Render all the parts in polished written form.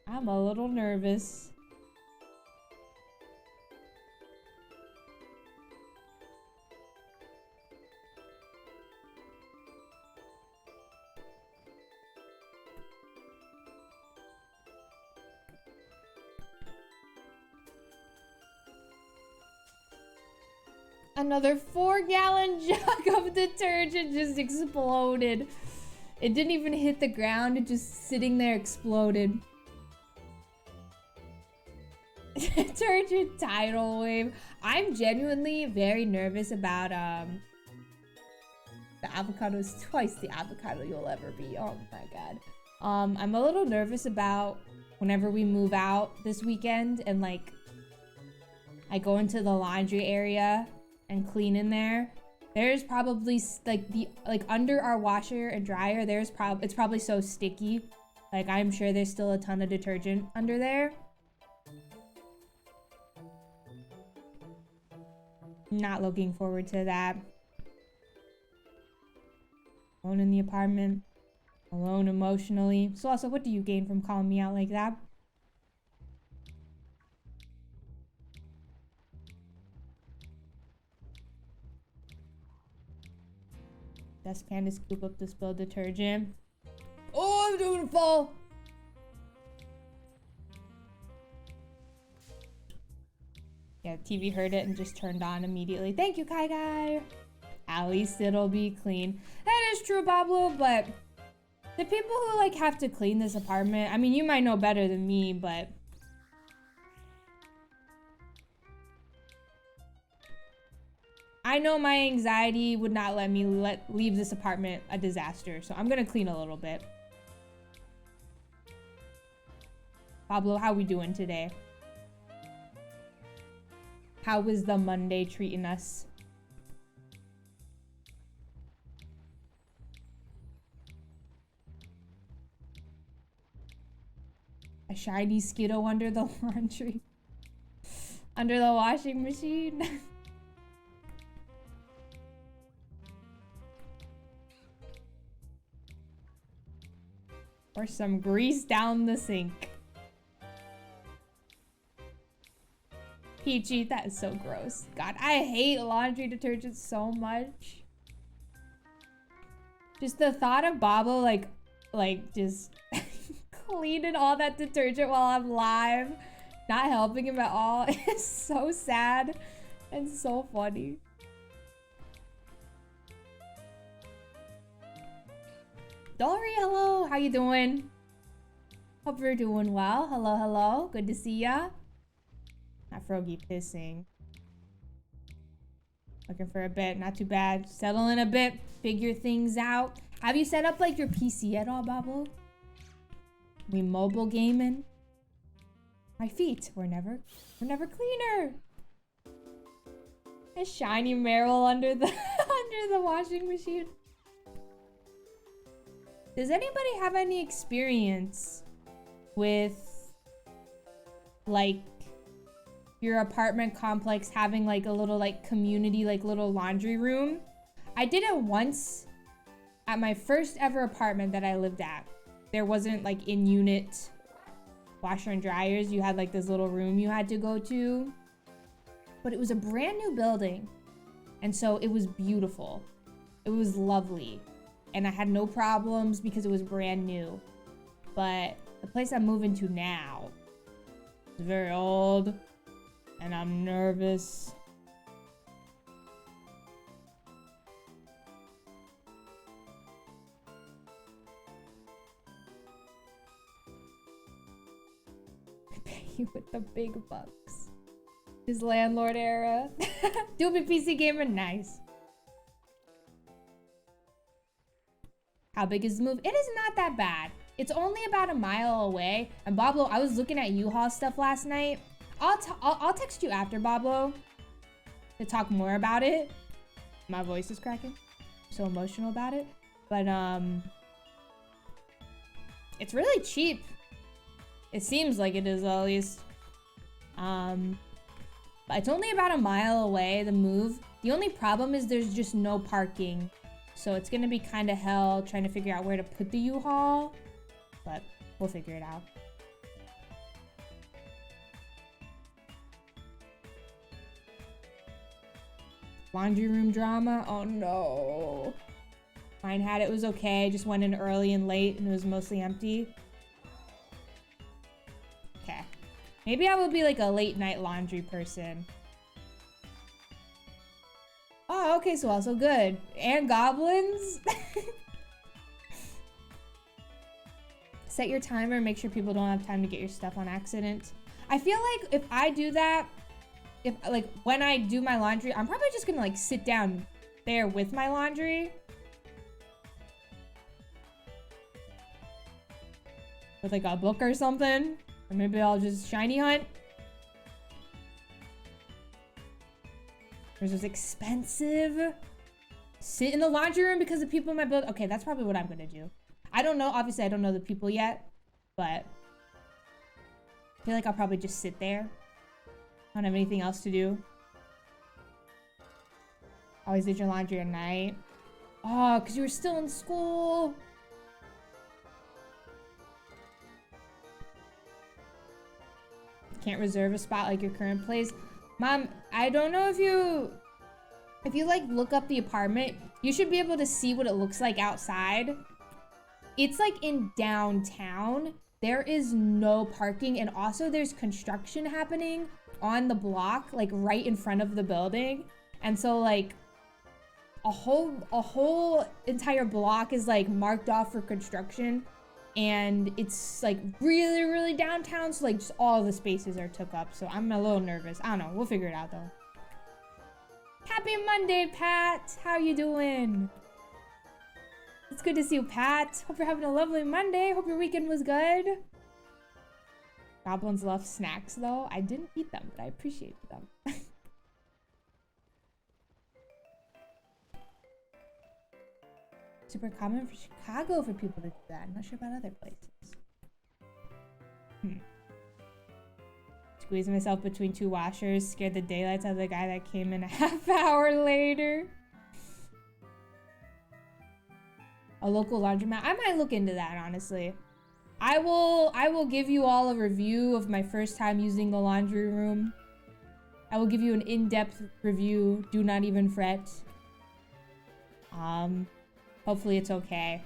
I'm a little nervous. Another 4-gallon jug of detergent just exploded. It didn't even hit the ground, it just sitting there exploded. Detergent tidal wave. I'm genuinely very nervous about the avocado is twice the avocado you'll ever be. Oh my god. I'm a little nervous about whenever we move out this weekend and like I go into the laundry area and clean in there. There's probably like under our washer and dryer, it's probably so sticky. Like I'm sure there's still a ton of detergent under there. Not looking forward to that. Alone in the apartment. Alone emotionally. So also, what do you gain from calling me out like that? Dustpan to scoop up the spilled detergent. Oh, I'm doing a fall. Yeah, TV heard it and just turned on immediately. Thank you, Kai Guy. At least it'll be clean. That is true, Pablo, but the people who like have to clean this apartment, I mean, you might know better than me, but I know my anxiety would not let me leave this apartment a disaster, so I'm gonna clean a little bit. Pablo, how we doing today? How is the Monday treating us? A shiny Skittle under the laundry. Under the washing machine. Or some grease down the sink. Peachy, that is so gross. God, I hate laundry detergent so much. Just the thought of Babo like just cleaning all that detergent while I'm live, not helping him at all is so sad and so funny. Dory, hello, how you doing? Hope you're doing well. Hello, hello, good to see ya. Not Froggy pissing. Looking for a bit, not too bad. Settle in a bit, figure things out. Have you set up like your PC at all, Babo? We mobile gaming? My feet were never cleaner. A shiny Meryl under the under the washing machine. Does anybody have any experience with like your apartment complex having like a little like community like little laundry room? I did it once at my first ever apartment that I lived at. There wasn't like in unit washer and dryers. You had like this little room you had to go to, but it was a brand new building. And so it was beautiful. It was lovely. And I had no problems because it was brand new. But the place I'm moving to now is very old and I'm nervous. You with the big bucks. His landlord era. Doobie PC gamer, nice. How big is the move? It is not that bad. It's only about a mile away. And Bablo, I was looking at U-Haul stuff last night. I'll text you after, Bablo, to talk more about it. My voice is cracking. I'm so emotional about it. But it's really cheap. It seems like it is, at least. But it's only about a mile away, the move. The only problem is there's just no parking. So it's gonna be kind of hell trying to figure out where to put the U-Haul. But we'll figure it out. Laundry room drama. Oh no. Mine had it was okay. Just went in early and late and it was mostly empty. Okay. Maybe I will be like a late night laundry person. Oh, okay, so also good. And goblins? Set your timer and make sure people don't have time to get your stuff on accident. I feel like if I do that, if like when I do my laundry, I'm probably just gonna like sit down there with my laundry. With like a book or something. Or maybe I'll just shiny hunt. This is expensive. Sit in the laundry room because the people in my build. Okay, that's probably what I'm gonna do. I don't know. Obviously, I don't know the people yet, but I feel like I'll probably just sit there. I don't have anything else to do. Always did your laundry at night. Oh, because you were still in school. Can't reserve a spot like your current place. Mom, I don't know if you like look up the apartment, you should be able to see what it looks like outside. It's like in downtown. There is no parking, and also there's construction happening on the block, like right in front of the building. And so like a whole entire block is like marked off for construction. And it's like really, really downtown. So like just all the spaces are took up. So I'm a little nervous. I don't know. We'll figure it out though. Happy Monday, Pat. How are you doing? It's good to see you, Pat. Hope you're having a lovely Monday. Hope your weekend was good. Goblins love snacks though. I didn't eat them, but I appreciate them. Super common for Chicago for people to do that. I'm not sure about other places. Squeezed myself between two washers. Scared the daylights out of the guy that came in a half hour later. A local laundromat. I might look into that, honestly. I will give you all a review of my first time using the laundry room. I will give you an in-depth review. Do not even fret. Hopefully it's okay.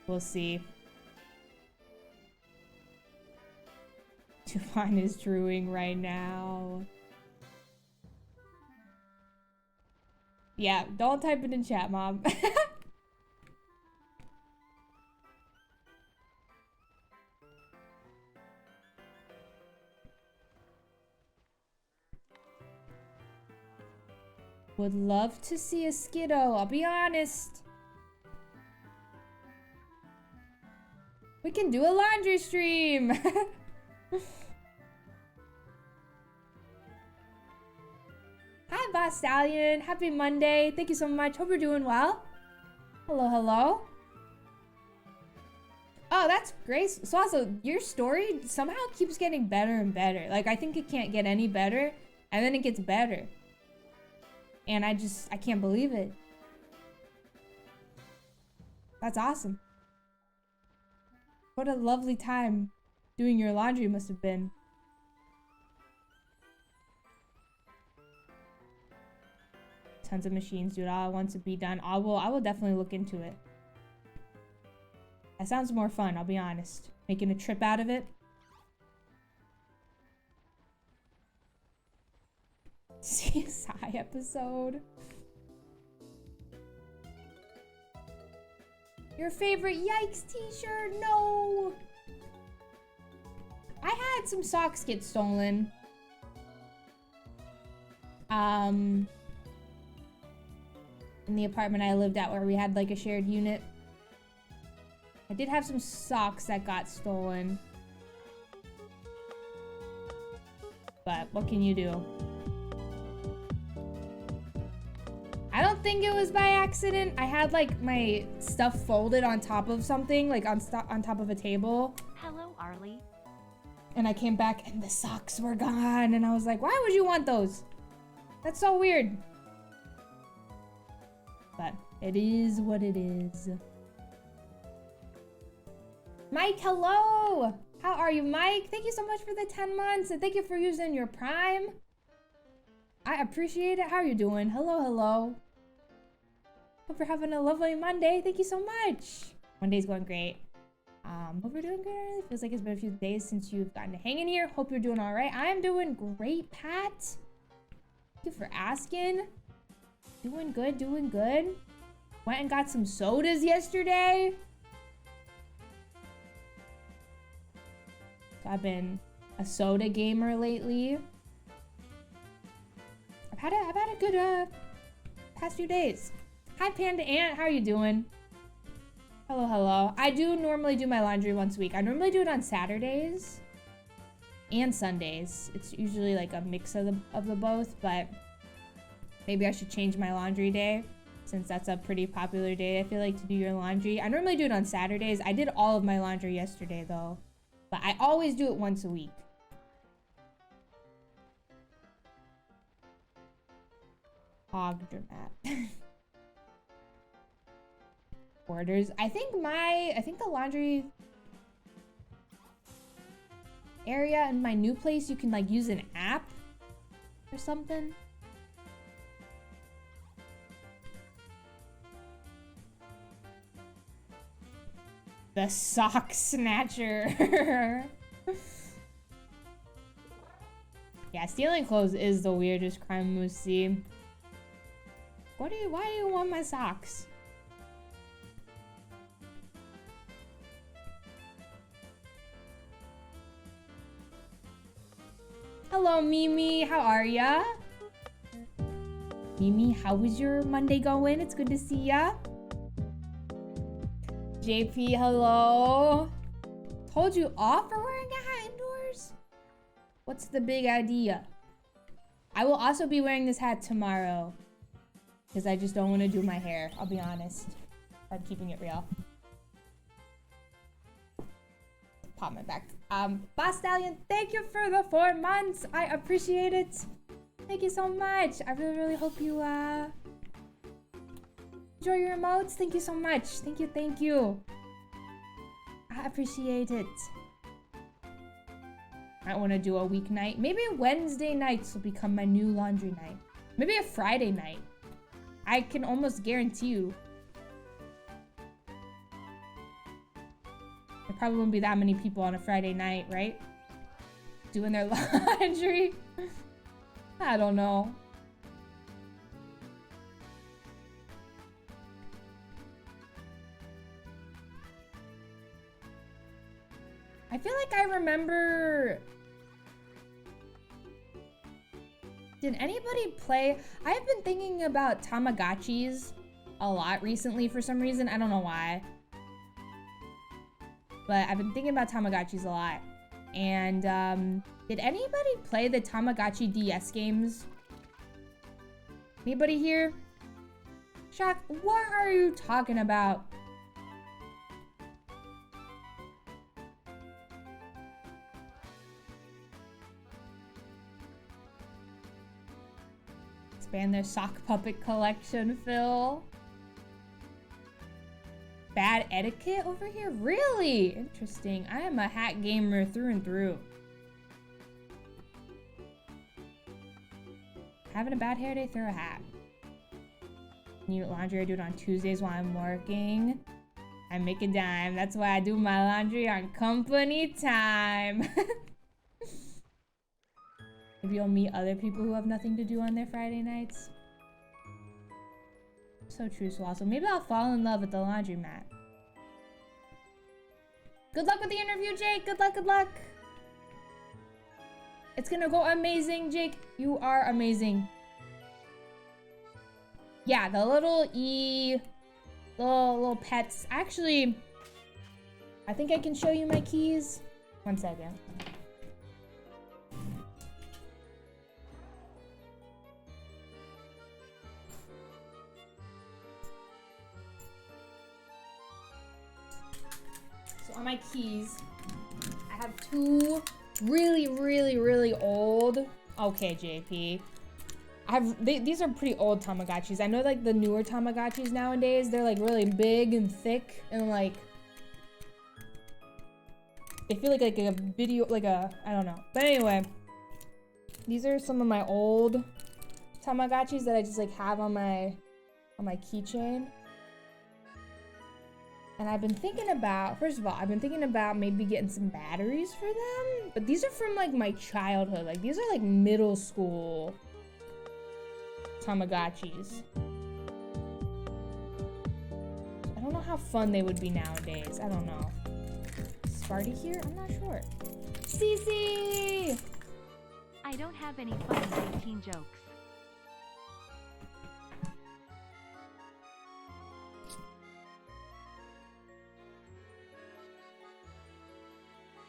We'll see. Tufan is drooing right now. Yeah, don't type it in chat, Mom. Would love to see a Skiddo, I'll be honest. We can do a laundry stream. Hi, Boss Stallion. Happy Monday. Thank you so much. Hope you're doing well. Hello, hello. Oh, that's great. So also, your story somehow keeps getting better and better. Like, I think it can't get any better, and then it gets better. And I can't believe it. That's awesome. What a lovely time doing your laundry must have been. Tons of machines, dude. All I want to be done. I will definitely look into it. That sounds more fun, I'll be honest. Making a trip out of it. CSI episode. Your favorite Yikes t-shirt? No! I had some socks get stolen. In the apartment I lived at where we had like a shared unit. I did have some socks that got stolen. But what can you do? I don't think it was by accident. I had like my stuff folded on top of something, like on top of a table. Hello, Arlie. And I came back and the socks were gone. And I was like, why would you want those? That's so weird. But it is what it is. Mike, hello! How are you, Mike? Thank you so much for the 10 months and thank you for using your Prime. I appreciate it. How are you doing? Hello, hello. Hope you're having a lovely Monday. Thank you so much. Monday's going great. Hope you're doing good. Feels like it's been a few days since you've gotten to hang in here. Hope you're doing all right. I am doing great, Pat. Thank you for asking. Doing good, doing good. Went and got some sodas yesterday. So I've been a soda gamer lately. I've had a good past few days. Hi Panda Ant, how are you doing? Hello, hello. I do normally do my laundry once a week. I normally do it on Saturdays and Sundays. It's usually like a mix of the both, but maybe I should change my laundry day since that's a pretty popular day, I feel like, to do your laundry. I normally do it on Saturdays. I did all of my laundry yesterday though, but I always do it once a week. Hog dramat. Orders. I think the laundry area in my new place, you can like use an app or something. The sock snatcher. Yeah, stealing clothes is the weirdest crime, Moosey. Why do you want my socks? Hello, Mimi. How are ya? Mimi, how was your Monday going? It's good to see ya. JP, hello. Told you off for wearing a hat indoors? What's the big idea? I will also be wearing this hat tomorrow because I just don't want to do my hair. I'll be honest. I'm keeping it real. Pop my back. Boss Stallion, thank you for the 4 months. I appreciate it. Thank you so much. I really hope you enjoy your emotes. Thank you so much. Thank you. I appreciate it. I want to do a weeknight. Maybe Wednesday nights will become my new laundry night. Maybe a Friday night. I can almost guarantee you. There probably won't be that many people on a Friday night, right? Doing their laundry. I don't know. I feel like I remember... Did anybody play... I have been thinking about Tamagotchis a lot recently for some reason. I don't know why. But I've been thinking about Tamagotchis a lot. And, did anybody play the Tamagotchi DS games? Anybody here? Shock, what are you talking about? Expand their sock puppet collection, Phil. Bad etiquette over here? Really? Interesting. I am a hat gamer through and through. Having a bad hair day, throw a hat. New laundry, I do it on Tuesdays while I'm working. I make a dime. That's why I do my laundry on company time. Maybe you'll meet other people who have nothing to do on their Friday nights. So true, so awesome. Maybe I'll fall in love with the laundromat. Good luck with the interview, Jake. Good luck, good luck. It's gonna go amazing, Jake. You are amazing. Yeah, the little pets. Actually, I think I can show you my keys. 1 second. So on my keys, I have 2 really old. Okay, JP. These are pretty old Tamagotchis. I know like the newer Tamagotchis nowadays, they're like really big and thick and like they feel like a video, like a, I don't know. But anyway, these are some of my old Tamagotchis that I just like have on my keychain. And I've been thinking about, first of all, I've been thinking about maybe getting some batteries for them. But these are from like my childhood. Like these are like middle school Tamagotchis. I don't know how fun they would be nowadays. I don't know. Is Sparty here? I'm not sure. Cece! I don't have any fun 19 jokes.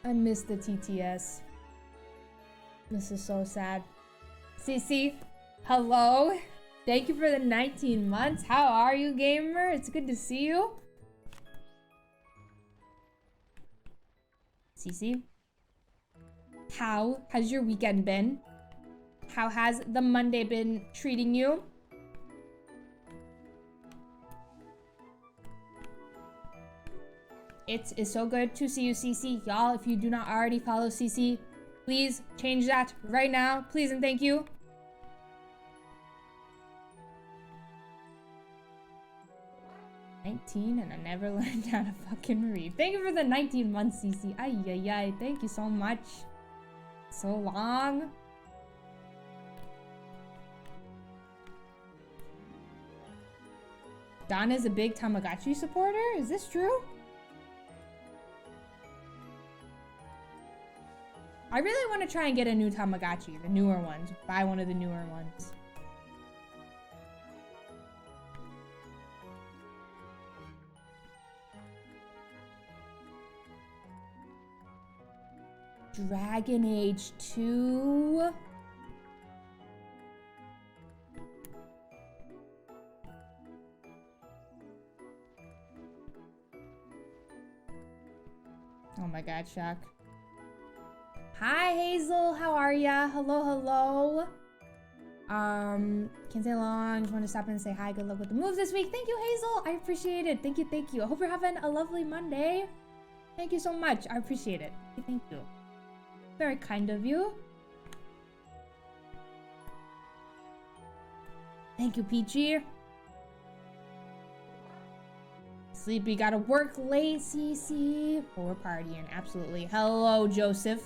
I miss the TTS. This is so sad. Cece, hello. Thank you for the 19 months. How are you, gamer? It's good to see you. Cece, how has your weekend been? How has the Monday been treating you? It is so good to see you, Cece. Y'all, if you do not already follow Cece, please change that right now. Please and thank you. "19 and I never learned how to fucking read." Thank you for the 19 months, Cece. Ay, ay, ay. Thank you so much. So long. Donna's a big Tamagotchi supporter? Is this true? I really want to try and get a new Tamagotchi, the newer ones. Buy one of the newer ones. Dragon Age 2. Oh my god, shock. Hi Hazel, how are ya? Hello, hello. Can't say long, just want to stop in and say hi. Good luck with the moves this week. Thank you, Hazel. I appreciate it. Thank you, thank you. I hope you're having a lovely Monday. Thank you so much. I appreciate it. Thank you. Very kind of you. Thank you, Peachy. Sleepy, gotta work late, CC. Oh, we're partying, absolutely. Hello, Joseph.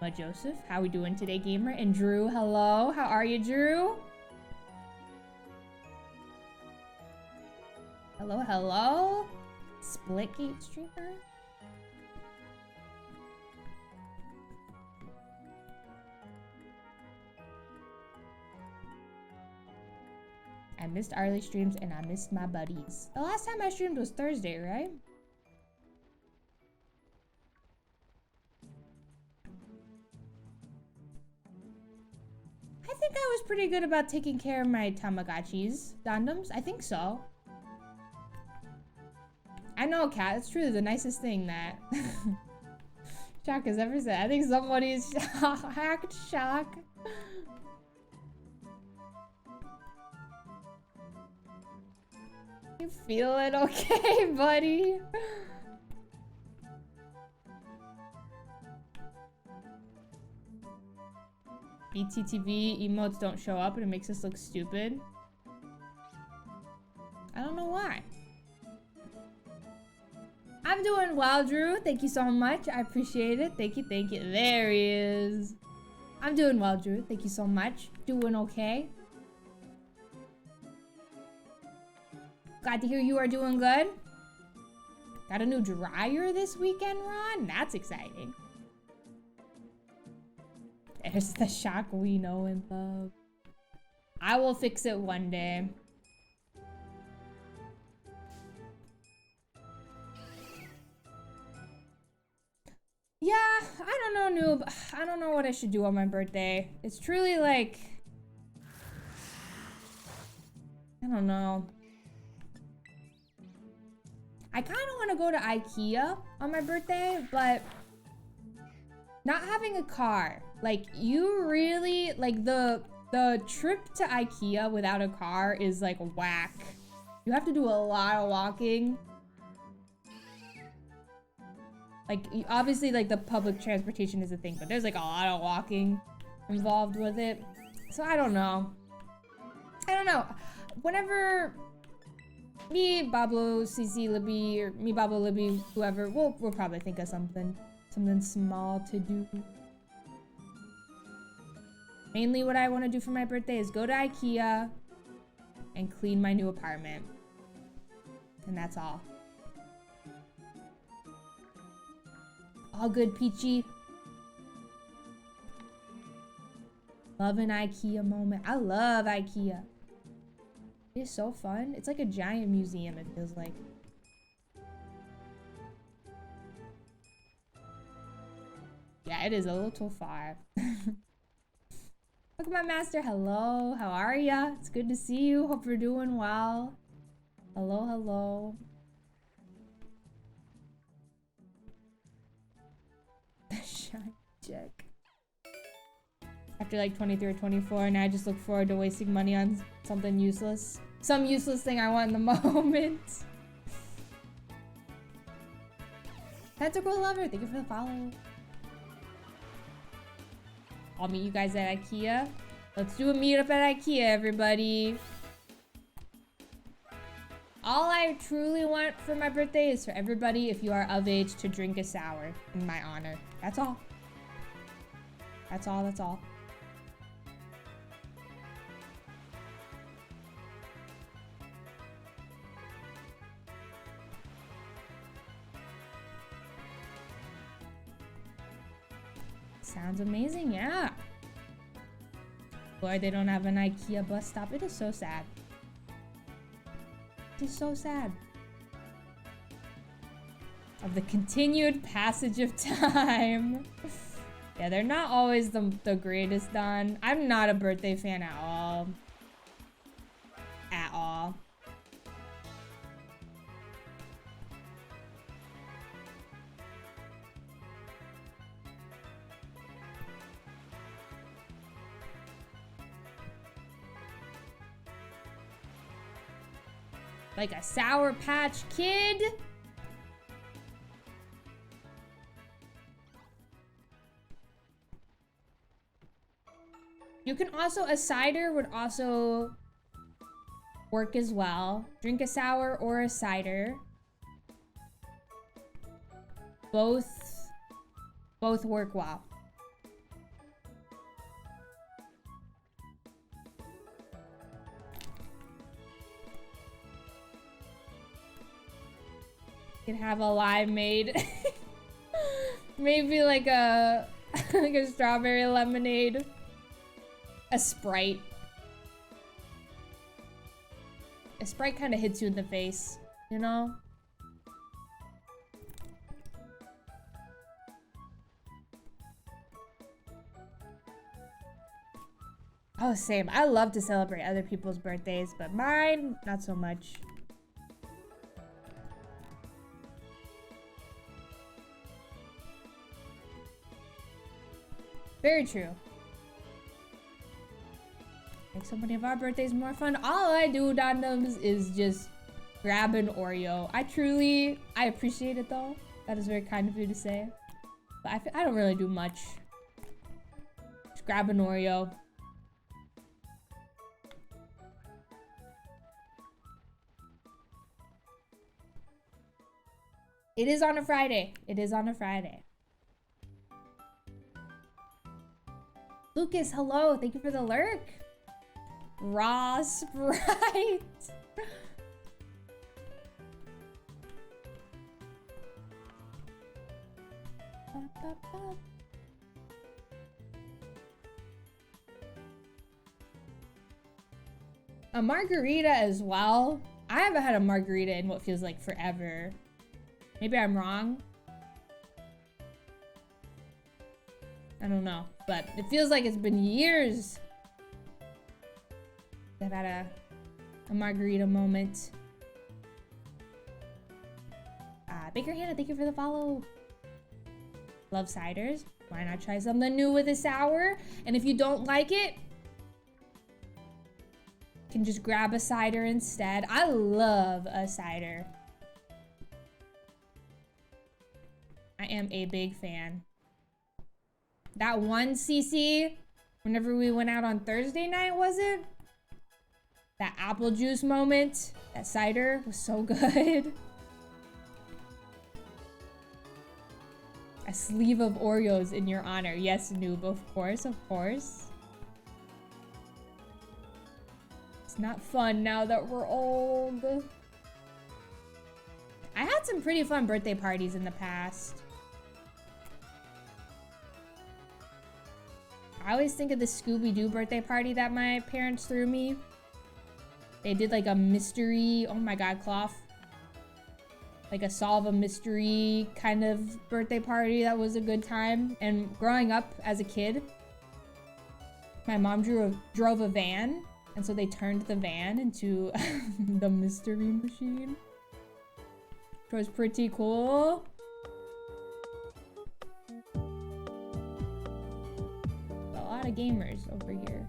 What, Joseph? How we doing today, gamer? And Drew, hello. How are you, Drew? Hello, hello. Splitgate streamer. I missed early streams and I missed my buddies. The last time I streamed was Thursday, right? I think I was pretty good about taking care of my Tamagotchis. Dondoms? I think so. I know, Kat. It's truly the nicest thing that Shock has ever said. I think somebody's hacked Shock. You feeling okay, buddy? BTTV emotes don't show up and it makes us look stupid. I don't know why. I'm doing well, Drew. Thank you so much. I appreciate it. Thank you, thank you. There he is. I'm doing well, Drew. Thank you so much. Doing okay. Glad to hear you are doing good. Got a new dryer this weekend, Ron? That's exciting. There's the Shock we know and love. I will fix it one day. Yeah, I don't know, noob. I don't know what I should do on my birthday. It's truly like... I don't know. I kind of want to go to IKEA on my birthday, but not having a car, like you really, like the trip to IKEA without a car is like whack. You have to do a lot of walking. Like obviously like the public transportation is a thing, but there's like a lot of walking involved with it. So I don't know. Whenever me, Bablo, CC, Libby, or me, Bablo, Libby, whoever, we'll probably think of something small to do. Mainly what I want to do for my birthday is go to IKEA and clean my new apartment. And that's all. All good, Peachy. Love an IKEA moment. I love IKEA. It's so fun. It's like a giant museum, it feels like. Yeah, it is a little far. Look at my master. Hello, how are ya? It's good to see you. Hope you're doing well. Hello, hello. Shine check. After like 23 or 24, now I just look forward to wasting money on something useless. Some useless thing I want in the moment. Tentacle Lover, thank you for the follow. I'll meet you guys at IKEA. Let's do a meetup at IKEA, everybody. All I truly want for my birthday is for everybody, if you are of age, to drink a sour in my honor. That's all. That's all, that's all. Sounds amazing, yeah. Boy, they don't have an IKEA bus stop. It is so sad. It is so sad. Of the continued passage of time. Yeah, they're not always the greatest done. I'm not a birthday fan at all. At all. Like a Sour Patch Kid? You can also, a cider would also work as well. Drink a sour or a cider. Both work well. You can have a limeade. Maybe like a like a strawberry lemonade. A Sprite. A Sprite kind of hits you in the face, you know? Oh, same. I love to celebrate other people's birthdays, but mine, not so much. Very true. Make so many of our birthdays more fun. All I do, Dondoms, is just grab an Oreo. I appreciate it though. That is very kind of you to say. But I don't really do much. Just grab an Oreo. It is on a Friday. It is on a Friday. Lucas, hello. Thank you for the lurk. Raw Sprite. A margarita as well. I haven't had a margarita in what feels like forever. Maybe I'm wrong. I don't know, but it feels like it's been years that I've had a margarita moment. Baker Hannah, thank you for the follow. Love ciders. Why not try something new with a sour? And if you don't like it, you can just grab a cider instead. I love a cider. I am a big fan. That one CC Whenever we went out on Thursday night, was it? That apple juice moment, that cider was so good. A sleeve of Oreos in your honor. Yes, noob, of course, of course. It's not fun now that we're old. I had some pretty fun birthday parties in the past. I always think of the Scooby-Doo birthday party that my parents threw me. They did like a mystery, oh my god, cloth. Like a solve a mystery kind of birthday party that was a good time. And growing up as a kid, my mom drove a van. And so they turned the van into the mystery machine. Which was pretty cool. A lot of gamers over here.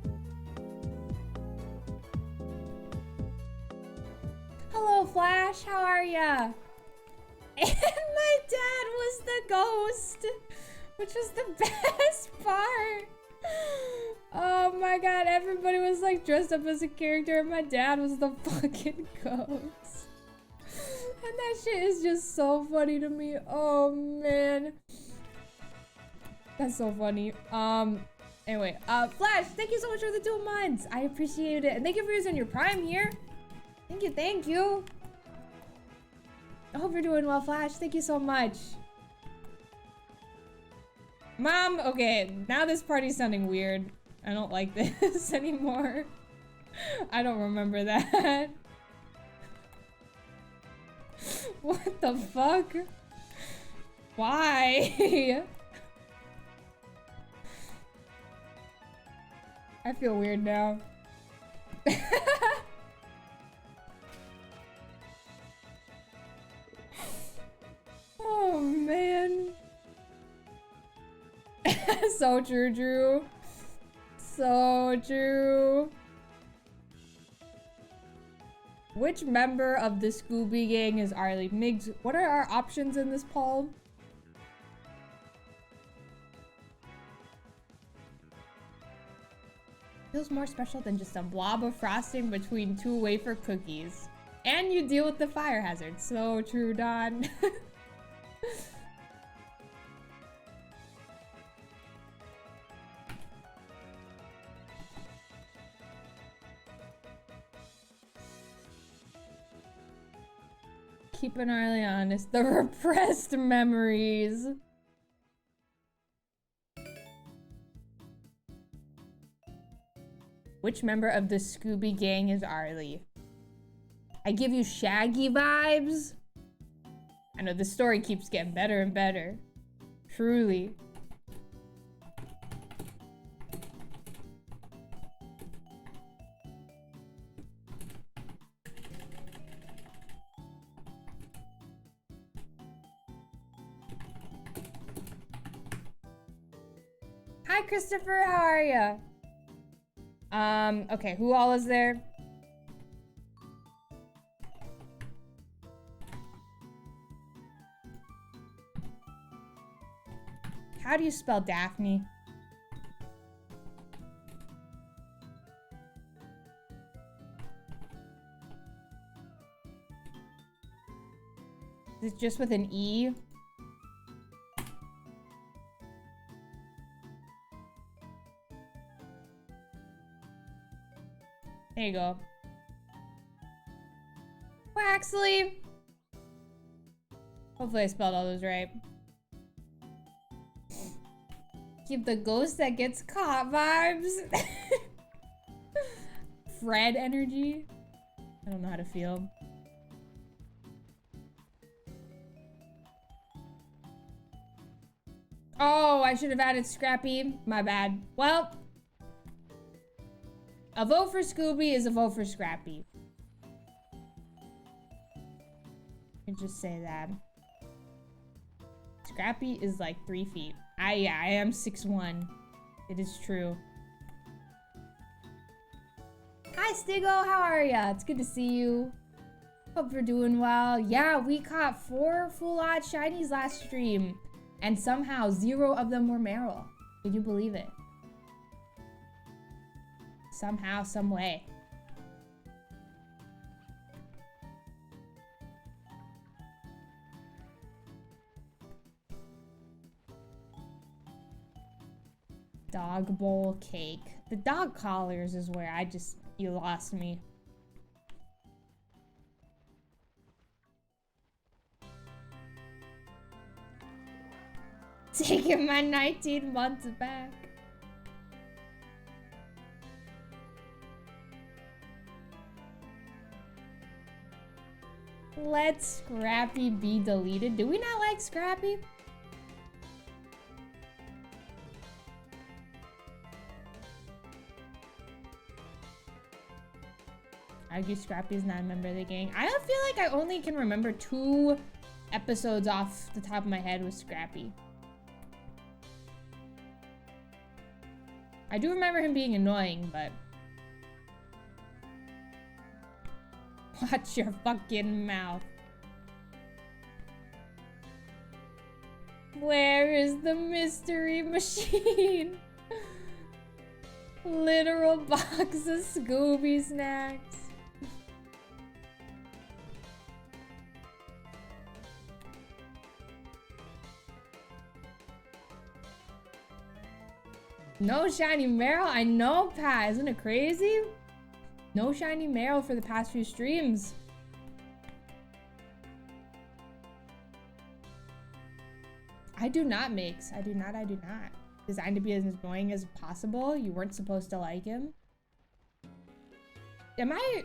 Hello, Flash. How are ya? And my dad was the ghost, which was the best part. Oh my god, everybody was like dressed up as a character and my dad was the fucking ghost. And that shit is just so funny to me. Oh man. That's so funny. Anyway, Flash, thank you so much for the 2 months. I appreciate it. And thank you for using your Prime here. Thank you, thank you. I hope you're doing well, Flash. Thank you so much. Mom, okay, now this party's sounding weird. I don't like this anymore. I don't remember that. What the fuck? Why? I feel weird now. Oh man. So true, Drew. So true. Which member of the Scooby Gang is Arlie? Migs, what are our options in this poll? Feels more special than just a blob of frosting between 2 wafer cookies. And you deal with the fire hazard. So true, Don. Keep an eye honest. The repressed memories. Which member of the Scooby Gang is Arlie? I give you Shaggy vibes. I know the story keeps getting better and better. Truly. Hi, Christopher. How are ya? Okay, who all is there? How do you spell Daphne? Is it just with an E? There you go. Waxley! Hopefully I spelled all those right. Keep the ghost that gets caught vibes. Fred energy. I don't know how to feel. Oh, I should have added Scrappy. My bad. Well, a vote for Scooby is a vote for Scrappy. I just say that. Scrappy is like 3 feet. Yeah, I am 6'1". It is true. Hi, Stigo. How are ya? It's good to see you. Hope you're doing well. Yeah, we caught 4 full odd shinies last stream. And somehow 0 of them were Meryl. Can you believe it? Somehow, some way. Dog bowl cake. The dog collars is where you lost me. Taking my 19 months back. Let Scrappy be deleted. Do we not like Scrappy? Argue Scrappy is not a member of the gang. I feel like I only can remember 2 episodes off the top of my head with Scrappy. I do remember him being annoying, but... Watch your fucking mouth. Where is the mystery machine? Literal box of Scooby snacks. No shiny Meryl? I know, Pat. Isn't it crazy? No shiny Meryl for the past few streams. I do not, Mix. I do not. Designed to be as annoying as possible. You weren't supposed to like him. Am I...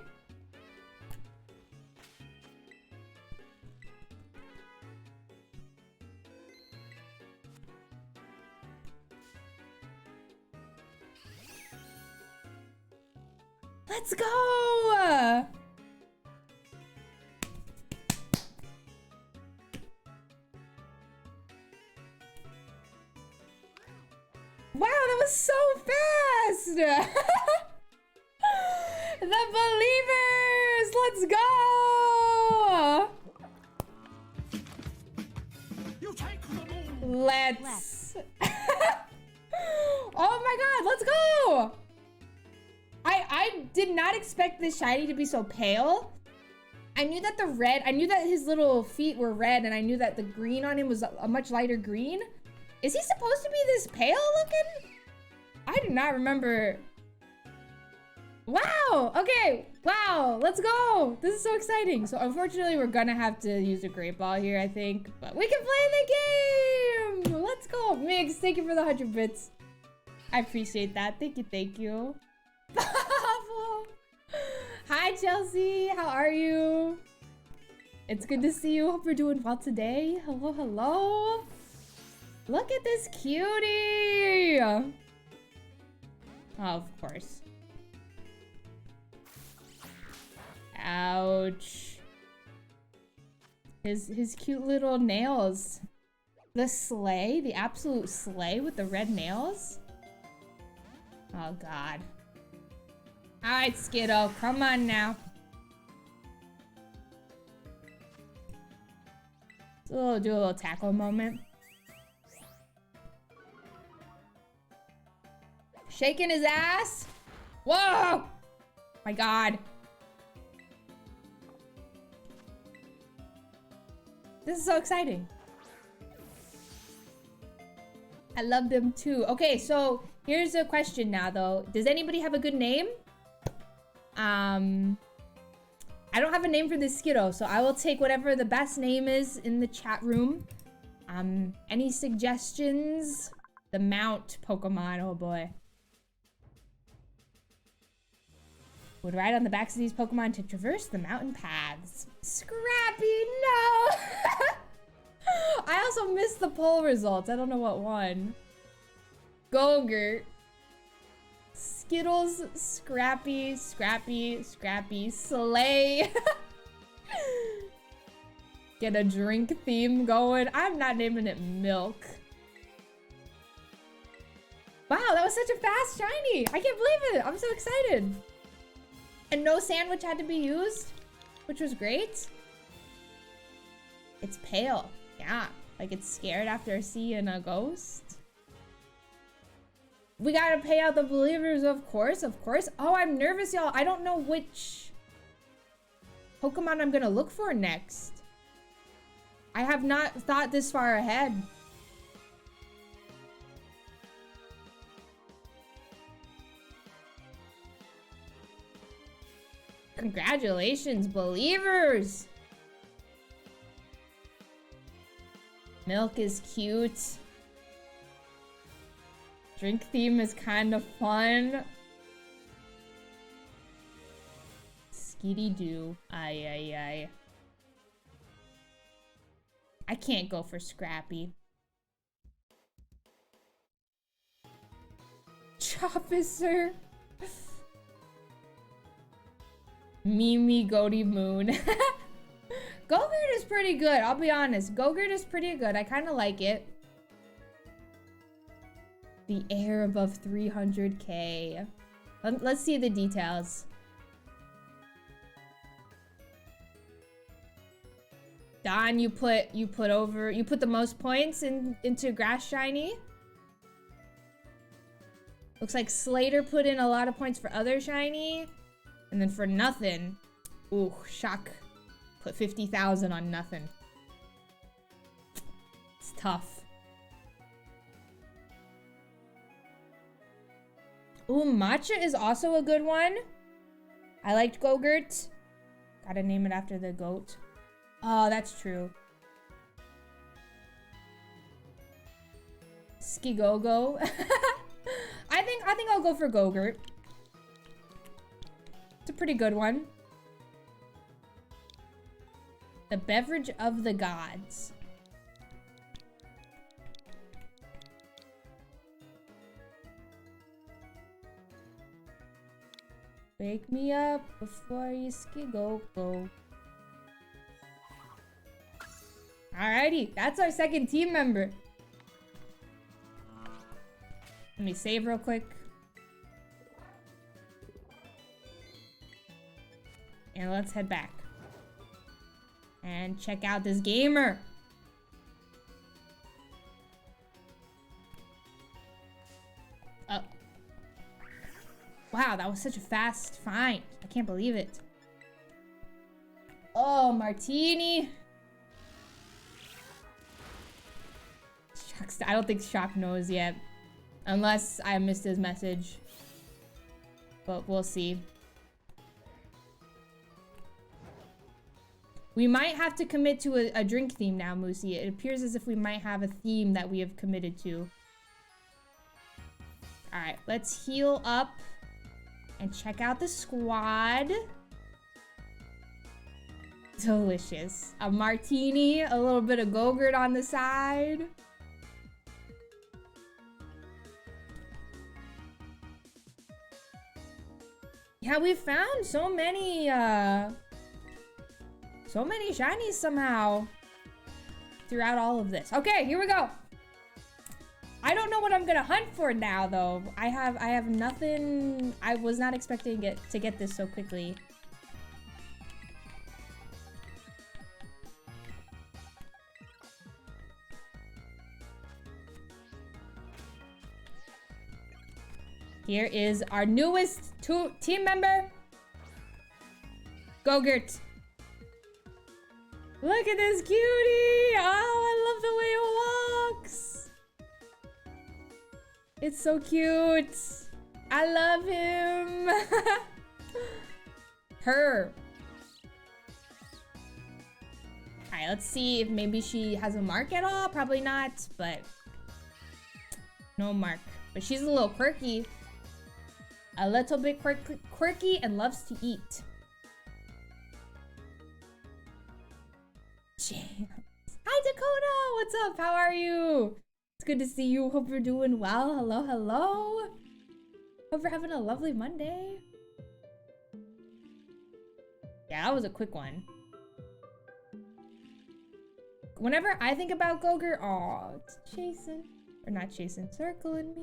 Let's go! Wow, that was so fast! The Believers! Let's go! Let's... Oh my god, let's go! I did not expect this shiny to be so pale. I knew that his little feet were red, and I knew that the green on him was a much lighter green. Is he supposed to be this pale looking? I do not remember. Wow, okay, wow, let's go. This is so exciting. So unfortunately, we're gonna have to use a great ball here, I think, but we can play the game. Let's go. Migs, thank you for the 100 bits. I appreciate that. Thank you. Hi, Chelsea. How are you? It's good to see you. Hope you're doing well today. Hello. Look at this cutie. Oh, of course. Ouch. His cute little nails. The sleigh, the absolute sleigh with the red nails. Oh, God. All right, Skiddo, come on now. Do a little tackle moment. Shaking his ass. Whoa! My God. This is so exciting. I love them too. Okay, so here's a question now, though. Does anybody have a good name? I don't have a name for this Skiddo, so I will take whatever the best name is in the chat room. Any suggestions? The Mount Pokemon, oh boy. Would ride on the backs of these Pokemon to traverse the mountain paths. Scrappy, no! I also missed the poll results. I don't know what won. Gogurt. Skittles, Scrappy, Slay. Get a drink theme going. I'm not naming it Milk. Wow, that was such a fast shiny. I can't believe it. I'm so excited. And no sandwich had to be used, which was great. It's pale. Yeah, like it's scared after seeing a ghost. We gotta pay out the believers, of course, of course. Oh, I'm nervous, y'all. I don't know which Pokemon I'm gonna look for next. I have not thought this far ahead. Congratulations, believers! Milk is cute. Drink theme is kind of fun. Skitty Doo. Ay, ay, ay. I can't go for Scrappy. Choppicer. Mimi Goaty Moon. Gogurt is pretty good, I'll be honest. Gogurt is pretty good. I kind of like it. The air above 300k. Let's see the details. Don, you put the most points into Grass Shiny. Looks like Slater put in a lot of points for other Shiny. And then for nothing, ooh, Shock put 50,000 on nothing. It's tough. Ooh, Matcha is also a good one. I liked Gogurt. Gotta name it after the goat. Oh, that's true. Skigogo. I think I'll go for Gogurt. It's a pretty good one. The beverage of the gods. Wake me up before you skigo go. Alrighty, that's our second team member. Let me save real quick. And let's head back. And check out this gamer. Oh. Wow, that was such a fast find. I can't believe it. Oh, Martini. I don't think Shock knows yet. Unless I missed his message. But we'll see. We might have to commit to a drink theme now, Moosey. It appears as if we might have a theme that we have committed to. Alright, let's heal up and check out the squad. Delicious. A martini, a little bit of Gogurt on the side. Yeah, we found so many shinies somehow throughout all of this. Okay, here we go. I don't know what I'm gonna hunt for now, though. I have nothing. I was not expecting to get this so quickly. Here is our newest team member, Gogurt. Look at this cutie! Oh, I love the way it walks. It's so cute. I love him. Her. Alright, let's see if maybe she has a mark at all. Probably not, but no mark. But she's a little quirky. A little bit quirky and loves to eat. James. Hi, Dakota! What's up? How are you? It's good to see you. Hope you're doing well. Hello, hello. Hope you're having a lovely Monday. Yeah, that was a quick one. Whenever I think about Gogurt, oh, it's chasing. Or not chasing, circling me.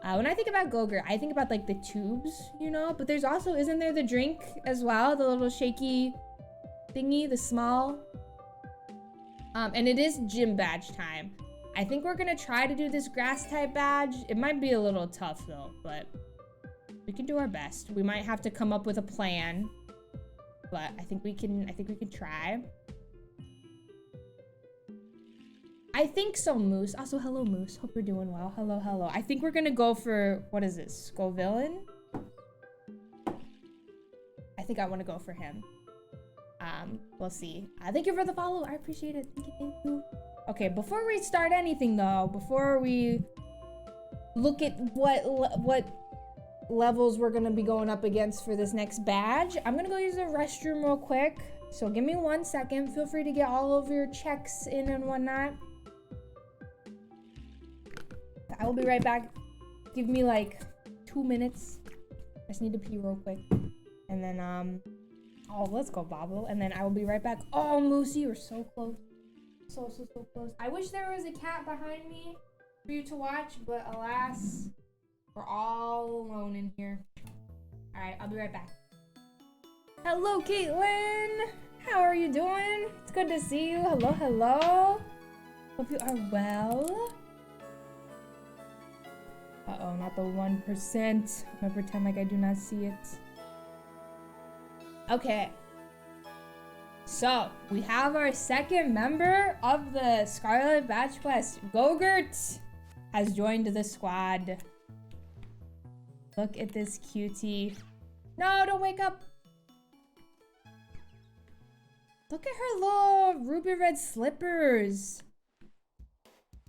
When I think about Gogurt, I think about like the tubes, you know? But there's also, isn't there the drink as well? The little shaky thingy, the small. And it is gym badge time. I think we're gonna try to do this grass type badge. It might be a little tough though, but we can do our best. We might have to come up with a plan, but I think we can try. I think so, Moose. Also, hello, Moose. Hope you're doing well. Hello, hello. I think we're gonna go for, what is this? Scovillain? I think I want to go for him. We'll see. Thank you for the follow. I appreciate it. Thank you, thank you. Okay, before we start anything though, before we look at what levels we're gonna be going up against for this next badge, I'm gonna go use the restroom real quick. So give me 1 second. Feel free to get all of your checks in and whatnot. I will be right back. Give me like 2 minutes. I just need to pee real quick. And then, oh, let's go, Bobble. And then I will be right back. Oh, Moosey, you were so close. So close. I wish there was a cat behind me for you to watch, but alas, we're all alone in here. All right, I'll be right back. Hello, Caitlin. How are you doing? It's good to see you. Hello, hello. Hope you are well. Uh-oh, not the 1%. I'm gonna pretend like I do not see it. Okay. So, we have our second member of the Scarlet Badge Quest. Gogurt has joined the squad. Look at this cutie. No, don't wake up. Look at her little ruby red slippers.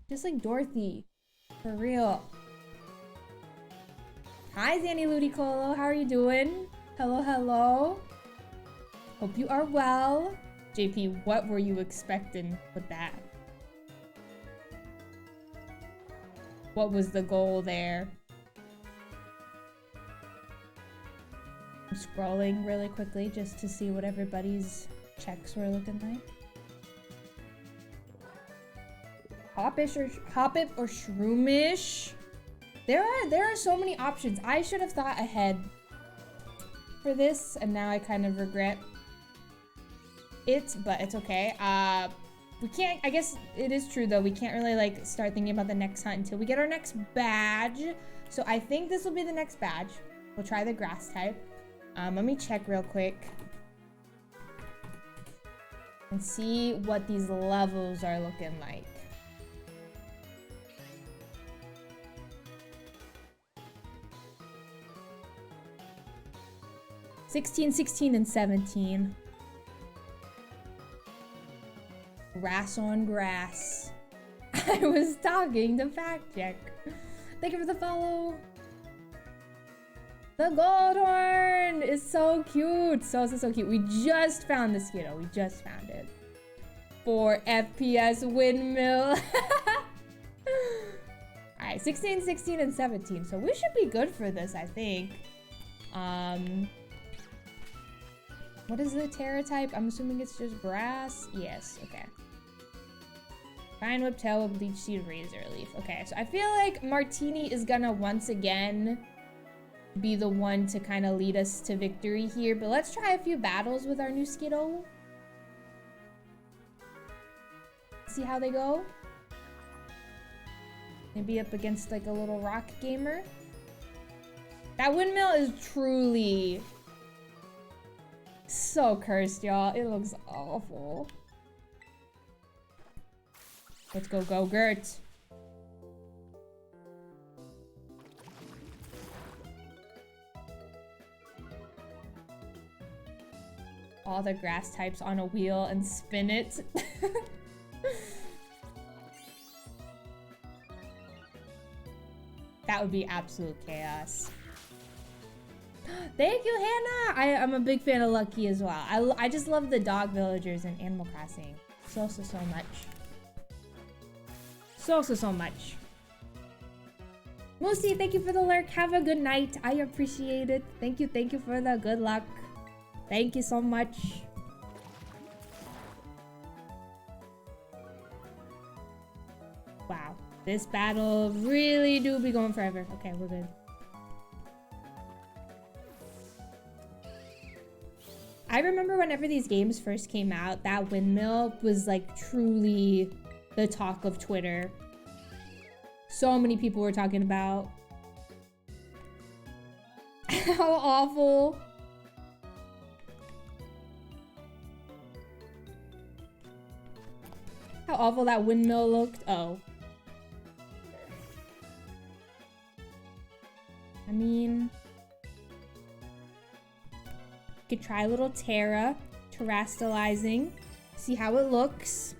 Just like Dorothy. For real. Hi, Zanny Ludicolo. How are you doing? Hello, hello. Hope you are well. JP, what were you expecting with that? What was the goal there? I'm scrolling really quickly just to see what everybody's checks were looking like. Hoppish or Shroomish? There are so many options. I should have thought ahead for this, and now I kind of regret it, but it's okay. We can't, I guess it is true though, we can't really like start thinking about the next hunt until we get our next badge. So I think this will be the next badge. We'll try the grass type. Let me check real quick and see what these levels are looking like. $16, $16, and $17. Grass on grass. I was talking to fact check. Thank you for the follow. The gold horn is so cute. So cute. We just found this kiddo. We just found it. 4 FPS windmill. Alright, 16, 16, and 17. So we should be good for this, I think. What is the Terra type? I'm assuming it's just grass. Yes, okay. Vine Whip, Tail Whip, Leech Seed, Razor Leaf. Okay, so I feel like Martini is gonna once again be the one to kind of lead us to victory here. But let's try a few battles with our new Skittle. See how they go. Maybe up against like a little rock gamer. That windmill is truly so cursed, y'all. It looks awful. Let's go, Gert. All the grass types on a wheel and spin it. That would be absolute chaos. Thank you, Hannah! I'm a big fan of Lucky as well. I just love the dog villagers in Animal Crossing. So much. So much. Moosey, thank you for the lurk. Have a good night. I appreciate it. Thank you for the good luck. Thank you so much. Wow. This battle really do be going forever. Okay, we're good. I remember whenever these games first came out, that windmill was like truly the talk of Twitter. So many people were talking about. How awful. How awful that windmill looked. Oh. I mean, you could try a little terastallizing. See how it looks.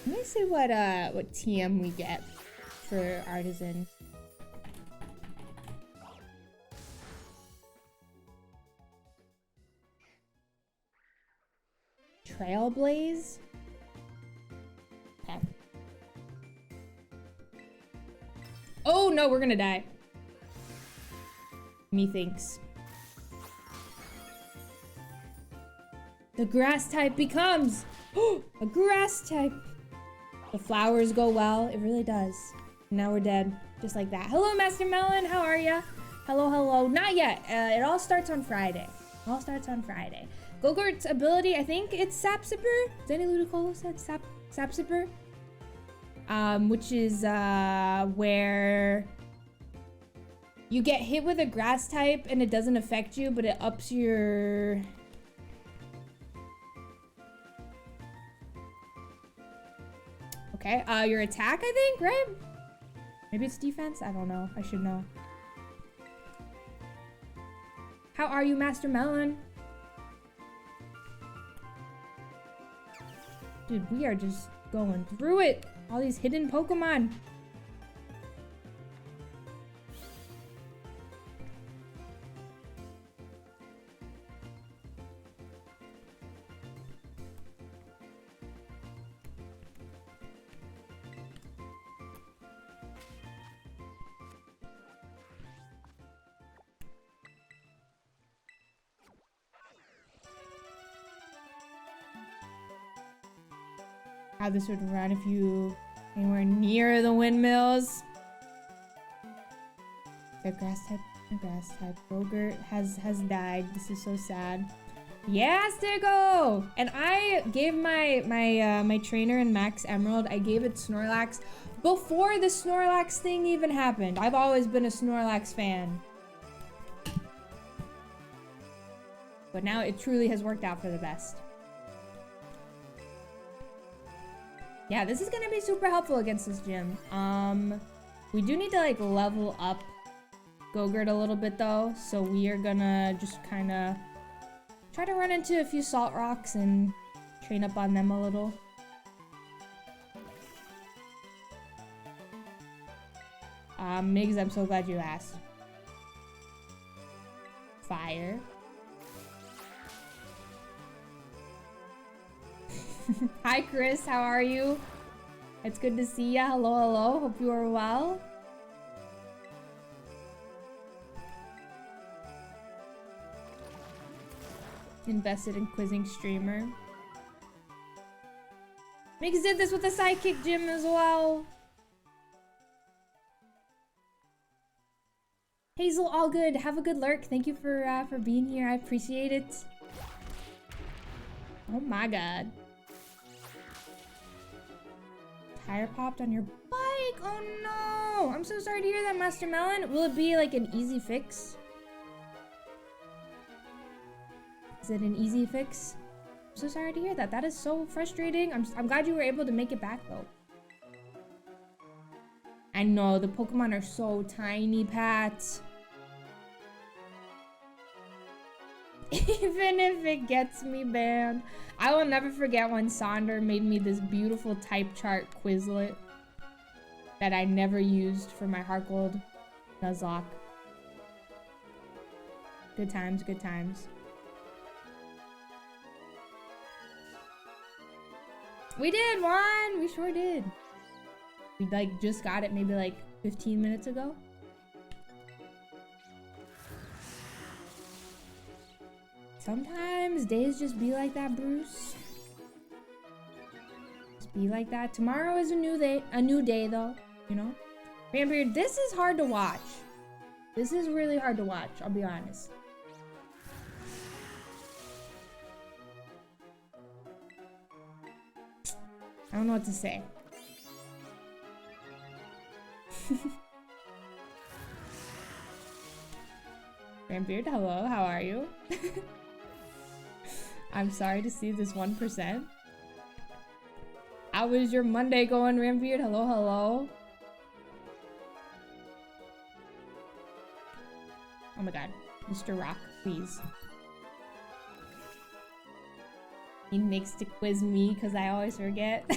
Let me see what TM we get for artisan. Trailblaze? Okay. Oh no, we're gonna die. Methinks. The grass type becomes a grass type. The flowers go well. It really does. Now we're dead. Just like that. Hello, Master Melon. How are ya? Hello, hello. Not yet. It all starts on Friday. It all starts on Friday. Gogurt's ability, I think it's Sap Sipper. Danny Ludicolo said Sap Sipper. Which is where you get hit with a grass type and it doesn't affect you, but it ups your... Okay, your attack, I think, right? Maybe it's defense? I don't know. I should know. How are you, Master Melon? Dude, we are just going through it. All these hidden Pokemon. How this would run if you anywhere near the windmills. The grass type. Bogart has died. This is so sad. Yeah, Stigo! And I gave my trainer in Max Emerald, I gave it Snorlax before the Snorlax thing even happened. I've always been a Snorlax fan. But now it truly has worked out for the best. Yeah, this is gonna be super helpful against this gym. We do need to like level up Gogurt a little bit though, so we are gonna just kind of try to run into a few salt rocks and train up on them a little. Migs, I'm so glad you asked. Fire. Hi Chris, how are you? It's good to see ya. Hello, hello. Hope you are well. Invested in quizzing streamer. Migs did this with the sidekick gym as well. Hazel, all good. Have a good lurk. Thank you for being here. I appreciate it. Oh my god. Tire popped on your bike. Oh no! I'm so sorry to hear that, Master Melon. Will it be like an easy fix? Is it an easy fix? I'm so sorry to hear that. That is so frustrating. I'm glad you were able to make it back though. I know, the Pokemon are so tiny, Pat. Even if it gets me banned. I will never forget when Sonder made me this beautiful type chart Quizlet that I never used for my Heartgold Nuzlocke. Good times, good times. We did, Juan! We sure did. We like just got it maybe like 15 minutes ago. Sometimes days just be like that, Bruce. just be like that. Tomorrow is a new day though, you know? Vampire, this is hard to watch. This is really hard to watch, I'll be honest. I don't know what to say. Rambeard, hello, how are you? I'm sorry to see this 1%. How is your Monday going, Rambeard? Hello, hello. Oh my god. Mr. Rock, please. He makes to quiz me because I always forget.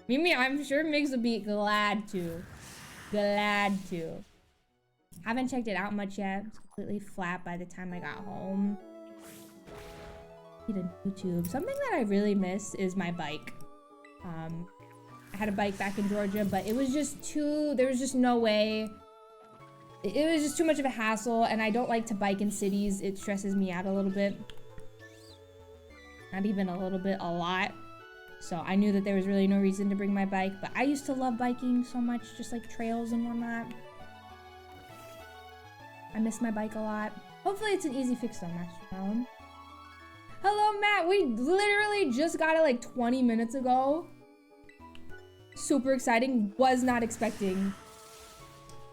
Mimi, I'm sure Migs would be glad to. Glad to. Haven't checked it out much yet. It's completely flat by the time I got home. Need a YouTube. Something that I really miss is my bike. I had a bike back in Georgia, but it was just there was just no way. It was just too much of a hassle, and I don't like to bike in cities. It stresses me out a little bit. Not even a little bit, a lot. So I knew that there was really no reason to bring my bike, but I used to love biking so much, just like trails and whatnot. I miss my bike a lot. Hopefully it's an easy fix though, Master. Hello, Matt. We literally just got it like 20 minutes ago. Super exciting. Was not expecting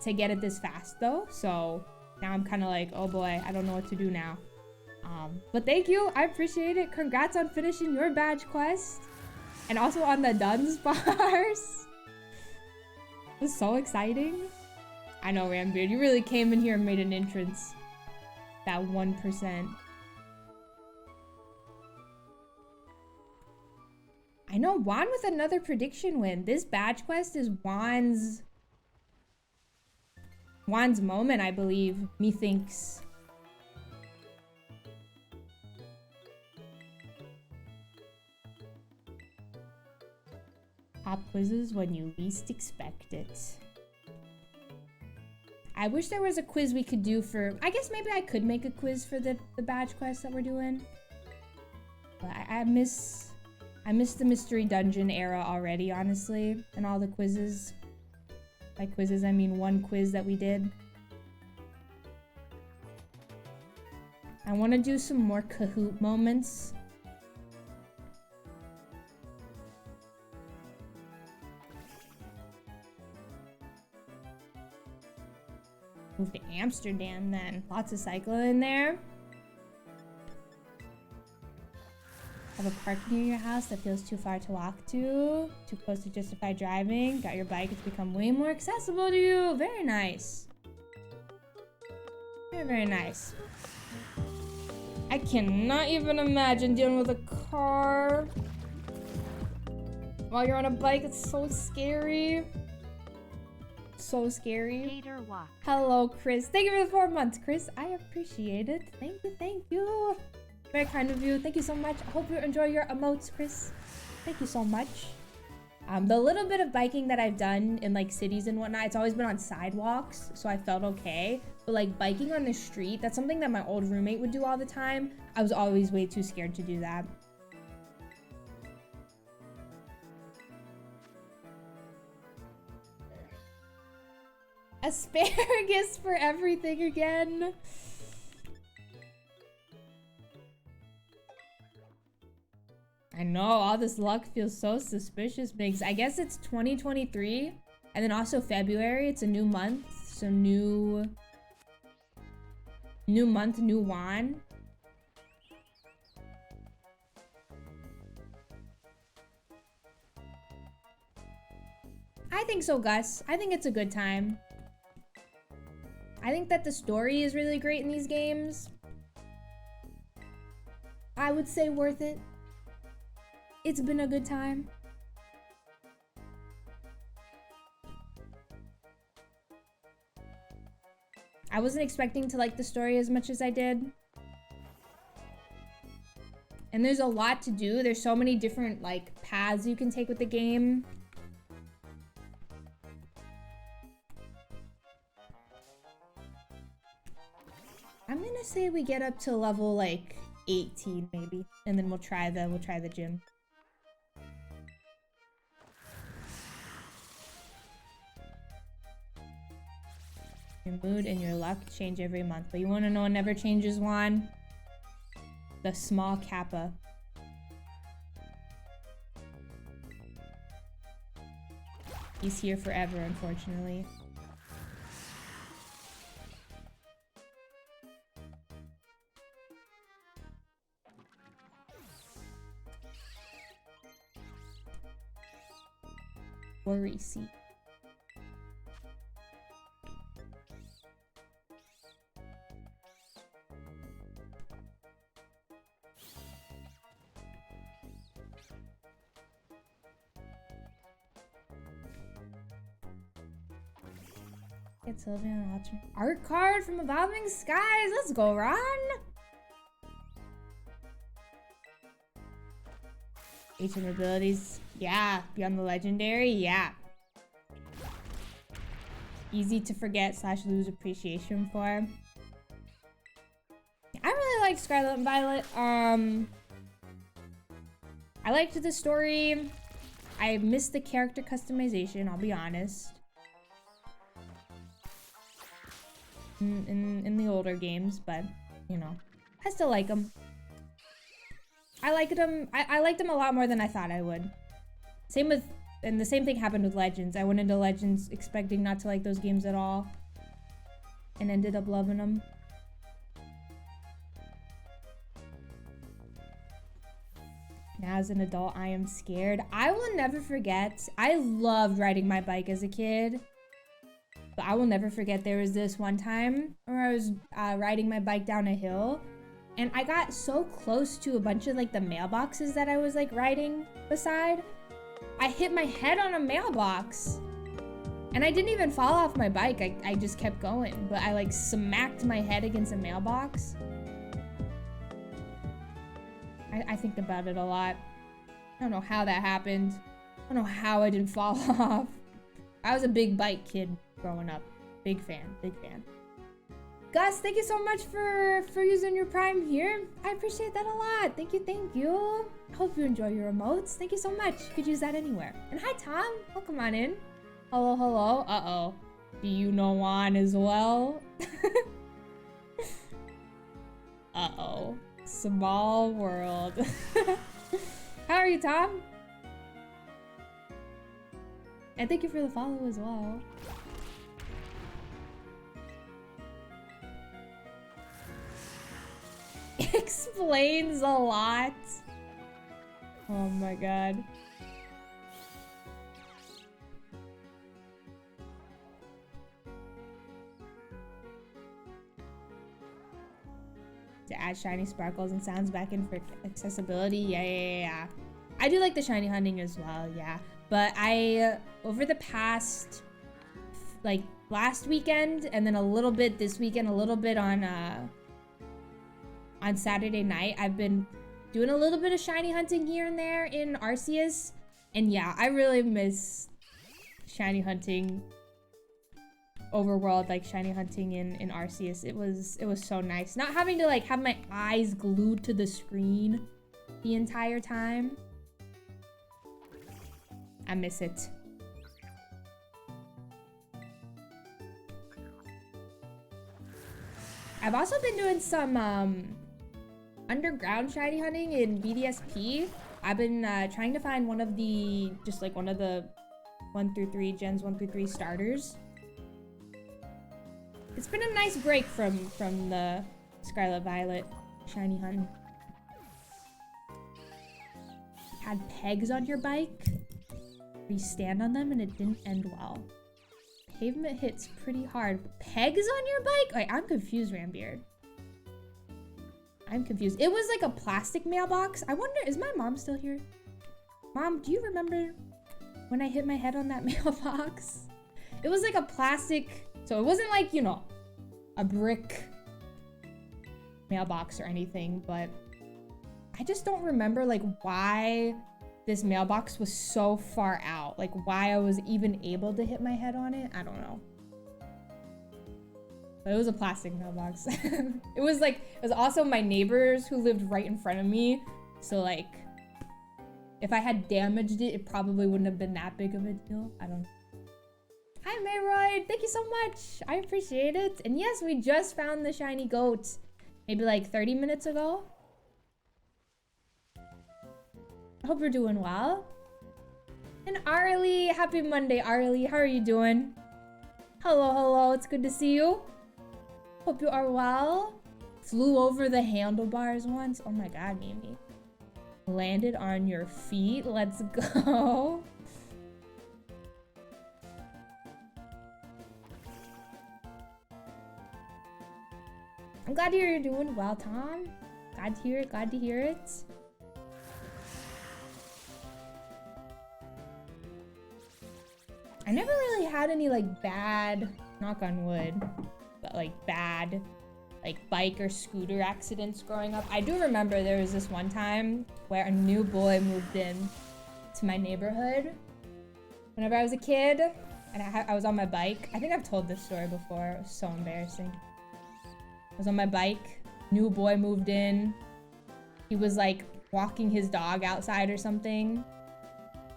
to get it this fast though. So now I'm kind of like, oh boy, I don't know what to do now. But thank you. I appreciate it. Congrats on finishing your badge quest. And also on the Duns bars. It was so exciting. I know, Rambeard. You really came in here and made an entrance. That 1%. I know, Juan with another prediction win. This badge quest is Juan's moment, I believe. Methinks. Pop quizzes when you least expect it. I wish there was a quiz we could do for... I guess maybe I could make a quiz for the badge quest that we're doing. But I miss the mystery dungeon era already, honestly. And all the quizzes. By quizzes, I mean one quiz that we did. I want to do some more Kahoot moments. Move to Amsterdam then. Lots of cycling in there. Have a park near your house that feels too far to walk to. Too close to justify driving. Got your bike, it's become way more accessible to you. Very nice. Very, very nice. I cannot even imagine dealing with a car while you're on a bike. It's so scary. So scary. Gator walk. Hello, Chris. Thank you for the 4 months, Chris. I appreciate it. Thank you, thank you. Very kind of you. Thank you so much. I hope you enjoy your emotes, Chris. Thank you so much. The little bit of biking that I've done in like cities and whatnot, it's always been on sidewalks, so I felt okay. But like biking on the street, that's something that my old roommate would do all the time. I was always way too scared to do that. Asparagus for everything again. I know, all this luck feels so suspicious, Migs. I guess it's 2023, and then also February. It's a new month, so new month, new Juan. I think so, Gus. I think it's a good time. I think that the story is really great in these games. I would say worth it. It's been a good time. I wasn't expecting to like the story as much as I did. And there's a lot to do. There's so many different like paths you can take with the game. I'm gonna say we get up to level like 18 maybe, and then we'll try the gym. Your mood and your luck change every month. But you want to know what never changes, Juan? The small kappa. He's here forever, unfortunately. Worry seat. Get Sylveon alternate art card from Evolving Skies. Let's go, Ron. Ancient abilities. Yeah. Beyond the legendary. Yeah. Easy to forget / lose appreciation for. I really like Scarlet and Violet. I liked the story. I missed the character customization, I'll be honest. In the older games, but you know, I still like them. I liked them a lot more than I thought I would. And the same thing happened with Legends. I went into Legends expecting not to like those games at all, and ended up loving them. Now as an adult, I am scared. I will never forget. I loved riding my bike as a kid. But I will never forget there was this one time where I was riding my bike down a hill, and I got so close to a bunch of like the mailboxes that I was like riding beside. I hit my head on a mailbox, and I didn't even fall off my bike. I just kept going, but I like smacked my head against a mailbox. I think about it a lot. I don't know how that happened. I don't know how I didn't fall off. I was a big bike kid growing up. Big fan, big fan. Gus, thank you so much for using your Prime here. I appreciate that a lot. Thank you, thank you. I hope you enjoy your emotes. Thank you so much. You could use that anywhere. And hi, Tom. Welcome on in. Hello, hello. Uh-oh. Do you know Juan as well? Uh-oh. Small world. How are you, Tom? And thank you for the follow as well. Explains a lot. Oh my god. To add shiny sparkles and sounds back in for accessibility. Yeah. I do like the shiny hunting as well, yeah. But I, over the past, like last weekend and then a little bit this weekend, a little bit on Saturday night, I've been doing a little bit of shiny hunting here and there in Arceus. And yeah, I really miss shiny hunting overworld, like shiny hunting in Arceus. It was so nice. Not having to like have my eyes glued to the screen the entire time. I miss it. I've also been doing some underground shiny hunting in BDSP. I've been trying to find one of the, just like one of the 1 through 3 gens 1 through 3 starters. It's been a nice break from the Scarlet Violet shiny hunting. Had pegs on your bike. You stand on them and it didn't end well. Pavement hits pretty hard. Pegs on your bike? Wait, I'm confused, Rambeard. I'm confused. It was like a plastic mailbox. I wonder, is my mom still here? Mom, do you remember when I hit my head on that mailbox? It was like a plastic, so it wasn't like, you know, a brick mailbox or anything, but I just don't remember like why this mailbox was so far out. Like why I was even able to hit my head on it. I don't know. But it was a plastic mailbox. It was also my neighbors who lived right in front of me. So like, if I had damaged it, it probably wouldn't have been that big of a deal. I don't know. Hi, Mayroyd. Thank you so much. I appreciate it. And yes, we just found the shiny goat. Maybe like 30 minutes ago. I hope you're doing well. And Arlie, happy Monday, Arlie. How are you doing? Hello, hello. It's good to see you. Hope you are well. Flew over the handlebars once. Oh my god, Mimi. Landed on your feet. Let's go. I'm glad to hear you're doing well, Tom. Glad to hear it, glad to hear it. I never really had any like bad, knock on wood, but like bad like bike or scooter accidents growing up. I do remember there was this one time where a new boy moved in to my neighborhood whenever I was a kid, and I was on my bike. I think I've told this story before. It was so embarrassing. I was on my bike, new boy moved in. He was like walking his dog outside or something.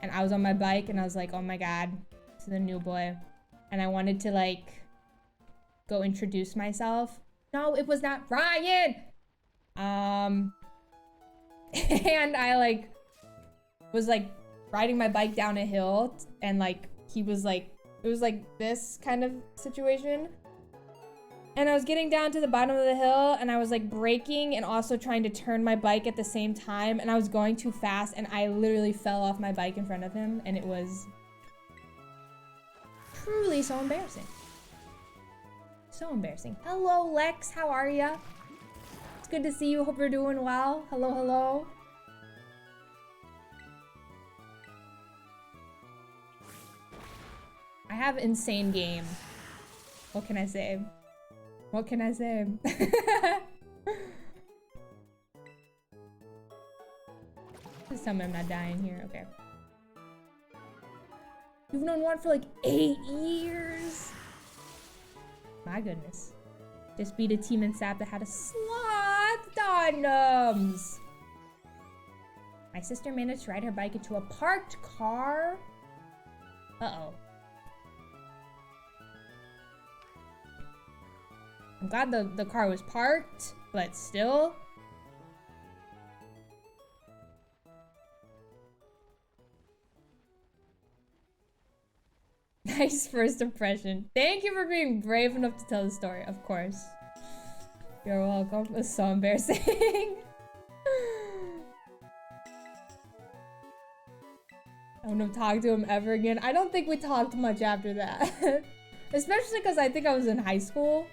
And I was on my bike and I was like, oh my god, to the new boy. And I wanted to like go introduce myself. No, it was not Ryan. And I like was like riding my bike down a hill and like he was like, it was like this kind of situation. And I was getting down to the bottom of the hill and I was like braking and also trying to turn my bike at the same time, and I was going too fast and I literally fell off my bike in front of him, and it was truly so embarrassing. So embarrassing. Hello, Lex. How are ya? It's good to see you. Hope you're doing well. Hello, hello. I have insane game. What can I say? What can I say? Just tell me I'm not dying here. Okay. You've known one for like 8 years. My goodness. Just beat a team in SAP that had a sloth Dynams. My sister managed to ride her bike into a parked car. Uh-oh. I'm glad the car was parked, but still. Nice first impression. Thank you for being brave enough to tell the story, of course. You're welcome. It's so embarrassing. I wouldn't have talked to him ever again. I don't think we talked much after that. Especially because I think I was in high school.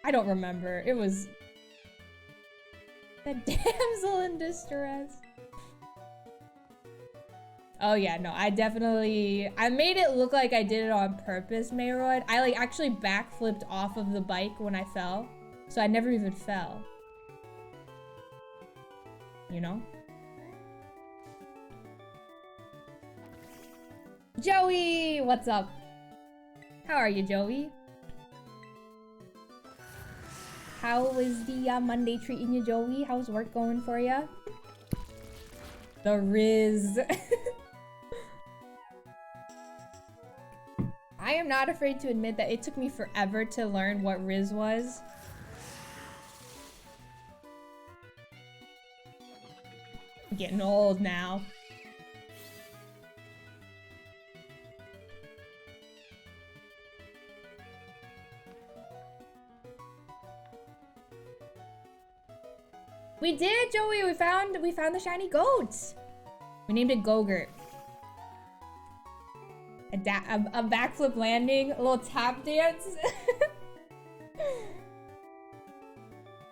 I don't remember. It was the damsel in distress. Oh yeah, no, I made it look like I did it on purpose, Mayroyd. I like actually backflipped off of the bike when I fell. So I never even fell. You know? Joey, what's up? How are you, Joey? How is the Monday treating you, Joey? How's work going for you? The Riz. I am not afraid to admit that it took me forever to learn what Riz was. I'm getting old now. We did, Joey. We found the shiny goat. We named it Gogurt. A backflip landing, a little tap dance.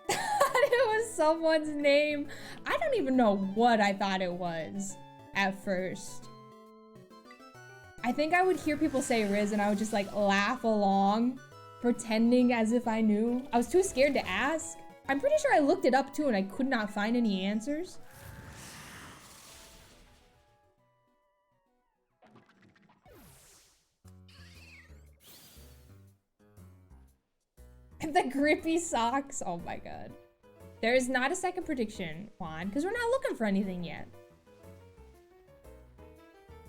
It was someone's name. I don't even know what I thought it was at first. I think I would hear people say Riz and I would just like laugh along, pretending as if I knew. I was too scared to ask. I'm pretty sure I looked it up too and I could not find any answers. The grippy socks. Oh my god. There is not a second prediction, Juan, because we're not looking for anything yet.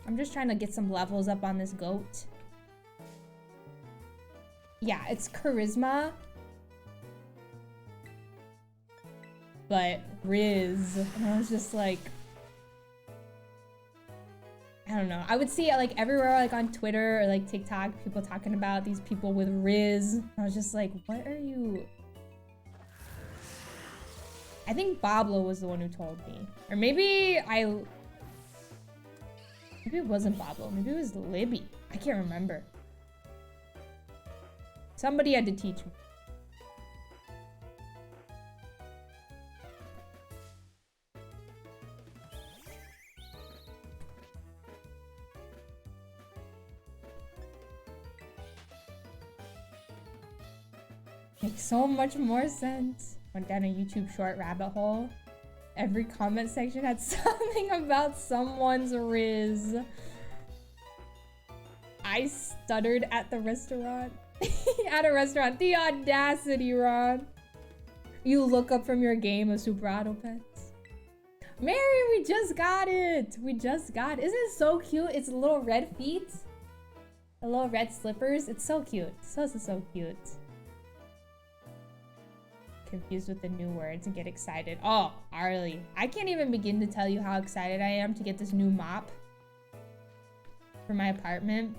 I'm just trying to get some levels up on this goat. Yeah, it's charisma. But Riz. And I was just like, I don't know. I would see it like everywhere, like on Twitter or like TikTok, people talking about these people with Riz. And I was just like, what are you? I think Bablo was the one who told me. Or maybe maybe it wasn't Bablo. Maybe it was Libby. I can't remember. Somebody had to teach me. Makes so much more sense. Went down a YouTube short rabbit hole. Every comment section had something about someone's Riz. I stuttered at the restaurant. At a restaurant. The audacity, Ron. You look up from your game of Super Auto Pets. Mary, we just got it. We just got it. Isn't it so cute? It's little red feet. The little red slippers. It's so cute. So cute. Confused with the new words and get excited. Oh, Arlie. I can't even begin to tell you how excited I am to get this new mop for my apartment.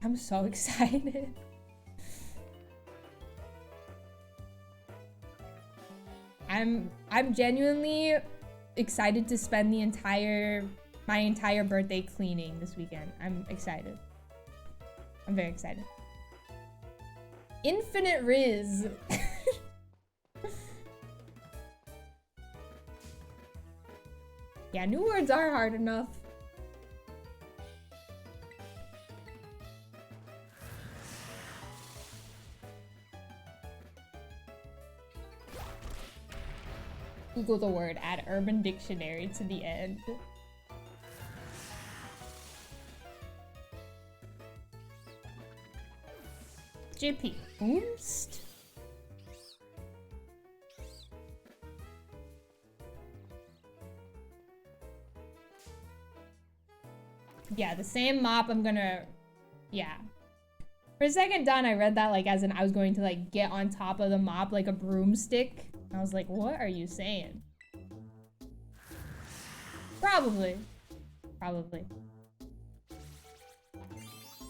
I'm so excited. I'm genuinely excited to spend my entire birthday cleaning this weekend. I'm excited. I'm very excited. Infinite Riz. Yeah, new words are hard enough. Google the word, add Urban Dictionary to the end. JP. Oomst? Yeah, the same mop I'm gonna... Yeah. For a second, Don, I read that like as in I was going to like get on top of the mop like a broomstick. I was like, what are you saying? Probably. Probably.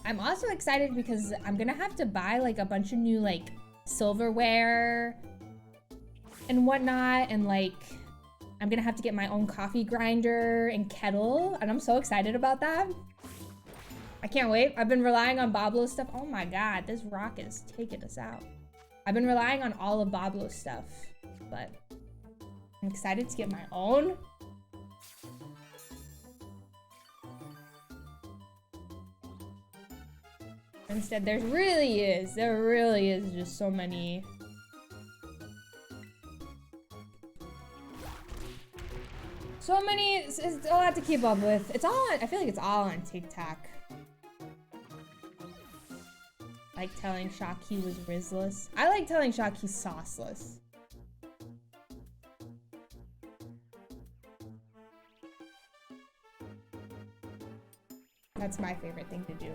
I'm also excited because I'm gonna have to buy like a bunch of new like silverware and whatnot, and like I'm gonna have to get my own coffee grinder and kettle, and I'm so excited about that. I can't wait. I've been relying on Bablo's stuff. Oh my god, this rock is taking us out. I've been relying on all of Bablo's stuff, but I'm excited to get my own. Instead, there really is just so many. It's a lot to keep up with. It's all on, I feel like it's all on TikTok. Like telling Shock he was Rizless. I like telling Shock he's sauceless. That's my favorite thing to do.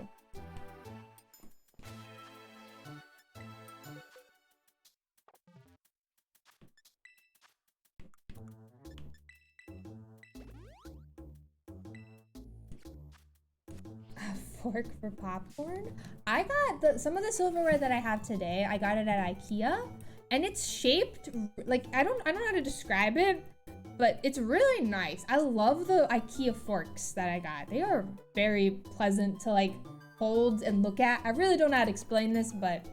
Fork for popcorn. I got some of the silverware that I have today. I got it at IKEA, and it's shaped like I don't know how to describe it, but it's really nice. I love the IKEA forks that I got. They are very pleasant to like hold and look at. I really don't know how to explain this, but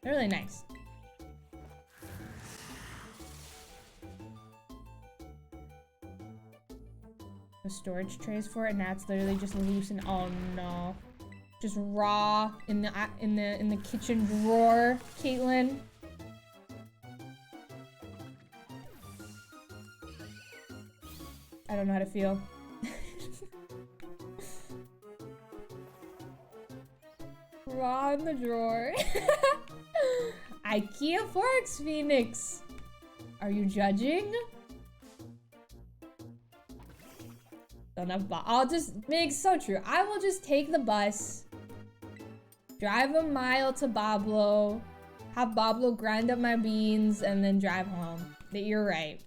they're really nice. The storage trays for it, and now it's literally just loose and oh no, just raw in the kitchen drawer, Caitlin. I don't know how to feel. Raw in the drawer. IKEA forks, Phoenix. Are you judging? Don't have I'll just make so true. I will just take the bus, drive a mile to Bablo, have Bablo grind up my beans, and then drive home. You're right.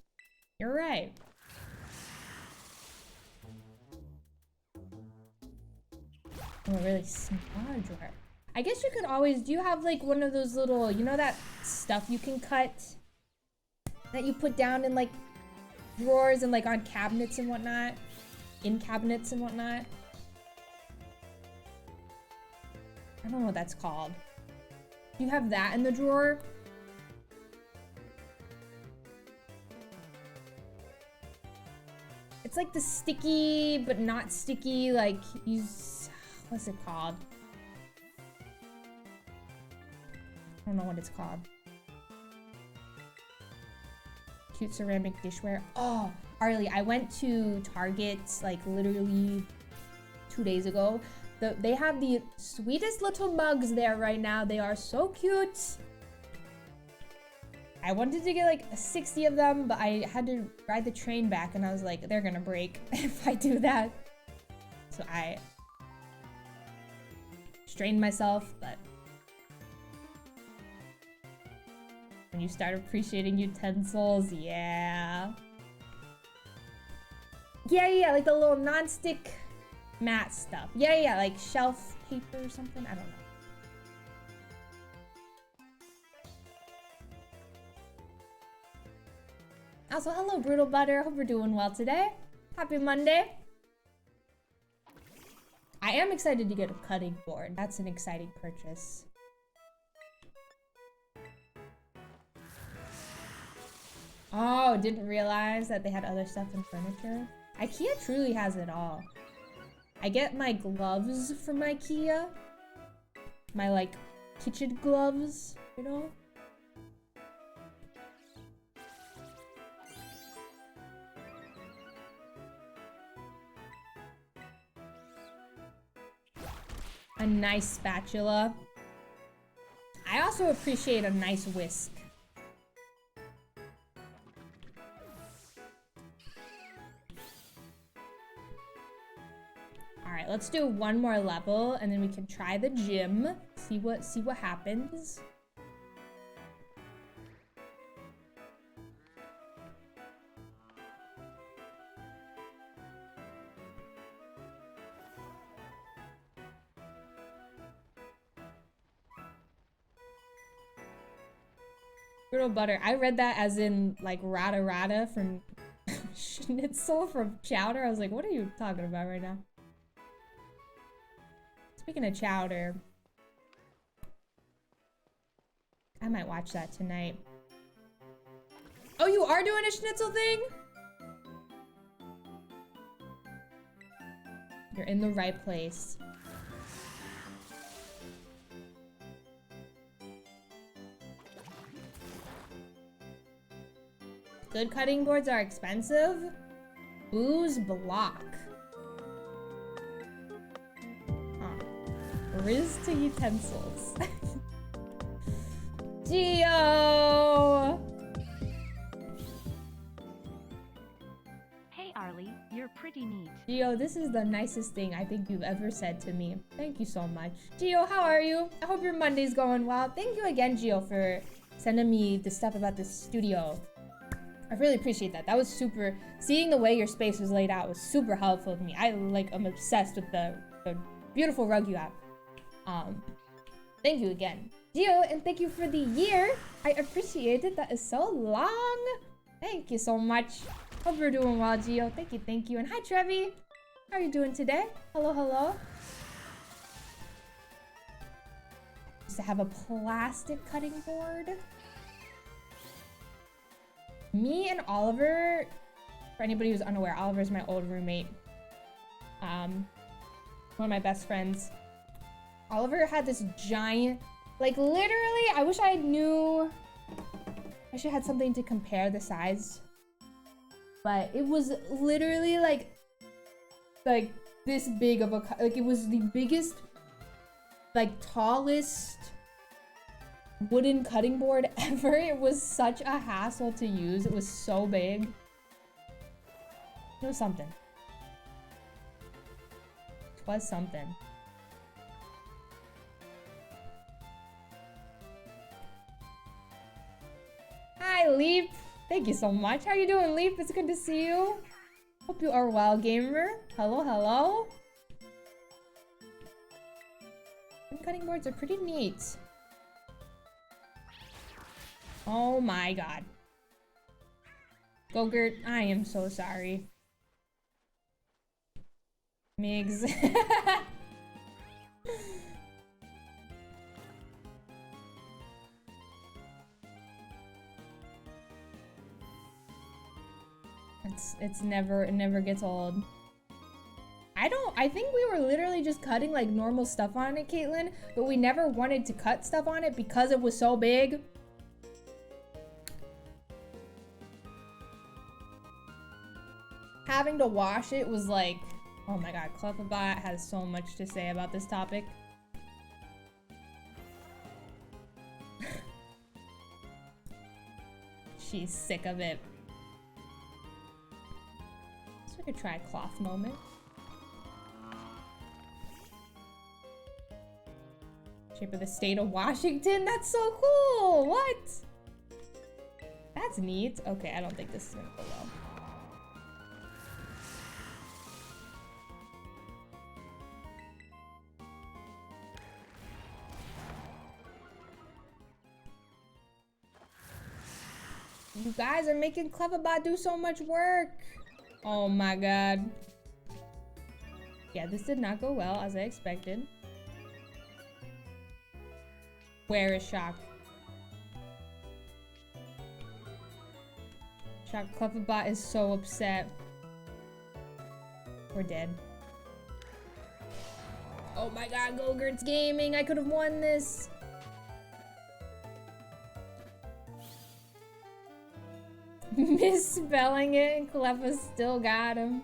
You're right. Oh, a really small drawer. I guess you could always, do you have like one of those little, you know that stuff you can cut that you put down in like drawers and like on cabinets and whatnot? In cabinets and whatnot? I don't know what that's called. Do you have that in the drawer? It's like the sticky, but not sticky, like, what's it called? I don't know what it's called. Cute ceramic dishware. Oh, Arlie, I went to Target like literally 2 days ago. They have the sweetest little mugs there right now. They are so cute. I wanted to get like 60 of them, but I had to ride the train back and I was like, they're gonna break if I do that. So I strained myself, but when you start appreciating utensils, yeah. Yeah, like the little non-stick mat stuff. Yeah, like shelf paper or something, I don't know. Also, hello, Brutal Butter. Hope you're doing well today. Happy Monday. I am excited to get a cutting board. That's an exciting purchase. Oh, didn't realize that they had other stuff in furniture. IKEA truly has it all. I get my gloves from IKEA. My, like, kitchen gloves, you know? A nice spatula. I also appreciate a nice whisk. All right, let's do one more level and then we can try the gym. See what happens. Brutal Butter. I read that as in like rata rata from Schnitzel from Chowder. I was like, what are you talking about right now? Speaking of Chowder, I might watch that tonight. Oh, you are doing a Schnitzel thing? You're in the right place. Good cutting boards are expensive. Booze block. Huh. Riz to utensils. Gio! Hey Arlie, you're pretty neat. Gio, this is the nicest thing I think you've ever said to me. Thank you so much. Gio, how are you? I hope your Monday's going well. Thank you again, Gio, for sending me the stuff about this studio. I really appreciate that. That was super, seeing the way your space was laid out was super helpful to me. I'm obsessed with the beautiful rug you have. Thank you again. Gio, and thank you for the year. I appreciate it. That is so long. Thank you so much. Hope you're doing well, Gio. Thank you. And hi, Trevi. How are you doing today? Hello. Just to have a plastic cutting board. Me and Oliver, for anybody who's unaware, Oliver's my old roommate. One of my best friends. Oliver had this giant, like literally, I wish I knew, I should have had something to compare the size. But it was literally like this big of a, like it was the biggest, like tallest wooden cutting board ever. It was such a hassle to use. It was so big. It was something. Was something. Hi, Leap. Thank you so much. How you doing, Leap? It's good to see you. Hope you are well, gamer. Hello, hello. Cutting boards are pretty neat. Oh my god. Gogurt, I am so sorry. Migs. it never gets old. I think we were literally just cutting like normal stuff on it, Caitlin, but we never wanted to cut stuff on it because it was so big. Having to wash it was like, oh my god, Clefabot has so much to say about this topic. She's sick of it. So we could try a cloth moment. Shape of the state of Washington? That's so cool! What? That's neat. Okay, I don't think this is gonna go well. You guys are making Clefabot do so much work. Oh my god. Yeah, this did not go well as I expected. Where is Shock? Shock Clefabot is so upset. We're dead. Oh my god, Gogurt's gaming. I could have won this. Misspelling it and Clefa still got him.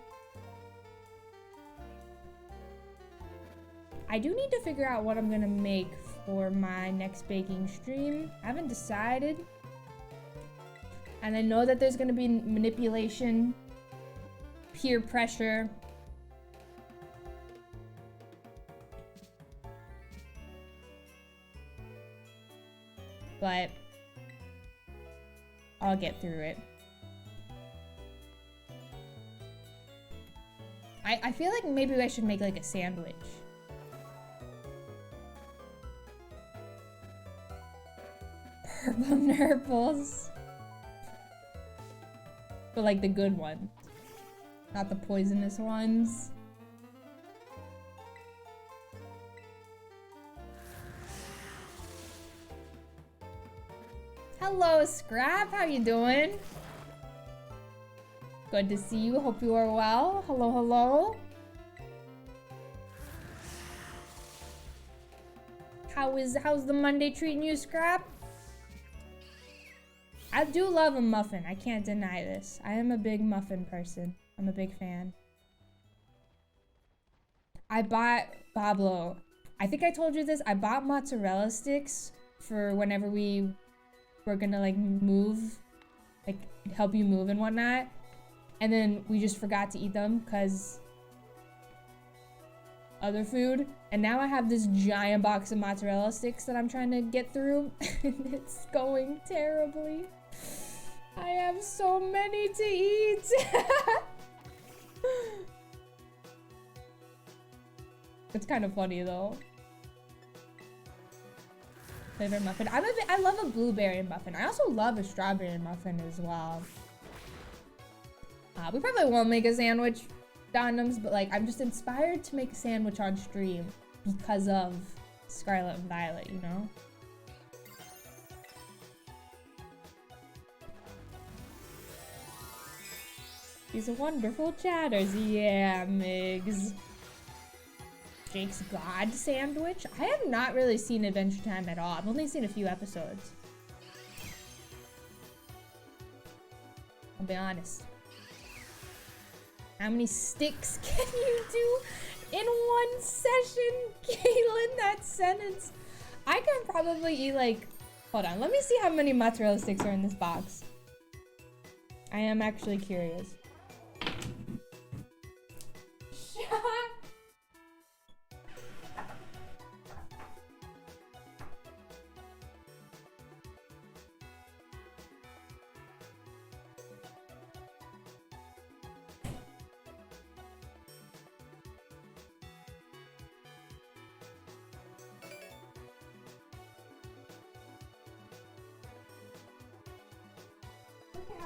I do need to figure out what I'm gonna make for my next baking stream. I haven't decided. And I know that there's gonna be manipulation, peer pressure. But I'll get through it. I feel like maybe I should make like a sandwich. Purple nurples. But like the good ones. Not the poisonous ones. Hello, Scrap. How you doing? Good to see you. Hope you are well. Hello, hello. How's the Monday treating you, Scrap? I do love a muffin. I can't deny this. I am a big muffin person. I'm a big fan. I bought Pablo. I think I told you this. I bought mozzarella sticks for whenever we were gonna like move, like help you move and whatnot. And then we just forgot to eat them because other food. And now I have this giant box of mozzarella sticks that I'm trying to get through. And it's going terribly. I have so many to eat. It's kind of funny though. Favorite muffin. I love a blueberry muffin. I also love a strawberry muffin as well. We probably won't make a sandwich, Donums, but like I'm just inspired to make a sandwich on stream because of Scarlet and Violet, you know? These are wonderful chatters. Yeah, Migs. Jake's God sandwich? I have not really seen Adventure Time at all. I've only seen a few episodes. I'll be honest. How many sticks can you do in one session? Caitlin, that sentence. I can probably eat like... Hold on, let me see how many mozzarella sticks are in this box. I am actually curious.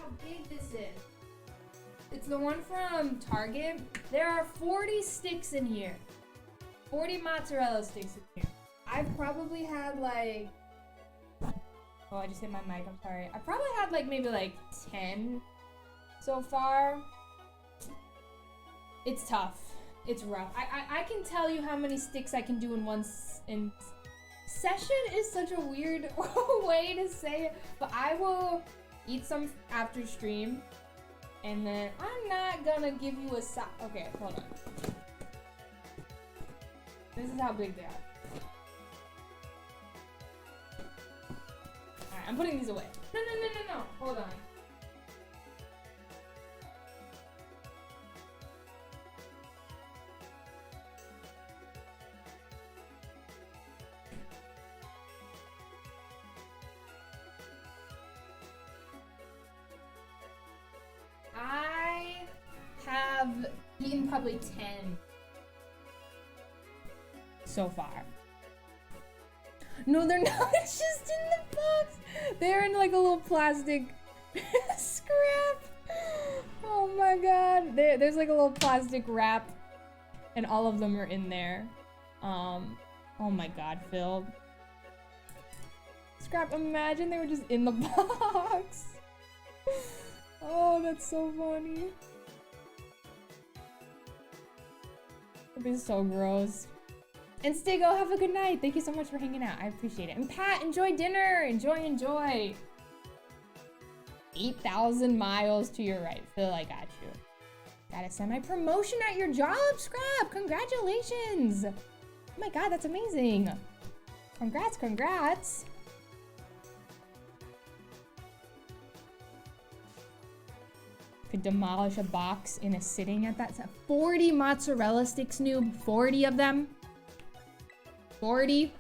how big this is. It's the one from Target. There are 40 sticks in here. 40 mozzarella sticks in here. I've probably had like... Oh, I just hit my mic, I'm sorry. I probably had like maybe like 10 so far. It's tough. It's rough. I can tell you how many sticks I can do in one session is such a weird way to say it, but I will eat some after stream, and then I'm not gonna give you a okay, hold on. This is how big they are. Alright, I'm putting these away. No, hold on. I have eaten probably 10 so far. No, they're not. It's just in the box. They're in like a little plastic scrap. Oh my god. There's like a little plastic wrap, and all of them are in there. Oh my god, Phil. Scrap, imagine they were just in the box. Oh, that's so funny. That'd be so gross. And Stigo, have a good night. Thank you so much for hanging out. I appreciate it. And Pat, enjoy dinner. Enjoy. 8,000 miles to your right. Phil, I got you. Got a semi-promotion at your job, Scrap. Congratulations. Oh my god, that's amazing. Congrats. Could demolish a box in a sitting at that time. 40 mozzarella sticks, noob. 40 of them. 40.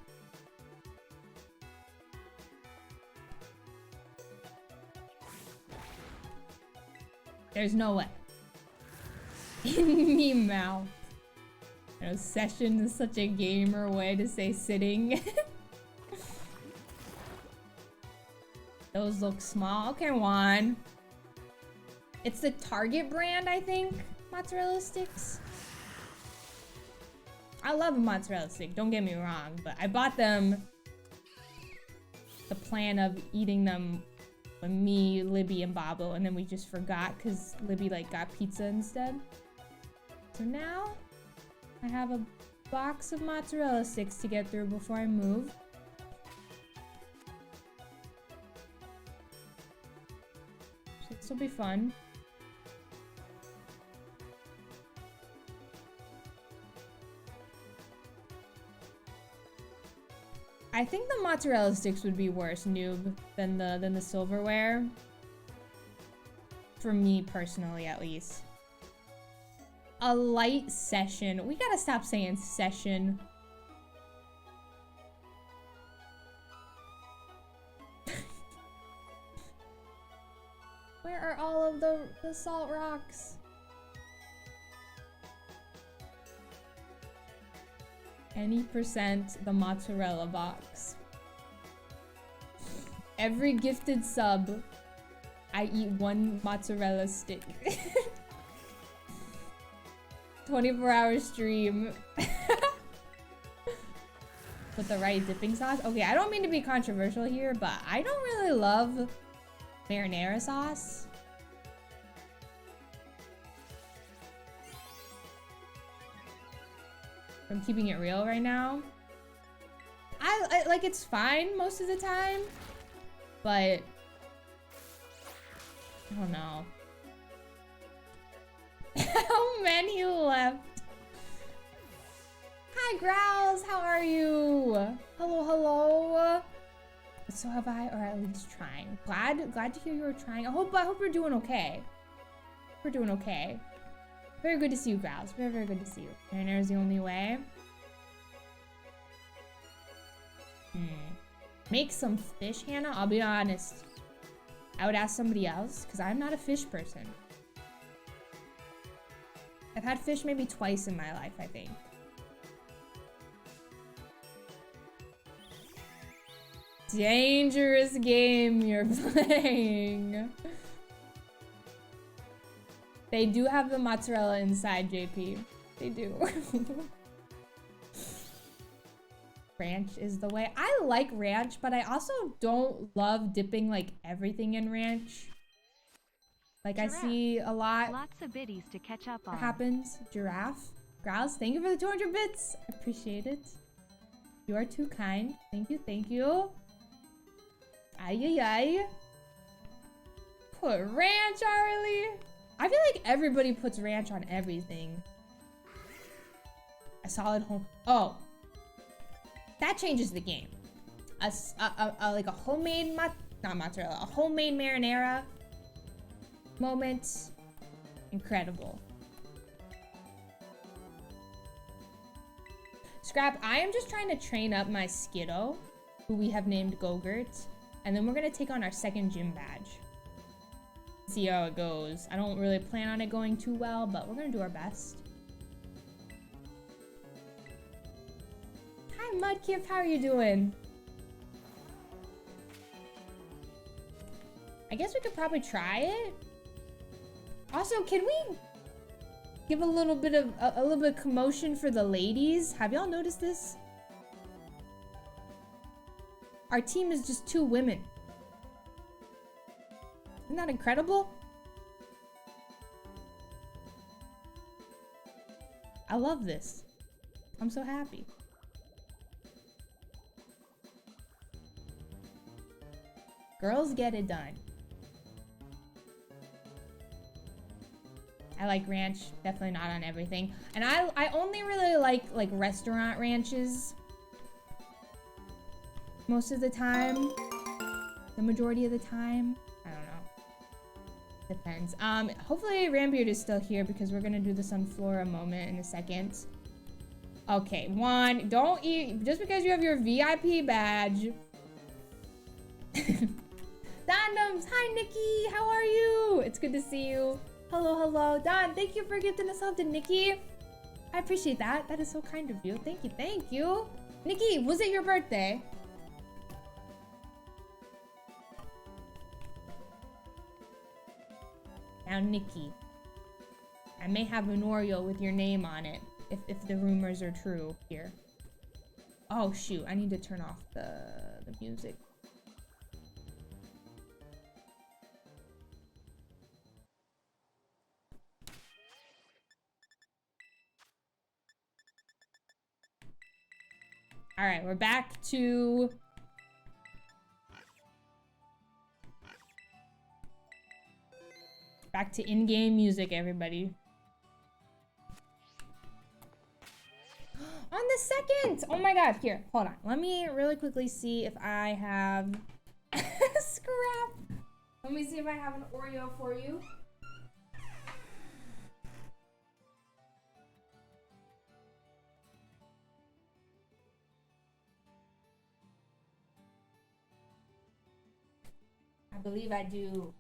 There's no way. In me mouth. You know, session is such a gamer way to say sitting. Those look small. Okay, one. It's the Target brand, I think, mozzarella sticks. I love a mozzarella stick, don't get me wrong, but I bought them the plan of eating them with me, Libby, and Babo, and then we just forgot because Libby like got pizza instead. So now I have a box of mozzarella sticks to get through before I move. So this will be fun. I think the mozzarella sticks would be worse, noob, than the silverware. For me personally, at least. A light session. We gotta stop saying session. Where are all of the salt rocks? Any percent the mozzarella box. Every gifted sub, I eat one mozzarella stick. 24-hour stream. With the right dipping sauce. Okay, I don't mean to be controversial here, but I don't really love marinara sauce. I'm keeping it real right now. I like, it's fine most of the time, but I don't know. How many left? Hi Growls, how are you? Hello. So have I, or at least trying. Glad to hear you were trying. I hope you're doing okay. We're doing okay. Very good to see you, Growls. Very good to see you. Marinara is the only way. Make some fish, Hannah? I'll be honest. I would ask somebody else, because I'm not a fish person. I've had fish maybe twice in my life, I think. Dangerous game you're playing. They do have the mozzarella inside, JP. They do. Ranch is the way. I like ranch, but I also don't love dipping like everything in ranch. Like Giraffe. I see a lot Lots of biddies to catch up on. happens. Giraffe. Grouse, thank you for the 200 bits. I appreciate it. You are too kind. Thank you, thank you. Ay, ay, ay. Put ranch, Arlie. I feel like everybody puts ranch on everything. A solid home. Oh. That changes the game. Like a homemade, not mozzarella, a homemade marinara moment. Incredible. Scrap, I am just trying to train up my Skiddo, who we have named Gogurt, and then we're gonna take on our second gym badge. See how it goes. I don't really plan on it going too well, but we're gonna do our best. Hi, Mudkip, how are you doing? I guess we could probably try it. Also, can we give a little bit of commotion for the ladies? Have y'all noticed this? Our team is just 2 women. Isn't that incredible? I love this. I'm so happy. Girls get it done. I like ranch, definitely not on everything. And I only really like restaurant ranches. Most of the time. The majority of the time. I don't know. Depends. Hopefully Rambeard is still here because we're gonna do the Sunflora moment in a second. Okay, Juan, don't eat just because you have your VIP badge. Dondoms, hi Nikki, how are you? It's good to see you. Hello, hello. Don, thank you for gifting us up to Nikki. I appreciate that. That is so kind of you. Thank you, thank you. Nikki, was it your birthday? Now, Nikki, I may have an Oreo with your name on it, if the rumors are true here. Oh, shoot. I need to turn off the music. All right, we're back to... Back to in-game music, everybody. On the second! Oh my god, here, hold on. Let me really quickly see if I have... Scrap! Let me see if I have an Oreo for you. I believe I do.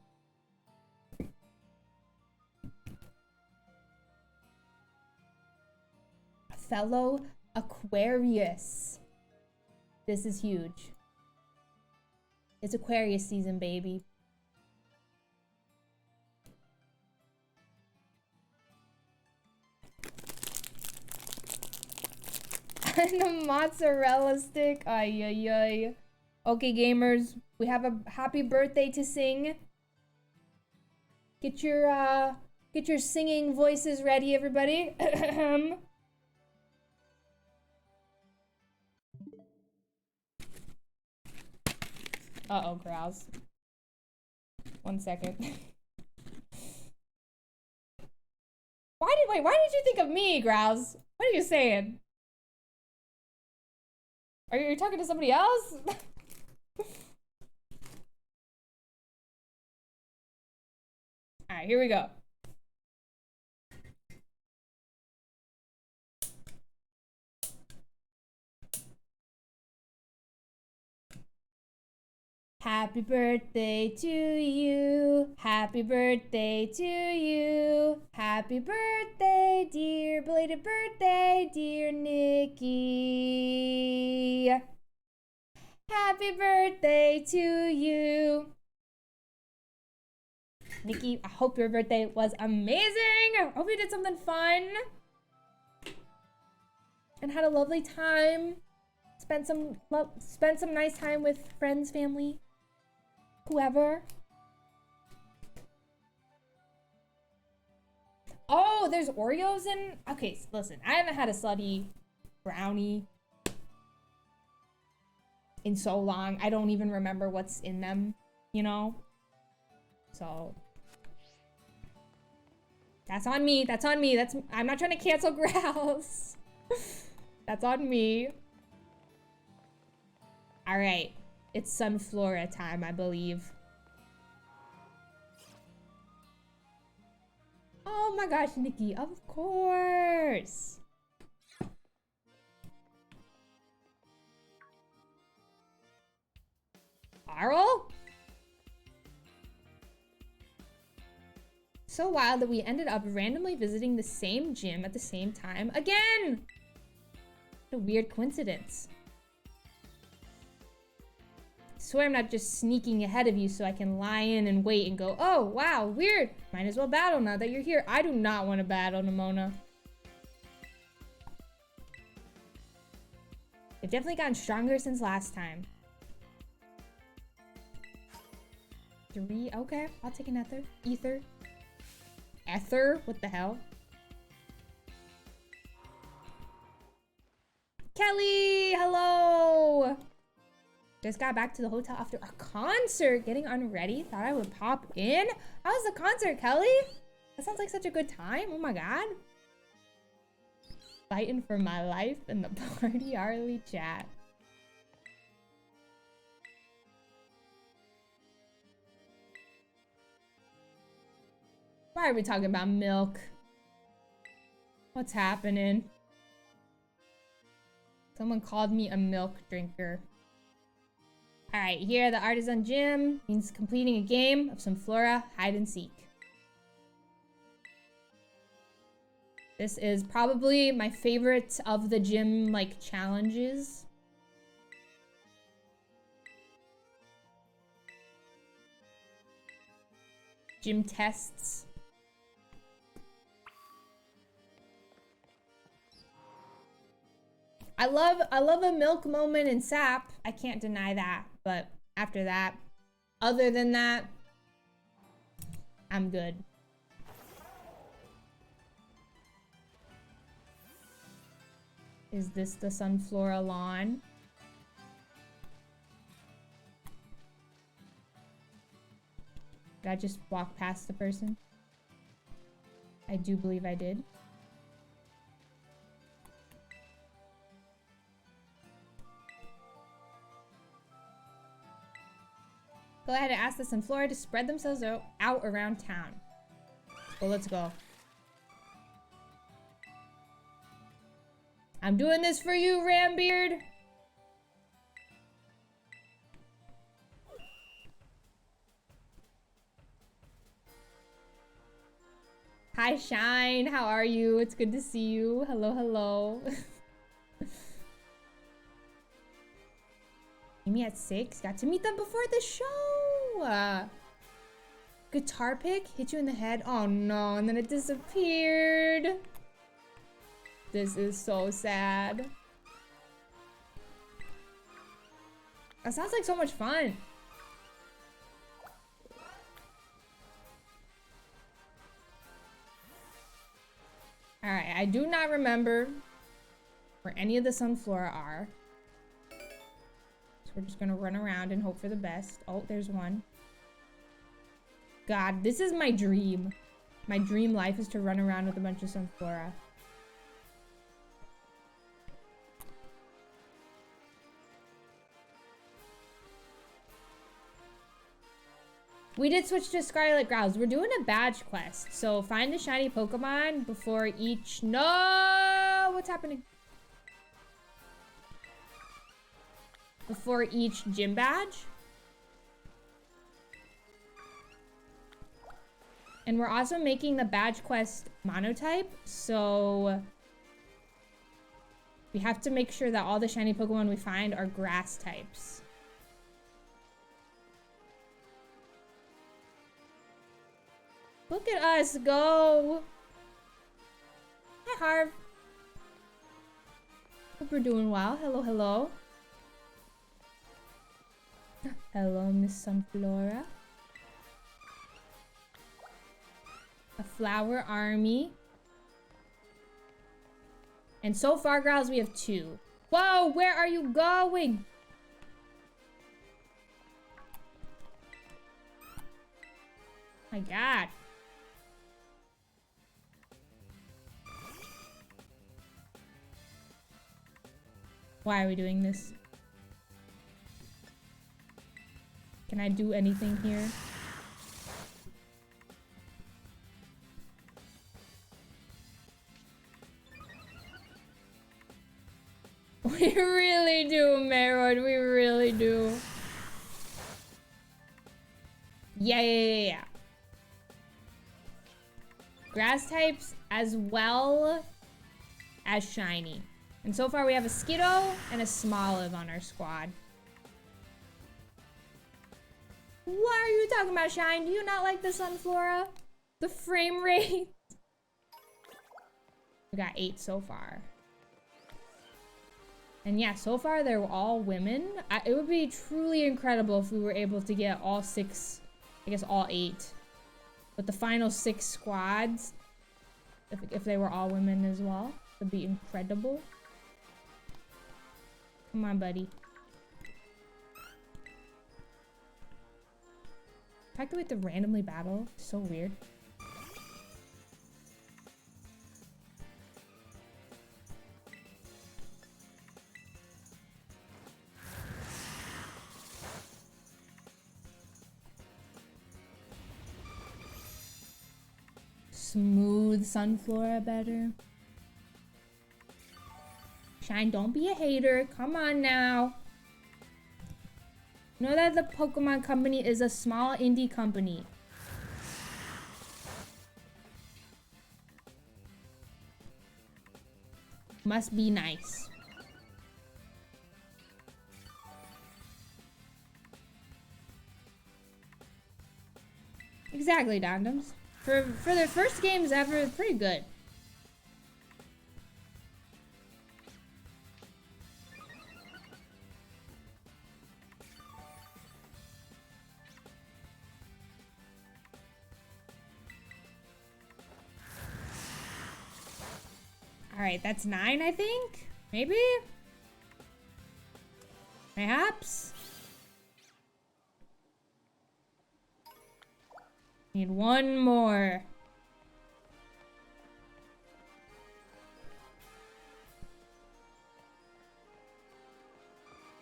Fellow Aquarius. This is huge. It's Aquarius season, baby. And a mozzarella stick. Ay, ay, ay. Okay, gamers, we have a happy birthday to sing. Get your singing voices ready, everybody. Uh-oh, Grouse. 1 second. Why did you think of me, Grouse? What are you saying? Are you talking to somebody else? Alright, here we go. Happy birthday to you. Happy birthday to you. Happy birthday, dear belated birthday, dear Nikki. Happy birthday to you. Nikki, I hope your birthday was amazing. I hope you did something fun. And had a lovely time. Spent some nice time with friends, family, whoever. Oh, there's Oreos in... Okay, listen. I haven't had a slutty brownie in so long. I don't even remember what's in them, you know? So... That's on me. That's on me. I'm not trying to cancel Grouse. That's on me. Alright. It's Sunflora time, I believe. Oh my gosh, Nikki, of course. Arl? So wild that we ended up randomly visiting the same gym at the same time again. What a weird coincidence. I swear I'm not just sneaking ahead of you so I can lie in and wait and go, oh, wow, weird. Might as well battle now that you're here. I do not want to battle, Nimona. They've definitely gotten stronger since last time. 3, okay, I'll take an ether. Ether? What the hell? Kelly, hello! Just got back to the hotel after a concert, getting unready. Thought I would pop in. How was the concert, Kelly? That sounds like such a good time. Oh my god. Fighting for my life in the party hourly chat. Why are we talking about milk? What's happening? Someone called me a milk drinker. Alright, here the Artisan Gym means completing a game of some Flora hide and seek. This is probably my favorite of the gym like challenges. Gym tests. I love a milk moment in Sap. I can't deny that. But after that, other than that, I'm good. Is this the Sunflora lawn? Did I just walk past the person? I do believe I did. Go ahead and ask the Sunflora to spread themselves out around town. Well, let's go. I'm doing this for you, Rambeard. Hi, Shine. How are you? It's good to see you. Hello, hello. Meet me at 6. Got to meet them before the show. Guitar pick hit you in the head. Oh no, and then it disappeared. This is so sad. That sounds like so much fun. Alright, I do not remember where any of the Sunflora are. We're just gonna run around and hope for the best. Oh, there's one. God, this is my dream. My dream life is to run around with a bunch of Sunflora. We did switch to Scarlet Growls. We're doing a badge quest. So find the shiny Pokemon before each... No! What's happening? Before each gym badge. And we're also making the badge quest monotype, so we have to make sure that all the shiny Pokemon we find are grass types. Look at us go. Hi, Harv. Hope we're doing well. Hello, hello. Hello, Miss Sunflora. A flower army. And so far, girls, we have 2. Whoa, where are you going? My God. Why are we doing this? Can I do anything here? We really do, Merod. We really do. Yeah. Grass types as well as shiny. And so far we have a Skiddo and a Smoliv on our squad. What are you talking about, Shine? Do you not like the Sunflora? The frame rate? We got 8 so far. And yeah, so far they're all women. It would be truly incredible if we were able to get all 6, I guess all 8. But the final 6 squads, if they were all women as well, would be incredible. Come on, buddy. The fact that we have to randomly battle is so weird. Smooth Sunflora better. Shine, don't be a hater. Come on now. Know that the Pokemon Company is a small indie company. Must be nice. Exactly, Dondoms. For their first games ever, pretty good. Alright, that's 9, I think? Maybe? Perhaps? Need 1 more.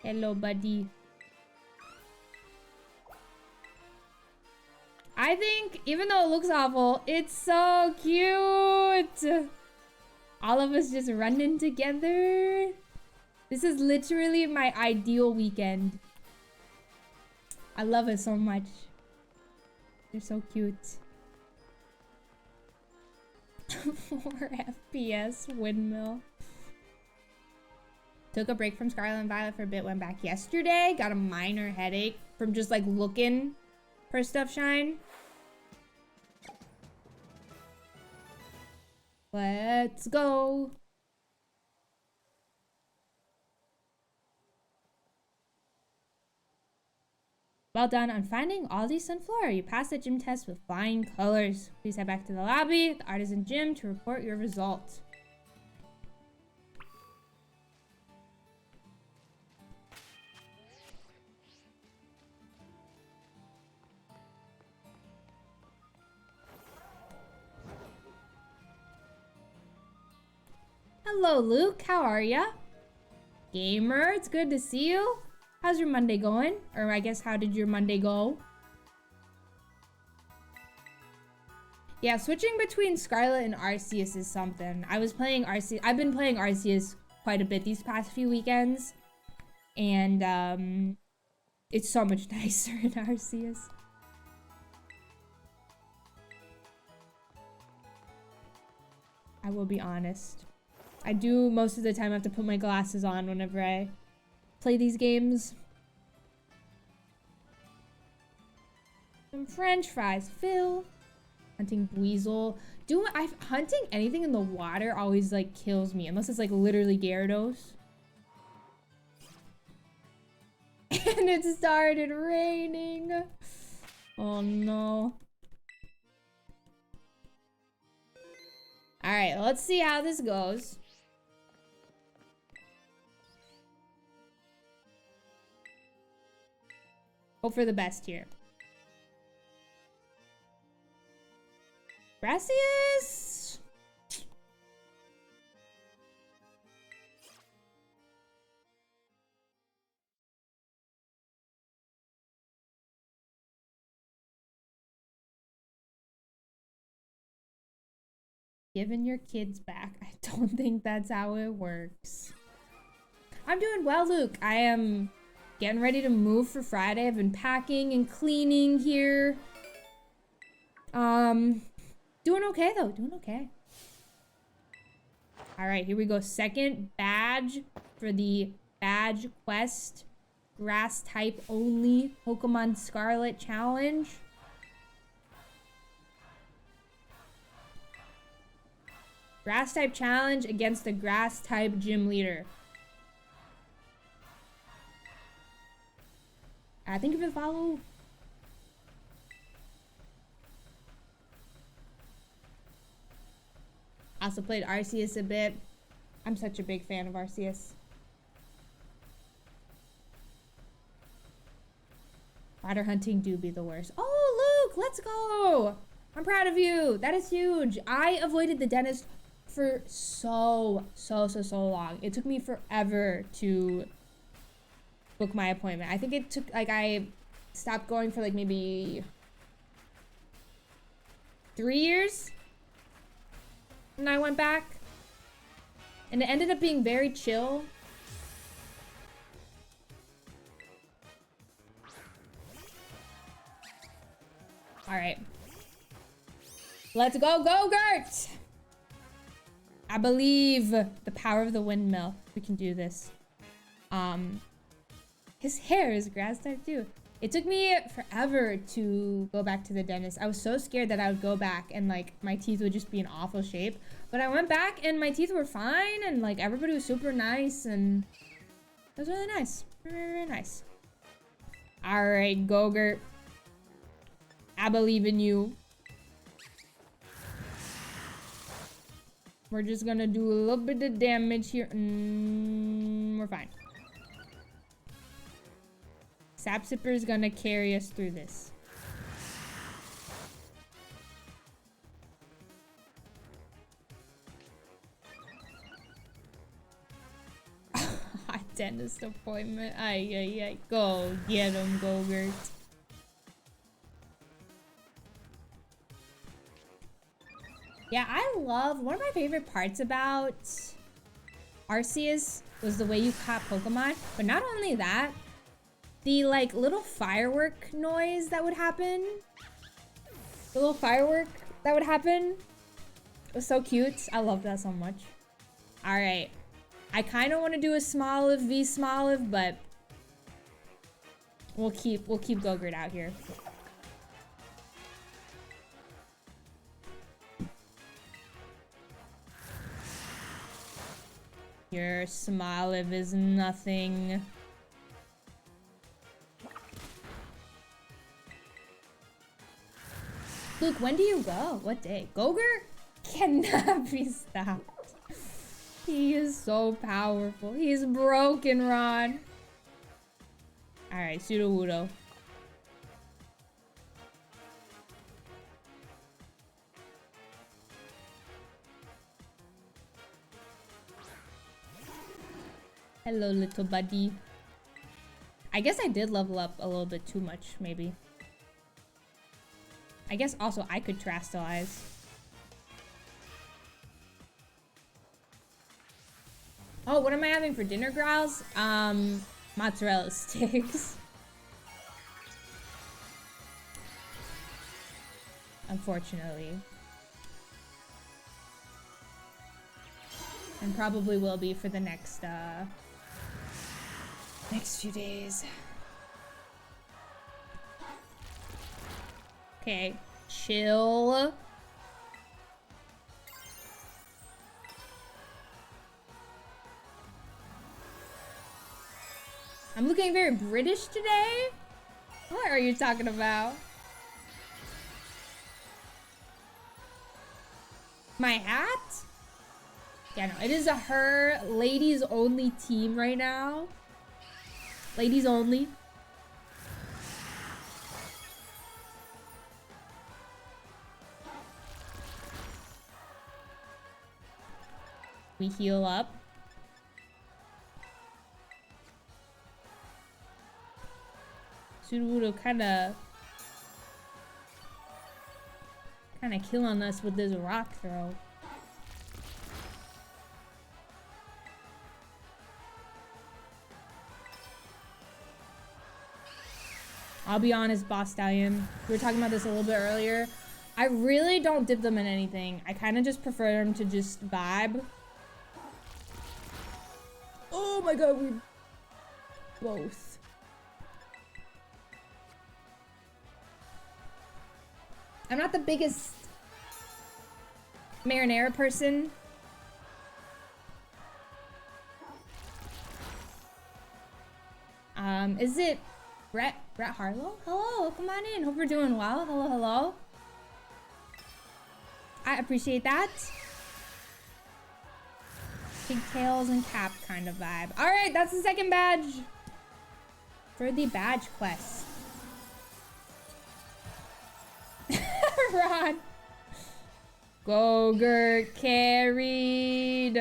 Hello, buddy. I think, even though it looks awful, it's so cute! All of us just running together. This is literally my ideal weekend. I love it so much. They're so cute. 4 FPS windmill. Took a break from Scarlet and Violet for a bit, went back yesterday. Got a minor headache from just like looking for stuff, Shine. Let's go. Well done on finding all these Sunflora. You passed the gym test with flying colors. Please head back to the lobby, the Artisan Gym, to report your results. Hello, Luke. How are ya? Gamer, it's good to see you. How's your Monday going? Or I guess, how did your Monday go? Yeah, switching between Scarlet and Arceus is something. I've been playing Arceus quite a bit these past few weekends. And, it's so much nicer in Arceus. I will be honest. I do most of the time have to put my glasses on whenever I play these games. Some French fries, Phil. hunting Weasel. Hunting anything in the water always like kills me, unless it's like literally Gyarados. And it started raining. Oh no. Alright, let's see how this goes. Hope for the best here. Gracias! Giving your kids back. I don't think that's how it works. I'm doing well, Luke. I am getting ready to move for Friday. I've been packing and cleaning here. Doing okay though, doing okay. All right, here we go. Second badge for the badge quest. Grass type only Pokemon Scarlet challenge. Grass type challenge against the grass type gym leader. Thank you for the follow. Also played Arceus a bit. I'm such a big fan of Arceus. Water hunting do be the worst. Oh, Luke, let's go. I'm proud of you. That is huge. I avoided the dentist for so long. It took me forever to book my appointment. I think it took, like, I stopped going for like maybe 3 years. And I went back. And it ended up being very chill. Alright. Let's go, Go-Gurt! I believe the power of the windmill. We can do this. His hair is grass type too. It took me forever to go back to the dentist. I was so scared that I would go back and like my teeth would just be in awful shape. But I went back and my teeth were fine and like everybody was super nice and it was really nice. Very nice. Alright, Go-Gurt. I believe in you. We're just gonna do a little bit of damage here. We're fine. Sap Sipper is gonna carry us through this. Dentist appointment. Ay. Go get him, Go-Gurt. Yeah, I love, one of my favorite parts about Arceus was the way you caught Pokemon. But not only that, the like little firework noise that would happen. The little firework that would happen. It was so cute. I love that so much. Alright. I kind of want to do a Smoliv v Smoliv, but we'll keep Go-Gurt out here. Your Smoliv is nothing. Luke, when do you go? What day? Go-Gurt cannot be stopped. He is so powerful. He's broken, Ron. Alright, Sudowoodo. Hello, little buddy. I guess I did level up a little bit too much, maybe. I guess also I could Terastallize. Oh, what am I having for dinner, Growls? Mozzarella sticks. Unfortunately. And probably will be for the next few days. Okay, chill. I'm looking very British today? What are you talking about? My hat? Yeah, no, it is a her ladies only team right now. Ladies only. We heal up. Sudowoodo kinda killing us with this rock throw. I'll be honest, Boss Stallion. We were talking about this a little bit earlier. I really don't dip them in anything. I kind of just prefer them to just vibe. Oh my god, we both. I'm not the biggest marinara person. Is it Brett Harlow? Hello, come on in. Hope you're doing well. Hello, hello. I appreciate that. Pigtails and cap kind of vibe. All right, that's the second badge for the badge quest. Ron. Go-Gurt carried.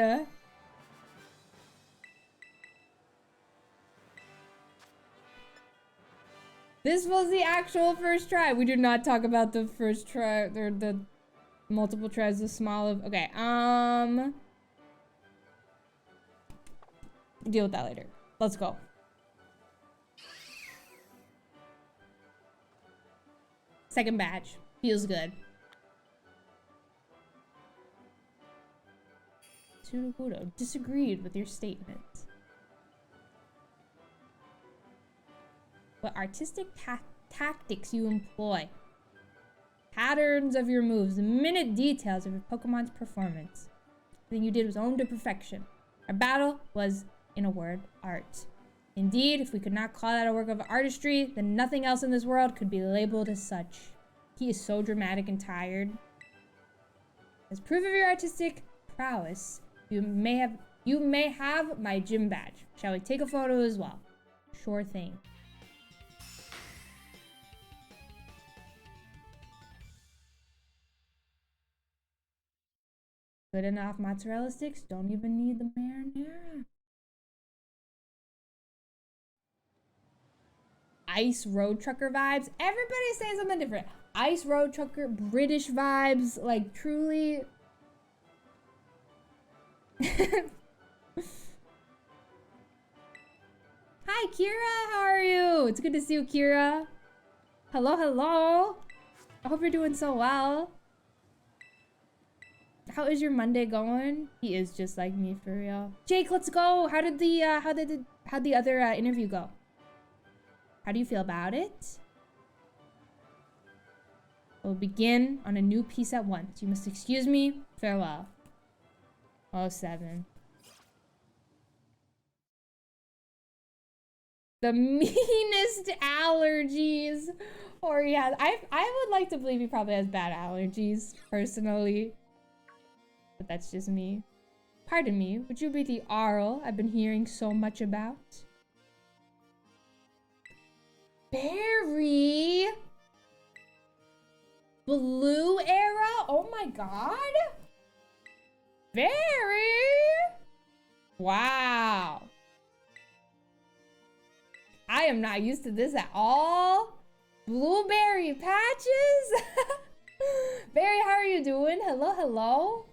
This was the actual first try. We did not talk about the first try. The multiple tries, the small of. Okay, deal with that later. Let's go. Second badge. Feels good. Sudowoodo disagreed with your statement. What artistic tactics you employ. Patterns of your moves. The minute details of your Pokemon's performance. Everything you did was owned to perfection. Our battle was, in a word, art. Indeed, if we could not call that a work of artistry, then nothing else in this world could be labeled as such. He is so dramatic and tired. As proof of your artistic prowess, you may have my gym badge. Shall we take a photo as well? Sure thing. Good enough mozzarella sticks. Don't even need the marinara. Ice road trucker vibes. Everybody's saying something different. Ice road trucker, British vibes. Like, truly. Hi, Kira. How are you? It's good to see you, Kira. Hello, hello. I hope you're doing so well. How is your Monday going? He is just like me for real. Jake, let's go. How'd the other interview go? How do you feel about it? We'll begin on a new piece at once. You must excuse me. Farewell. 07. The meanest allergies. Or he has. I would like to believe he probably has bad allergies, personally. But that's just me. Pardon me, would you be the Arl I've been hearing so much about? Barry! Blue era? Oh my god! Barry! Wow. I am not used to this at all. Blueberry patches? Barry, how are you doing? Hello, hello.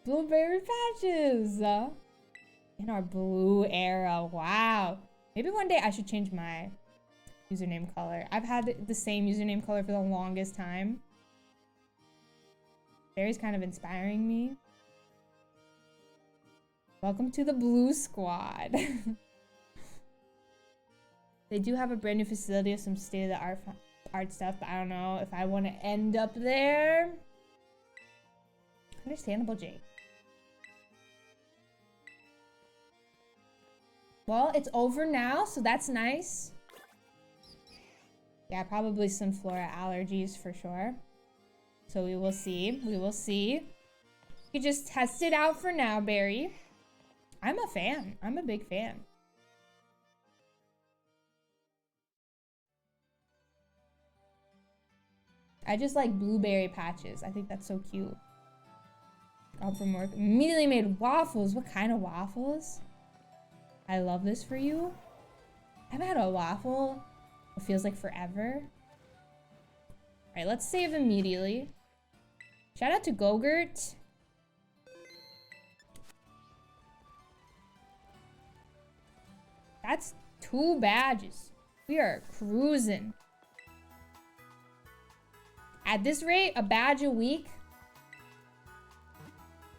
Blueberry patches. In our blue era. Wow. Maybe one day I should change my username color. I've had the same username color for the longest time. Barry's kind of inspiring me. Welcome to the Blue Squad. They do have a brand new facility with some state-of-the-art stuff, but I don't know if I want to end up there. Understandable, Jake. Well, it's over now, so that's nice. Yeah, probably some flora allergies for sure. So we will see. We will see. You just test it out for now, Barry. I'm a fan. I'm a big fan. I just like blueberry patches. I think that's so cute. Got from work. Immediately made waffles. What kind of waffles? I love this for you. I haven't had a waffle. It feels like forever. All right, let's save immediately. Shout out to Gogurt. That's 2 badges. We are cruising. At this rate, a badge a week.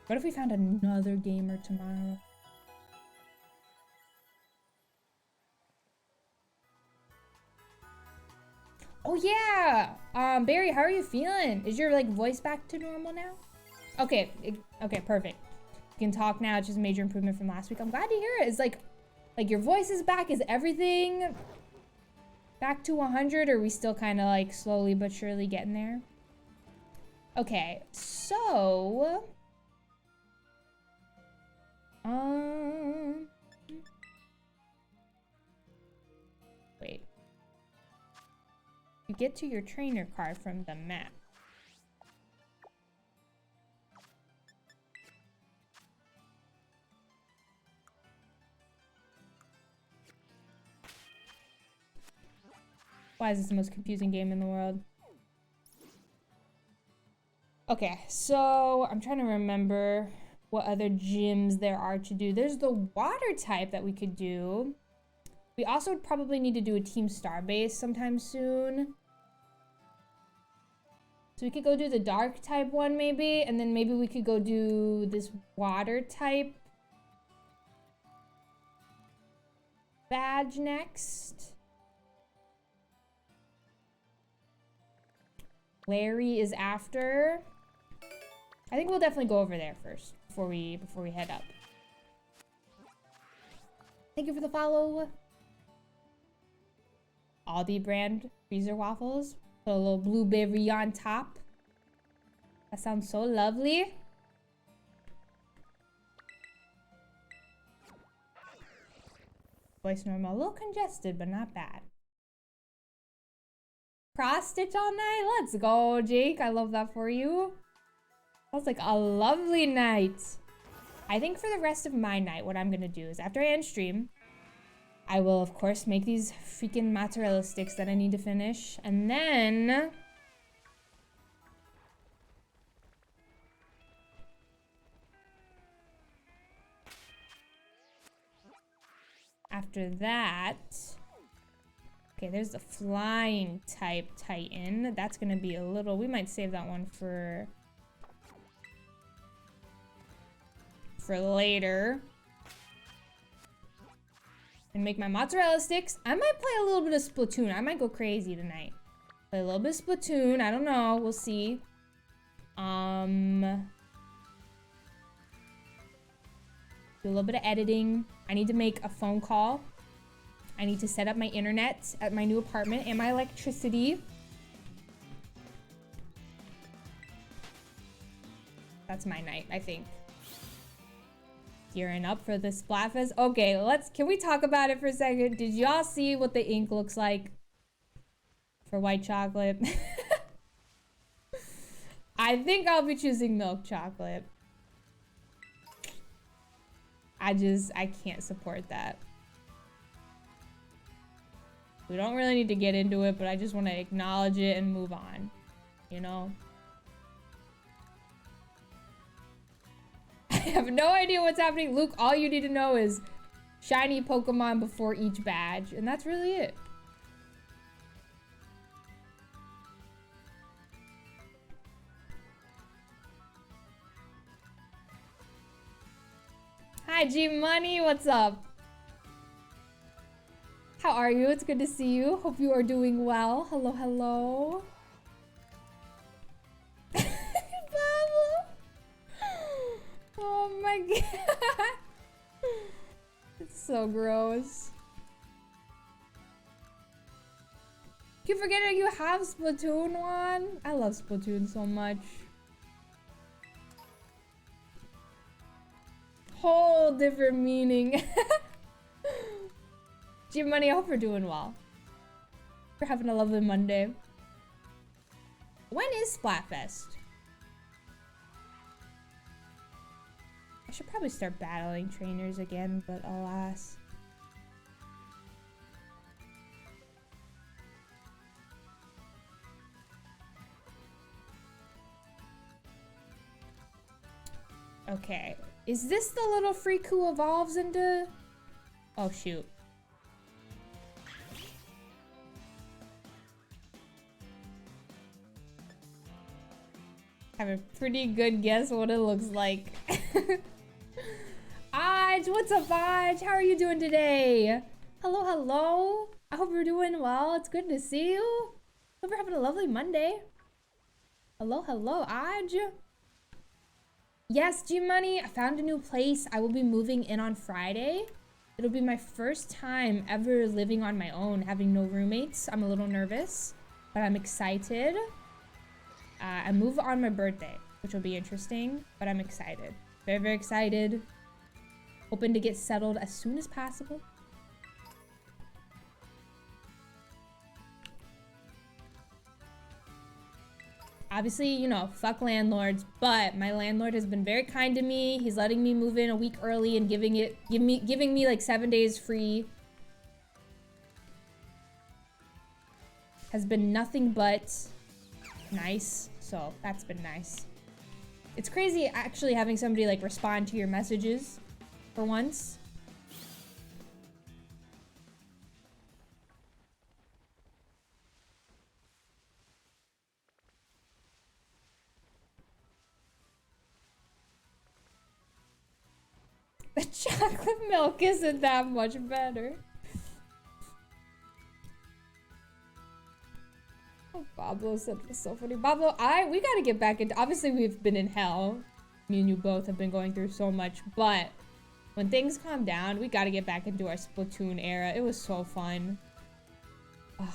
What if we found another gamer tomorrow? Oh yeah! Barry, how are you feeling? Is your like voice back to normal now? Okay, okay, perfect. You can talk now. It's just a major improvement from last week. I'm glad to hear it. It's like your voice is back. Is everything back to 100? Or are we still kind of like slowly but surely getting there? Okay, so wait. You get to your trainer card from the map. Why is this the most confusing game in the world? Okay, so I'm trying to remember what other gyms there are to do. There's the water type that we could do. We also would probably need to do a Team Starbase sometime soon. So we could go do the dark type one maybe, and then maybe we could go do this water type badge next. Larry is after. I think we'll definitely go over there first before we head up. Thank you for the follow. Aldi brand freezer waffles. Put a little blueberry on top. That sounds so lovely. Voice normal. A little congested, but not bad. Cross stitch all night? Let's go, Jake. I love that for you. Sounds like a lovely night. I think for the rest of my night, what I'm gonna do is after I end stream, I will, of course, make these freaking mozzarella sticks that I need to finish. And then after that, okay, there's the flying type Titan. That's gonna be a little, we might save that one for later. And make my mozzarella sticks. I might play a little bit of Splatoon. I might go crazy tonight. Play a little bit of Splatoon. I don't know. We'll see. Do a little bit of editing. I need to make a phone call. I need to set up my internet at my new apartment and my electricity. That's my night, I think. Gearing up for the Splatfest. Okay, can we talk about it for a second? Did y'all see what the ink looks like for white chocolate? I think I'll be choosing milk chocolate. I can't support that. We don't really need to get into it, but I just want to acknowledge it and move on, you know? I have no idea what's happening. Luke, all you need to know is shiny Pokemon before each badge, and that's really it. Hi, G Money, what's up? How are you? It's good to see you. Hope you are doing well. Hello, hello. Oh my god. It's So gross. Keep forgetting you have Splatoon 1. I love Splatoon so much. Whole different meaning. G-Money, I hope you're doing well. We're having a lovely Monday. When is Splatfest? I should probably start battling trainers again, but alas. Okay. Is this the little freak who evolves into... Oh, shoot. I have a pretty good guess what it looks like. Aj, what's up, Aj? How are you doing today? Hello, hello. I hope you're doing well. It's good to see you. Hope you're having a lovely Monday. Hello, hello, Aj. Yes, G-Money, I found a new place. I will be moving in on Friday. It'll be my first time ever living on my own, having no roommates. I'm a little nervous, but I'm excited. I move on my birthday, which will be interesting, but I'm excited. Very, very excited. Hoping to get settled as soon as possible. Obviously, you know, fuck landlords, but my landlord has been very kind to me. He's letting me move in a week early and giving me like 7 days free. Has been nothing but nice, so that's been nice. It's crazy actually having somebody like respond to your messages for once. The chocolate milk isn't that much better. Oh, Pablo said it was so funny. Pablo, we gotta get back into, obviously we've been in hell. Me and you both have been going through so much, but when things calm down, we gotta get back into our Splatoon era. It was so fun. Ugh.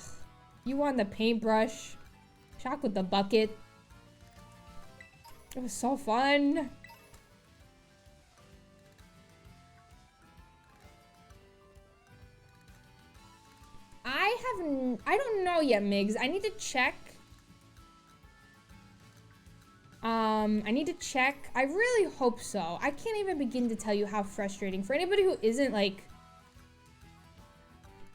You won the paintbrush. Shock with the bucket. It was so fun. I don't know yet, Migs. I need to check. I need to check. I really hope so. I can't even begin to tell you how frustrating. For anybody who isn't, like,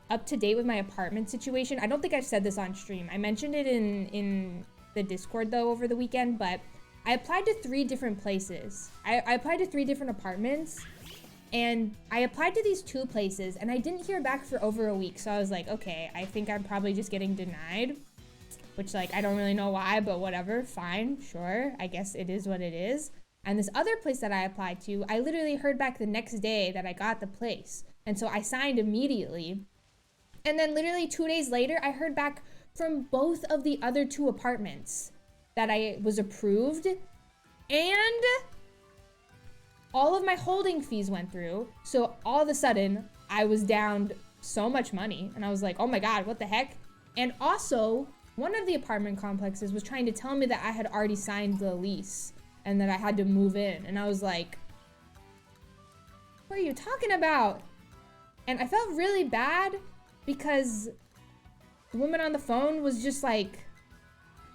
up to date with my apartment situation, I don't think I've said this on stream. I mentioned it in the Discord, though, over the weekend, but I applied to 3 different places. I applied to 3 different apartments. And I applied to these 2 places and I didn't hear back for over a week. So I was like, okay, I think I'm probably just getting denied, which like, I don't really know why, but whatever, fine, sure. I guess it is what it is. And this other place that I applied to, I literally heard back the next day that I got the place. And so I signed immediately. And then literally 2 days later, I heard back from both of the other 2 apartments that I was approved, and all of my holding fees went through. So all of a sudden I was down so much money and I was like, oh my God, what the heck? And also one of the apartment complexes was trying to tell me that I had already signed the lease and that I had to move in. And I was like, what are you talking about? And I felt really bad because the woman on the phone was just like,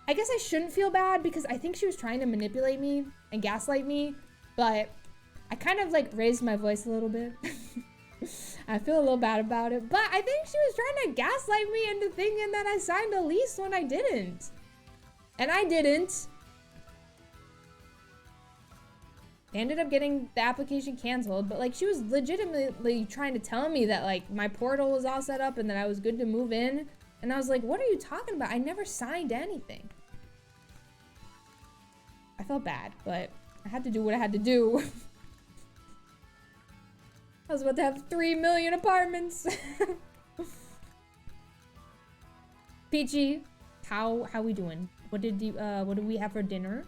I guess I shouldn't feel bad because I think she was trying to manipulate me and gaslight me, but I kind of like raised my voice a little bit. I feel a little bad about it, but I think she was trying to gaslight me into thinking that I signed a lease when I didn't. And I didn't. I ended up getting the application canceled, but like she was legitimately trying to tell me that like my portal was all set up and that I was good to move in. And I was like, what are you talking about? I never signed anything. I felt bad, but I had to do what I had to do. I was about to have 3 million apartments. Peachy, how we doing? What did we have for dinner?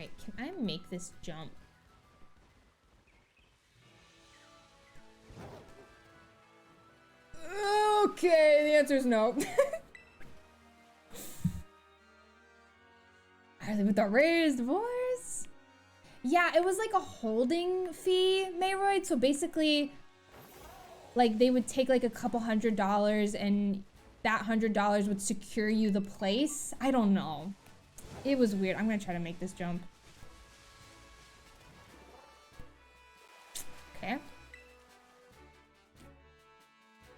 Alright, can I make this jump? Okay, the answer is no. Harley with the raised voice? Yeah, it was like a holding fee, Mayroyd. So basically, like they would take like a couple $100 and that $100 would secure you the place. I don't know. It was weird. I'm gonna try to make this jump. Okay.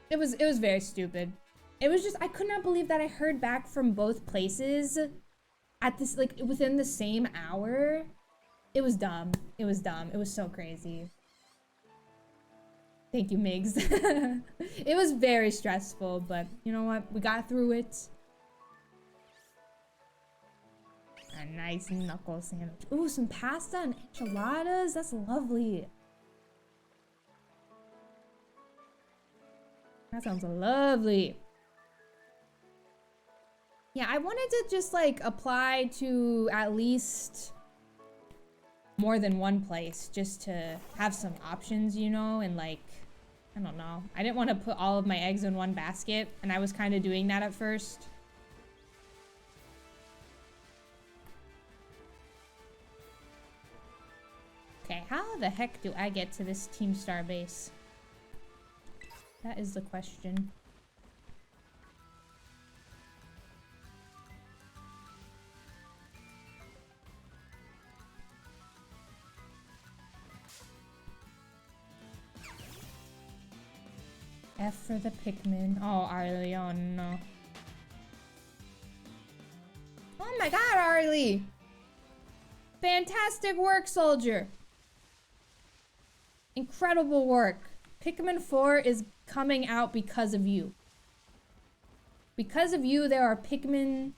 It was very stupid. It was just, I could not believe that I heard back from both places at this, like, within the same hour. It was dumb. It was dumb. It was so crazy. Thank you, Migs. It was very stressful, but you know what? We got through it. A nice knuckle sandwich. Ooh, some pasta and enchiladas. That's lovely. That sounds lovely. Yeah, I wanted to just like apply to at least more than one place just to have some options, you know, and like, I don't know. I didn't want to put all of my eggs in one basket, and I was kind of doing that at first. Okay, how the heck do I get to this Team Star base? That is the question. F for the Pikmin. Oh, Arlie, oh no. Oh my god, Arlie! Fantastic work, soldier! Incredible work. Pikmin 4 is coming out because of you. Because of you, there are Pikmin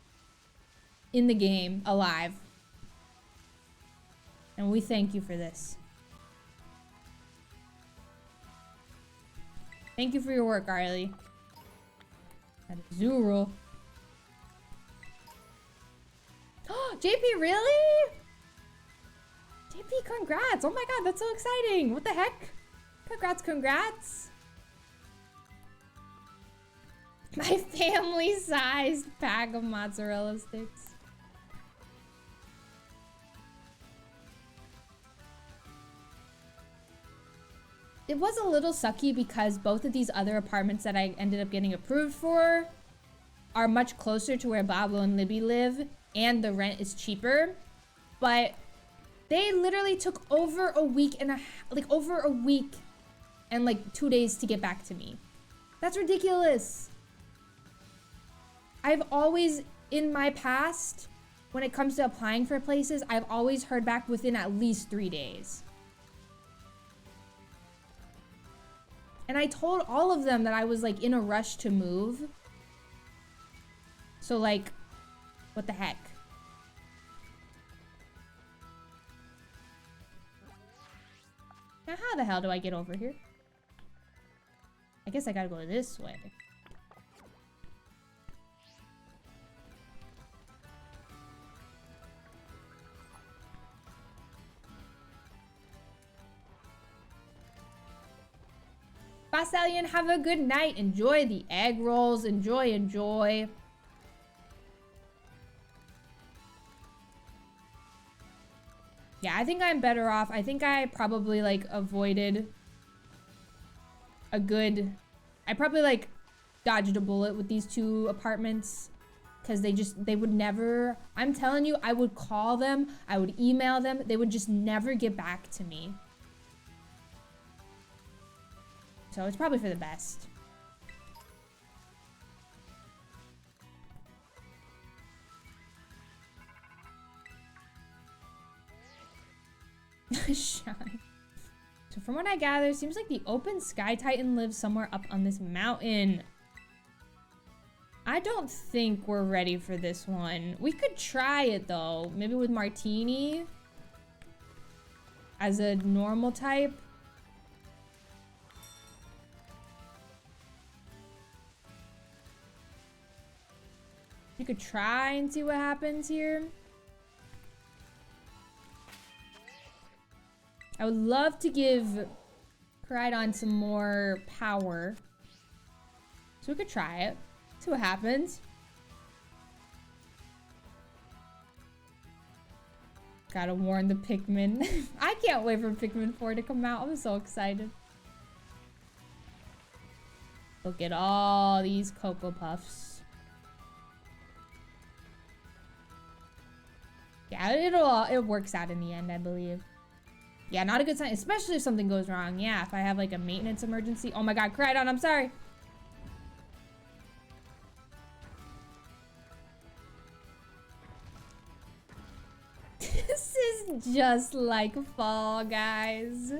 in the game, alive. And we thank you for this. Thank you for your work, Arlie. That is Zuru. JP, really? JP, congrats! Oh my god, that's so exciting! What the heck? Congrats, congrats! My family-sized bag of mozzarella sticks. It was a little sucky because both of these other apartments that I ended up getting approved for are much closer to where Bablo and Libby live, and the rent is cheaper. But they literally took over a week and like 2 days to get back to me. That's ridiculous. I've always, in my past, when it comes to applying for places, I've always heard back within at least 3 days. And I told all of them that I was like in a rush to move. So like, what the heck? Now how the hell do I get over here? I guess I gotta go this way. Basalian, have a good night. Enjoy the egg rolls. Enjoy, enjoy. Yeah, I think I'm better off. I think I probably like avoided a good... I probably like dodged a bullet with these two apartments because they would never... I'm telling you, I would call them. I would email them. They would just never get back to me. So it's probably for the best. Shine. So from what I gather, it seems like the open sky titan lives somewhere up on this mountain. I don't think we're ready for this one. We could try it though. Maybe with Martini as a normal type. You could try and see what happens here. I would love to give Koraidon some more power. So we could try it. See what happens. Gotta warn the Pikmin. I can't wait for Pikmin 4 to come out. I'm so excited. Look at all these Cocoa Puffs. Yeah, it works out in the end, I believe. Yeah, not a good sign, especially if something goes wrong. Yeah, if I have like a maintenance emergency. Oh my god, Koraidon, I'm sorry. This is just like Fall Guys.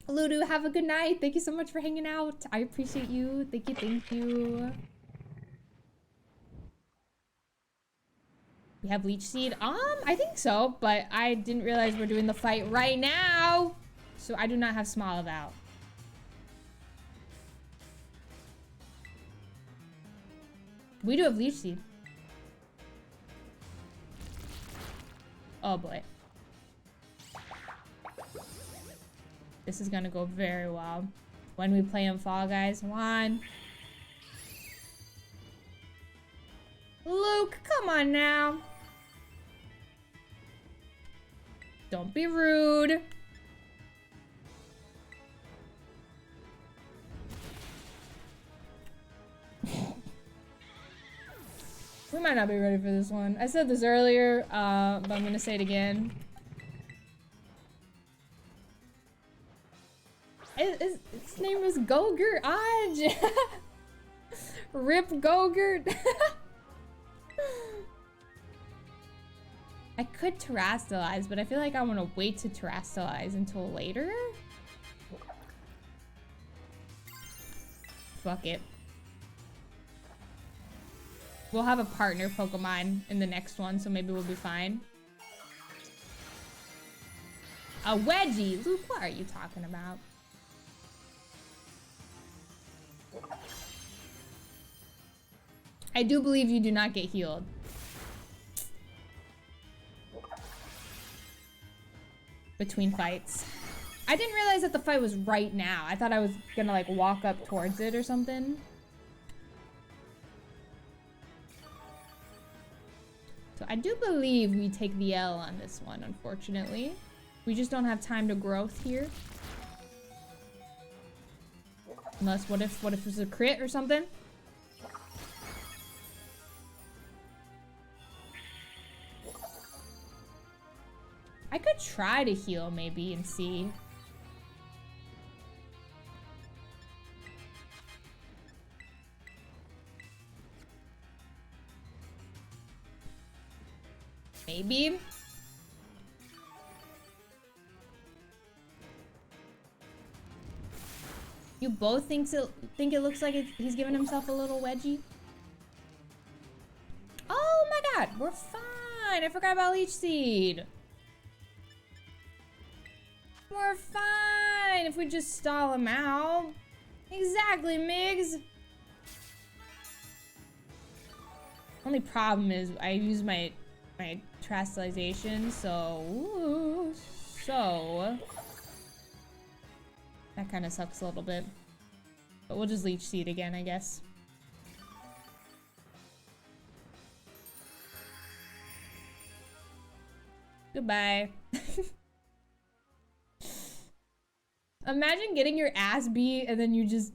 Ludo, have a good night. Thank you so much for hanging out. I appreciate you. Thank you, thank you. We have Leech Seed? I think so, but I didn't realize we're doing the fight right now. So I do not have Smoliv out. We do have Leech Seed. Oh boy. This is gonna go very well. When we play in Fall Guys. One. Luke, come on now. Don't be rude. We might not be ready for this one. I said this earlier, but I'm gonna say it again. Its name is Gogurt. Aj. Rip Gogurt. I could terrestrialize, but I feel like I want to wait to terrestrialize until later. Fuck it. We'll have a partner Pokemon in the next one, so maybe we'll be fine. A Wedgie? Luke, what are you talking about? I do believe you do not get healed. Between fights. I didn't realize that the fight was right now. I thought I was gonna like walk up towards it or something. So I do believe we take the L on this one, unfortunately. We just don't have time to growth here. Unless, what if it's a crit or something? I could try to heal maybe and see. Maybe. You both think it looks like he's giving himself a little wedgie? Oh my god, we're fine. I forgot about Leech Seed. We're fine if we just stall him out. Exactly, Migs. Only problem is I use my terrestrialization, so that kind of sucks a little bit. But we'll just Leech Seed again, I guess. Goodbye. Imagine getting your ass beat and then you just...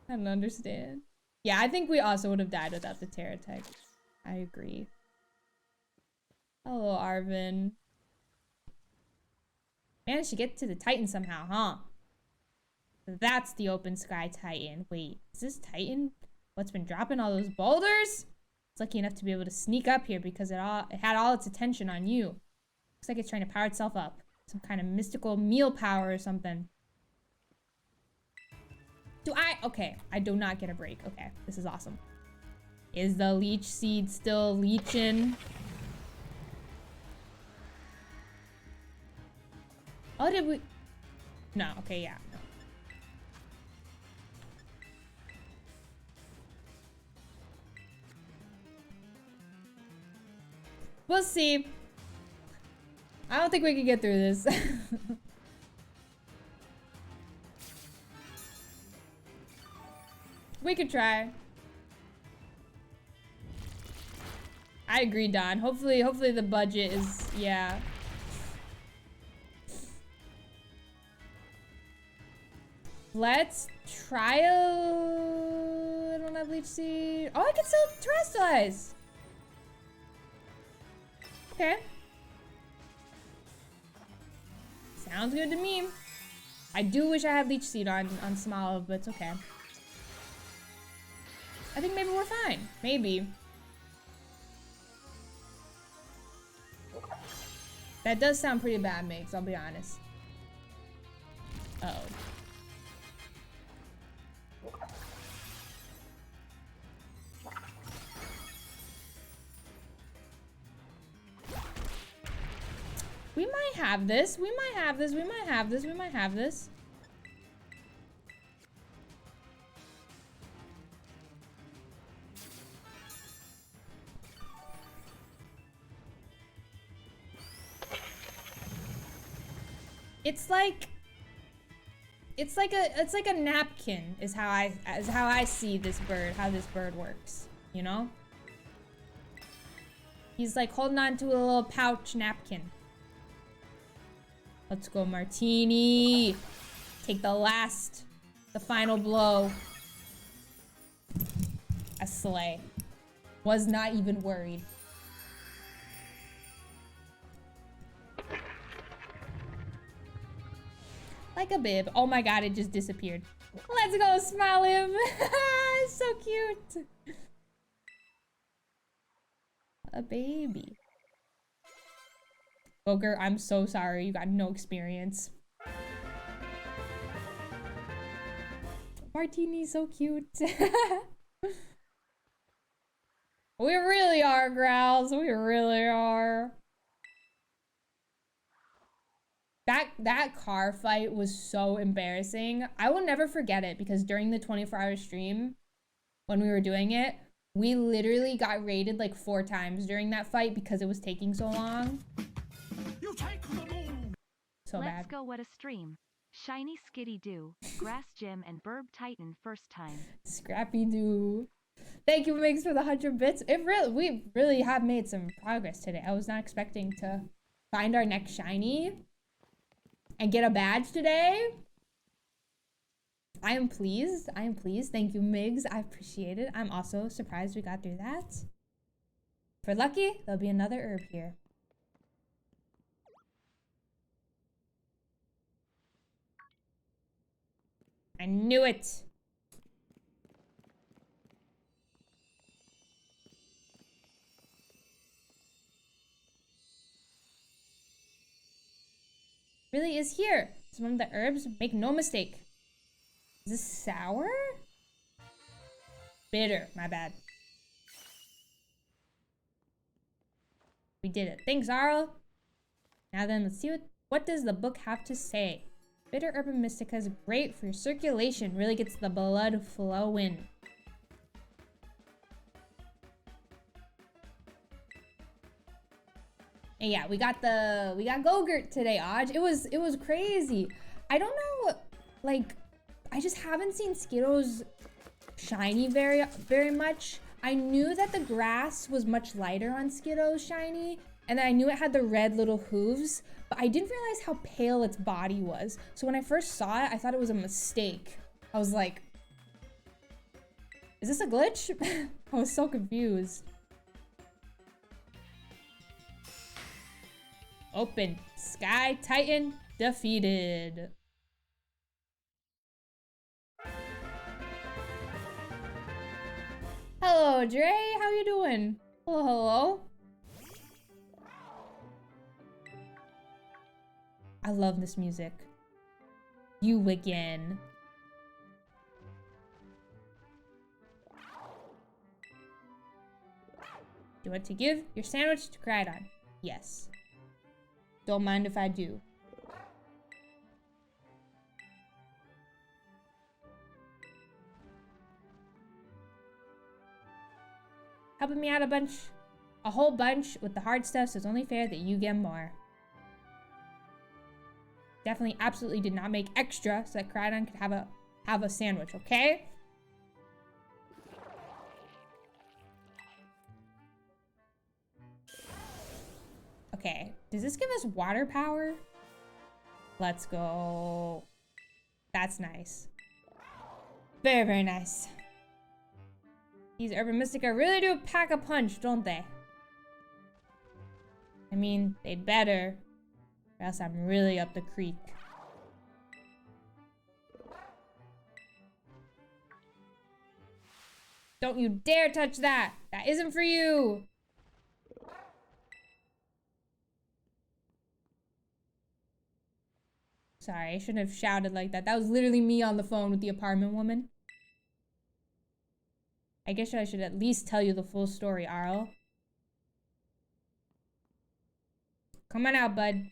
I don't understand. Yeah, I think we also would have died without the Terra Tech. I agree. Hello, Arvin. Managed to get to the Titan somehow, huh? That's the Open Sky Titan. Wait, is this Titan what's been dropping all those boulders? It's lucky enough to be able to sneak up here because it had all its attention on you. Looks like it's trying to power itself up. Some kind of mystical meal power or something. Okay, I do not get a break. Okay, this is awesome. Is the Leech Seed still leeching? Oh, did we? No, okay, yeah. No. We'll see. I don't think we can get through this. We could try. I agree, Don. Hopefully the budget is, yeah. Let's try I don't have Leech Seed. Oh, I can still Terrestrialize. Okay. Sounds good to me. I do wish I had Leech Seed on Smoliv, but it's okay. I think maybe we're fine. Maybe. That does sound pretty bad, Migs, I'll be honest. Uh-oh. We might have this. We might have this. We might have this. We might have this. It's like a napkin is how I see this bird, how this bird works, you know? He's like holding on to a little pouch napkin. Let's go, Martini. Take the final blow. A slay. Was not even worried. Like a bib. Oh my god, it just disappeared. Let's go, Smoliv. So cute. A baby. Ogre, I'm so sorry. You got no experience. Martini's so cute. We really are, Growls. We really are. That car fight was so embarrassing. I will never forget it because during the 24-hour stream, when we were doing it, we literally got raided like 4 times during that fight because it was taking so long. You take the moon. So bad. Let's go, what a stream. Shiny Skitty Doo, Grass Gym, and Burb Titan first time. Scrappy Doo. Thank you, Migs, for the 100 bits. We really have made some progress today. I was not expecting to find our next shiny and get a badge today. I am pleased. I am pleased. Thank you, Migs. I appreciate it. I'm also surprised we got through that. If we're lucky, there'll be another herb here. I knew it. Really is here. It's one of the herbs. Make no mistake. Is this sour? Bitter. My bad. We did it. Thanks, Arl. Now then, let's see what does the book have to say. Bitter Urban Mystica is great for your circulation. Really gets the blood flowing. And yeah, we got Gogurt today, Aj. It was crazy. I don't know, like, I just haven't seen Skittles shiny very much. I knew that the grass was much lighter on Skittles shiny, and then I knew it had the red little hooves, but I didn't realize how pale its body was. So when I first saw it, I thought it was a mistake. I was like, is this a glitch? I was so confused. Open. Sky Titan defeated. Hello, Dre. How you doing? Hello, hello. I love this music. You again. Do you want to give your sandwich to Crydon? Yes. Don't mind if I do. Helping me out a bunch. a whole bunch with the hard stuff, so it's only fair that you get more. Definitely, absolutely did not make extra so that Crydon could have a sandwich, okay? Okay, does this give us water power? Let's go. That's nice. Very, very nice. These Urban Mystica really do pack a punch, don't they? I mean, they'd better, or else I'm really up the creek. Don't you dare touch that! That isn't for you! Sorry, I shouldn't have shouted like that. That was literally me on the phone with the apartment woman. I guess I should at least tell you the full story, Arl. Come on out, bud.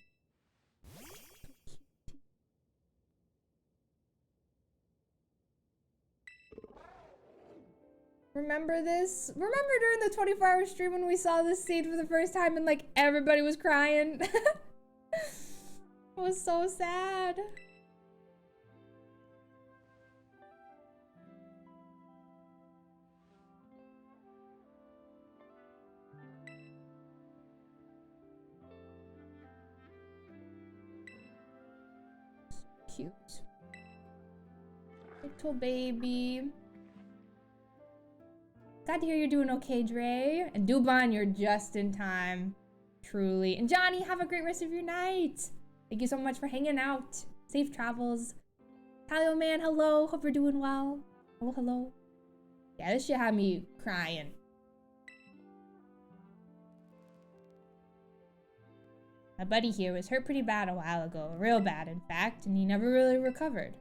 Remember this? Remember during the 24-hour stream when we saw this scene for the first time and like everybody was crying? It was so sad. Cute. Little baby. Glad to hear you're doing okay, Dre. And Dubon, you're just in time. Truly. And Johnny, have a great rest of your night. Thank you so much for hanging out. Safe travels. Hello, man. Hello. Hope you're doing well. Hello, hello. Yeah, this shit had me crying. My buddy here was hurt pretty bad a while ago. Real bad, in fact. And he never really recovered.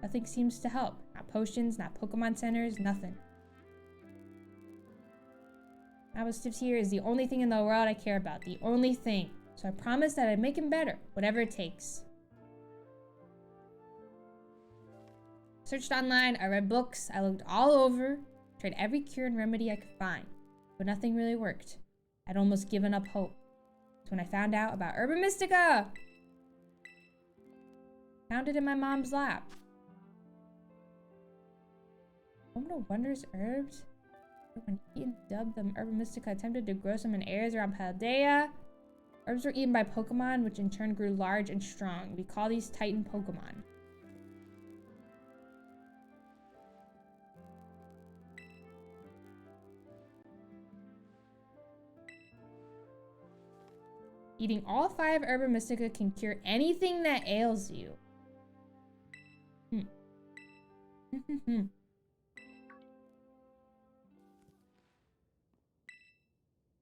Nothing seems to help. Not potions, not Pokemon centers, nothing. Stiffs here is the only thing in the world I care about. The only thing. So I promised that I'd make him better, whatever it takes. Searched online, I read books, I looked all over, tried every cure and remedy I could find, but nothing really worked. I'd almost given up hope. That's when I found out about Urban Mystica! Found it in my mom's lap. Woman of Wonders Herbs? When Eaton dubbed them Urban Mystica, attempted to grow some in areas around Paldea. Herbs were eaten by Pokemon, which in turn grew large and strong. We call these Titan Pokemon. Eating all 5 Urban Mystica can cure anything that ails you.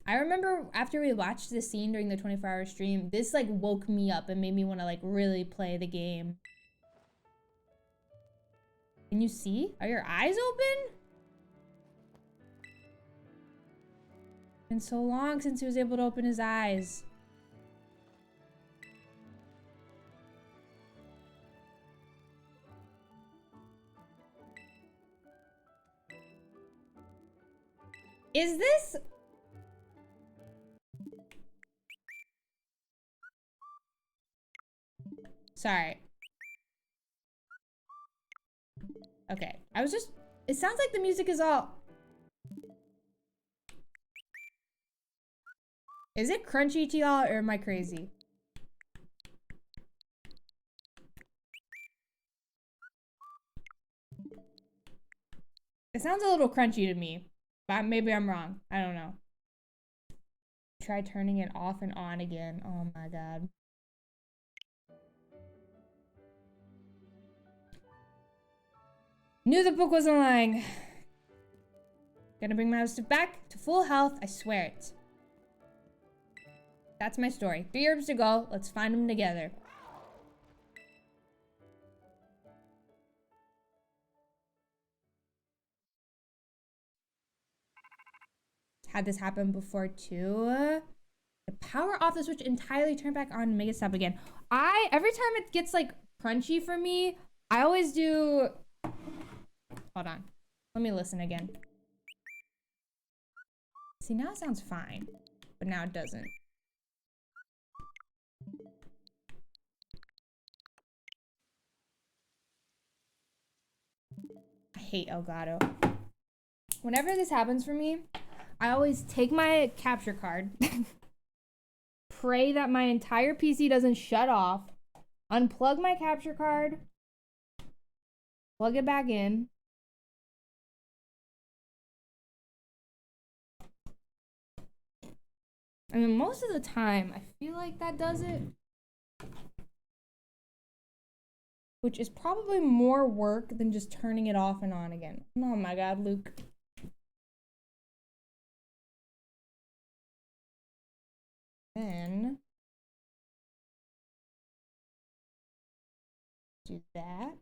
I remember after we watched this scene during the 24-hour stream, this like woke me up and made me want to like really play the game. Can you see? Are your eyes open? Been so long since he was able to open his eyes. Is this... Sorry. Okay, I was just... It sounds like the music is all... Is it crunchy to y'all or am I crazy? It sounds a little crunchy to me, but maybe I'm wrong. I don't know. Try turning it off and on again. Oh my god. Knew the book wasn't lying. Gonna bring my house back to full health, I swear it. That's my story. 3 herbs to go. Let's find them together. Had this happen before too. The power off the switch entirely turned back on and make it stop again. Every time it gets like crunchy for me, I always do... Hold on. Let me listen again. See, now it sounds fine, but now it doesn't. I hate Elgato. Whenever this happens for me, I always take my capture card, pray that my entire PC doesn't shut off, unplug my capture card, plug it back in. I mean, most of the time, I feel like that does it. Which is probably more work than just turning it off and on again. Oh my god, Luke. Then do that.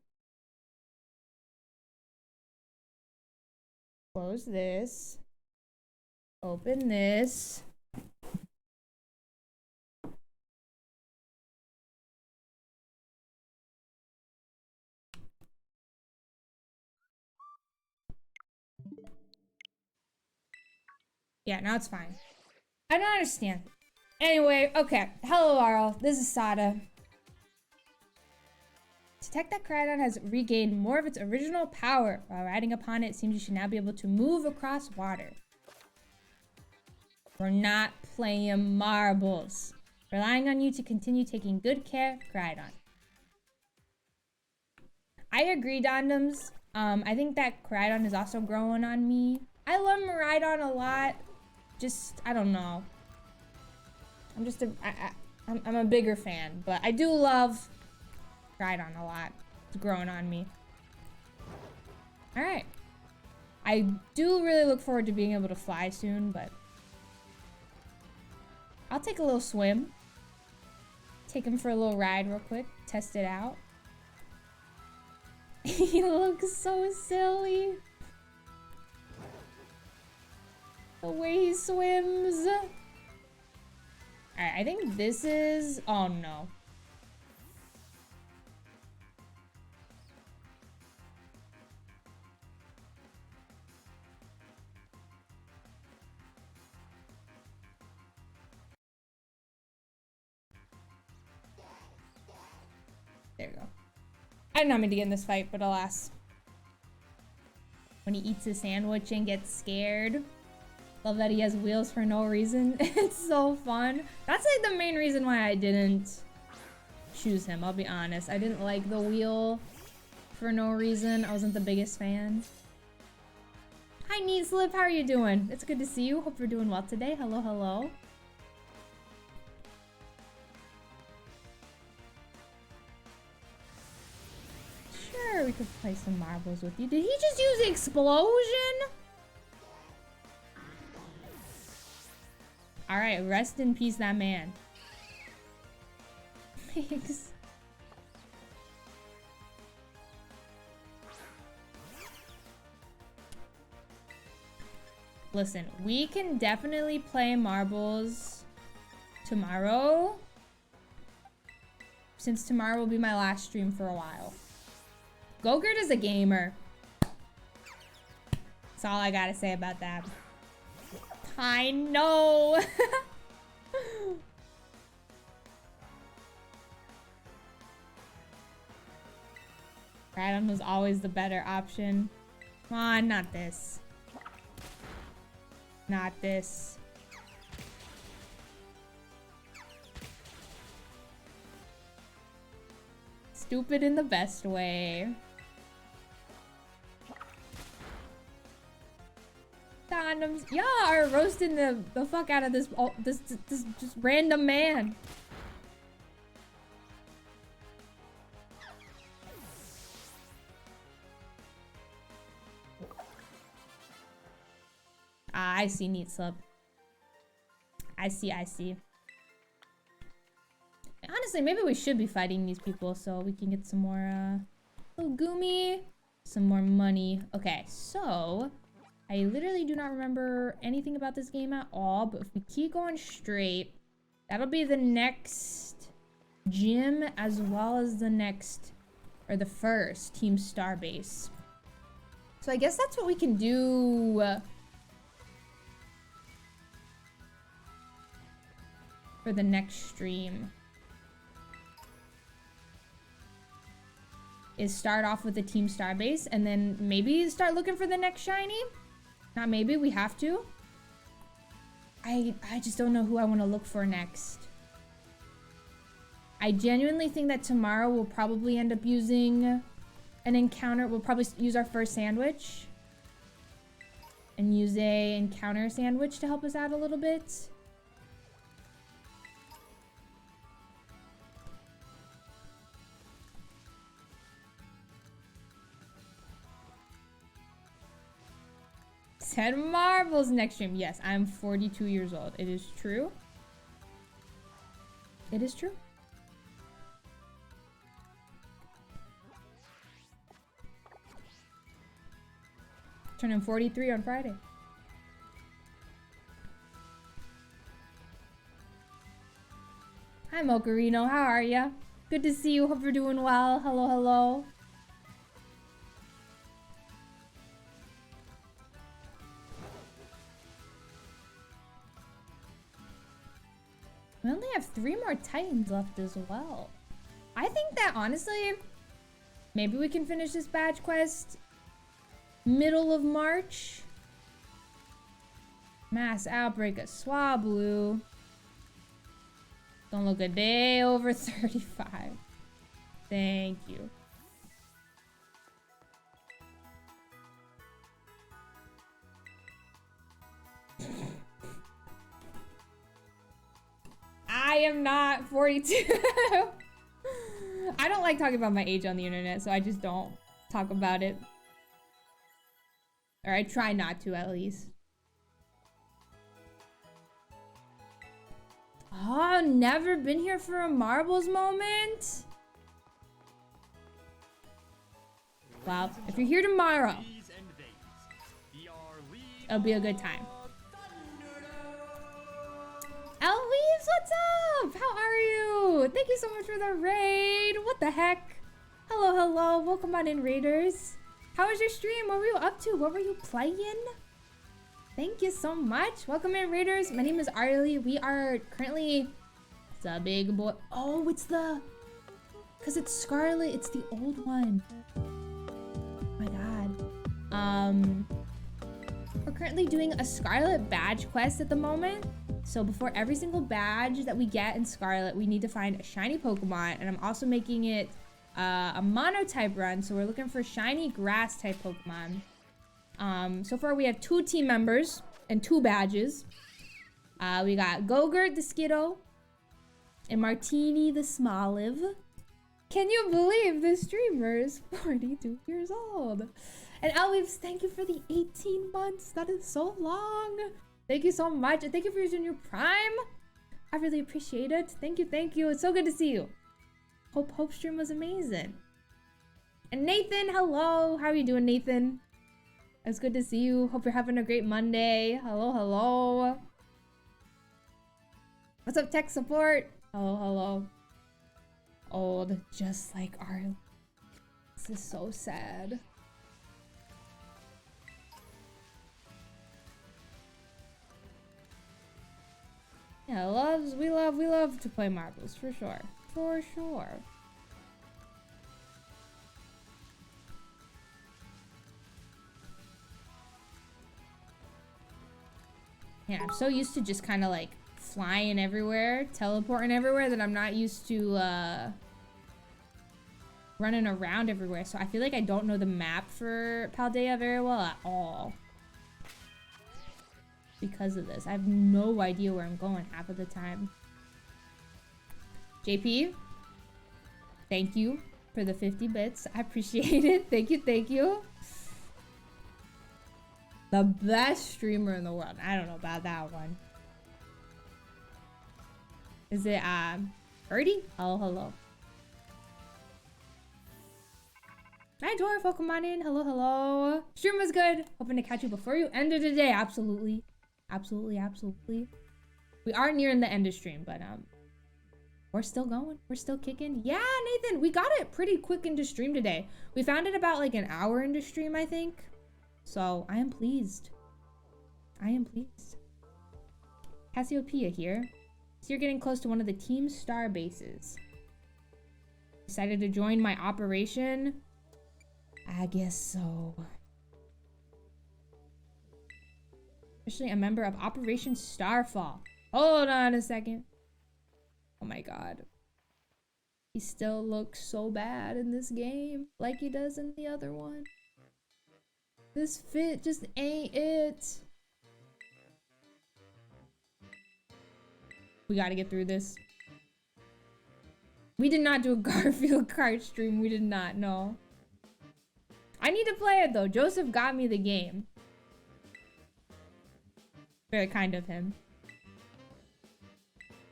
Close this. Open this. Yeah, now it's fine. I don't understand. Anyway, okay. Hello, Arl. This is Sada. Detect that Crydon has regained more of its original power. While riding upon it, it seems you should now be able to move across water. We're not playing marbles. Relying on you to continue taking good care, Crydon. I agree, Dondoms. I think that Crydon is also growing on me. I love Miraidon a lot. Just, I don't know. I'm just I'm a bigger fan, but I do love Crydon a lot. It's growing on me. All right. I do really look forward to being able to fly soon, but I'll take a little swim. Take him for a little ride real quick. Test it out. He looks so silly. The way he swims. Alright, I think this is... Oh, no. There we go. I did not mean to get in this fight, but alas. When he eats his sandwich and gets scared. Love that he has wheels for no reason. It's so fun. That's like the main reason why I didn't choose him, I'll be honest. I didn't like the wheel for no reason. I wasn't the biggest fan. Hi, Neat Slip. How are you doing? It's good to see you. Hope you're doing well today. Hello, hello. Sure, we could play some marbles with you. Did he just use explosion? Alright, rest in peace, that man. Thanks. Listen, we can definitely play marbles tomorrow. Since tomorrow will be my last stream for a while. Gogurt is a gamer. That's all I gotta say about that. I know. Radon was always the better option. Come on, not this. Not this. Stupid in the best way. Condoms. Y'all are roasting the fuck out of this just random man. Ah, I see, Neat Slip. I see. Honestly, maybe we should be fighting these people so we can get some more, little Goomy. Some more money. Okay, so... I literally do not remember anything about this game at all, but if we keep going straight, that'll be the next gym as well as the next, or the first Team Starbase. So I guess that's what we can do for the next stream is start off with the Team Starbase and then maybe start looking for the next shiny. Not maybe, we have to. I just don't know who I want to look for next. I genuinely think that tomorrow we'll probably end up using an encounter. We'll probably use our first sandwich and use a encounter sandwich to help us out a little bit. Ten marbles next stream. Yes, I'm 42 years old. It is true. It is true. Turning 43 on Friday. Hi, Mocarino. How are ya? Good to see you. Hope you're doing well. Hello, hello. We only have 3 more Titans left as well. I think that, honestly, maybe we can finish this badge quest middle of March. Mass outbreak of Swablu. Don't look a day over 35. Thank you. I am not 42. I don't like talking about my age on the internet, so I just don't talk about it. Or I try not to, at least. Oh, never been here for a marbles moment? Well, if you're here tomorrow, it'll be a good time. Elvis, what's up? How are you? Thank you so much for the raid. What the heck? Hello, hello. Welcome on in, Raiders. How was your stream? What were you up to? What were you playing? Thank you so much. Welcome in, Raiders. My name is Arlie. We are currently... It's a big boy. Oh, it's the... Because it's Scarlet. It's the old one. Oh my god. We're currently doing a Scarlet badge quest at the moment. So before every single badge that we get in Scarlet, we need to find a shiny Pokemon. And I'm also making it a mono-type run. So we're looking for shiny grass-type Pokemon. So far we have 2 team members and 2 badges. We got Gogurt the Skittle and Martini the Smoliv. Can you believe this streamer is 42 years old? And Elweaves, thank you for the 18 months. That is so long. Thank you so much. And thank you for using your Prime. I really appreciate it. Thank you, thank you. It's so good to see you. Hope stream was amazing. And Nathan, hello. How are you doing, Nathan? It's good to see you. Hope you're having a great Monday. Hello, hello. What's up, tech support? Hello, hello. Old, just like our... This is so sad. Yeah, we love to play marbles, for sure. For sure. Yeah, I'm so used to just kind of like flying everywhere, teleporting everywhere, that I'm not used to running around everywhere. So I feel like I don't know the map for Paldea very well at all. Because of this, I have no idea where I'm going half of the time. JP, thank you for the 50 bits. I appreciate it. Thank you, thank you. The best streamer in the world. I don't know about that one. Is it Erdy? Oh, hello. Hi, Tor. Welcome on in. Hello, hello. Stream was good. Hoping to catch you before you ended the day. Absolutely. Absolutely, absolutely. We are nearing the end of stream, but we're still going. We're still kicking. Yeah, Nathan, we got it pretty quick into stream today. We found it about like an hour into stream, I think. So I am pleased. I am pleased. Cassiopeia here. So you're getting close to one of the team star bases. Decided to join my operation? I guess so. Officially a member of Operation Starfall. Hold on a second. Oh my god. He still looks so bad in this game, like he does in the other one. This fit just ain't it. We gotta get through this. We did not do a Garfield card stream. We did not, no. I need to play it though. Joseph got me the game. Very kind of him.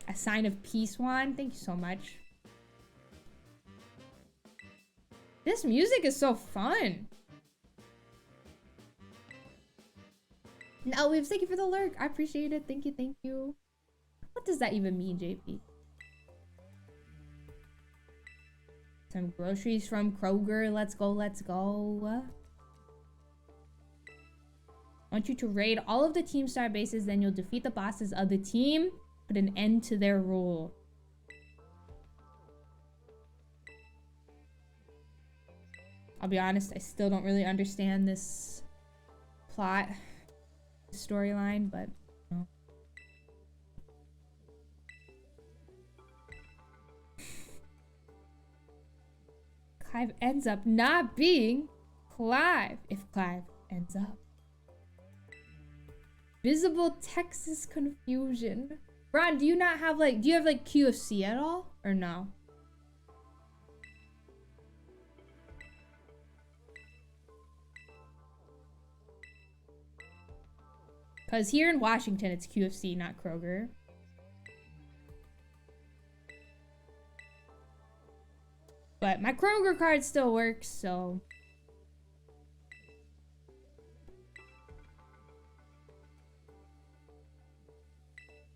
A sign of peace, Juan. Thank you so much. This music is so fun. No, Waves, thank you for the lurk. I appreciate it. Thank you, thank you. What does that even mean, JP? Some groceries from Kroger. Let's go, let's go. I want you to raid all of the team star bases, then you'll defeat the bosses of the team, put an end to their rule. I'll be honest, I still don't really understand this plot, storyline, but no. Clive ends up not being Clive, if Clive ends up. Visible Texas confusion. Ron, do you not have like, do you have like QFC at all? Or no? Because here in Washington, it's QFC, not Kroger. But my Kroger card still works, so.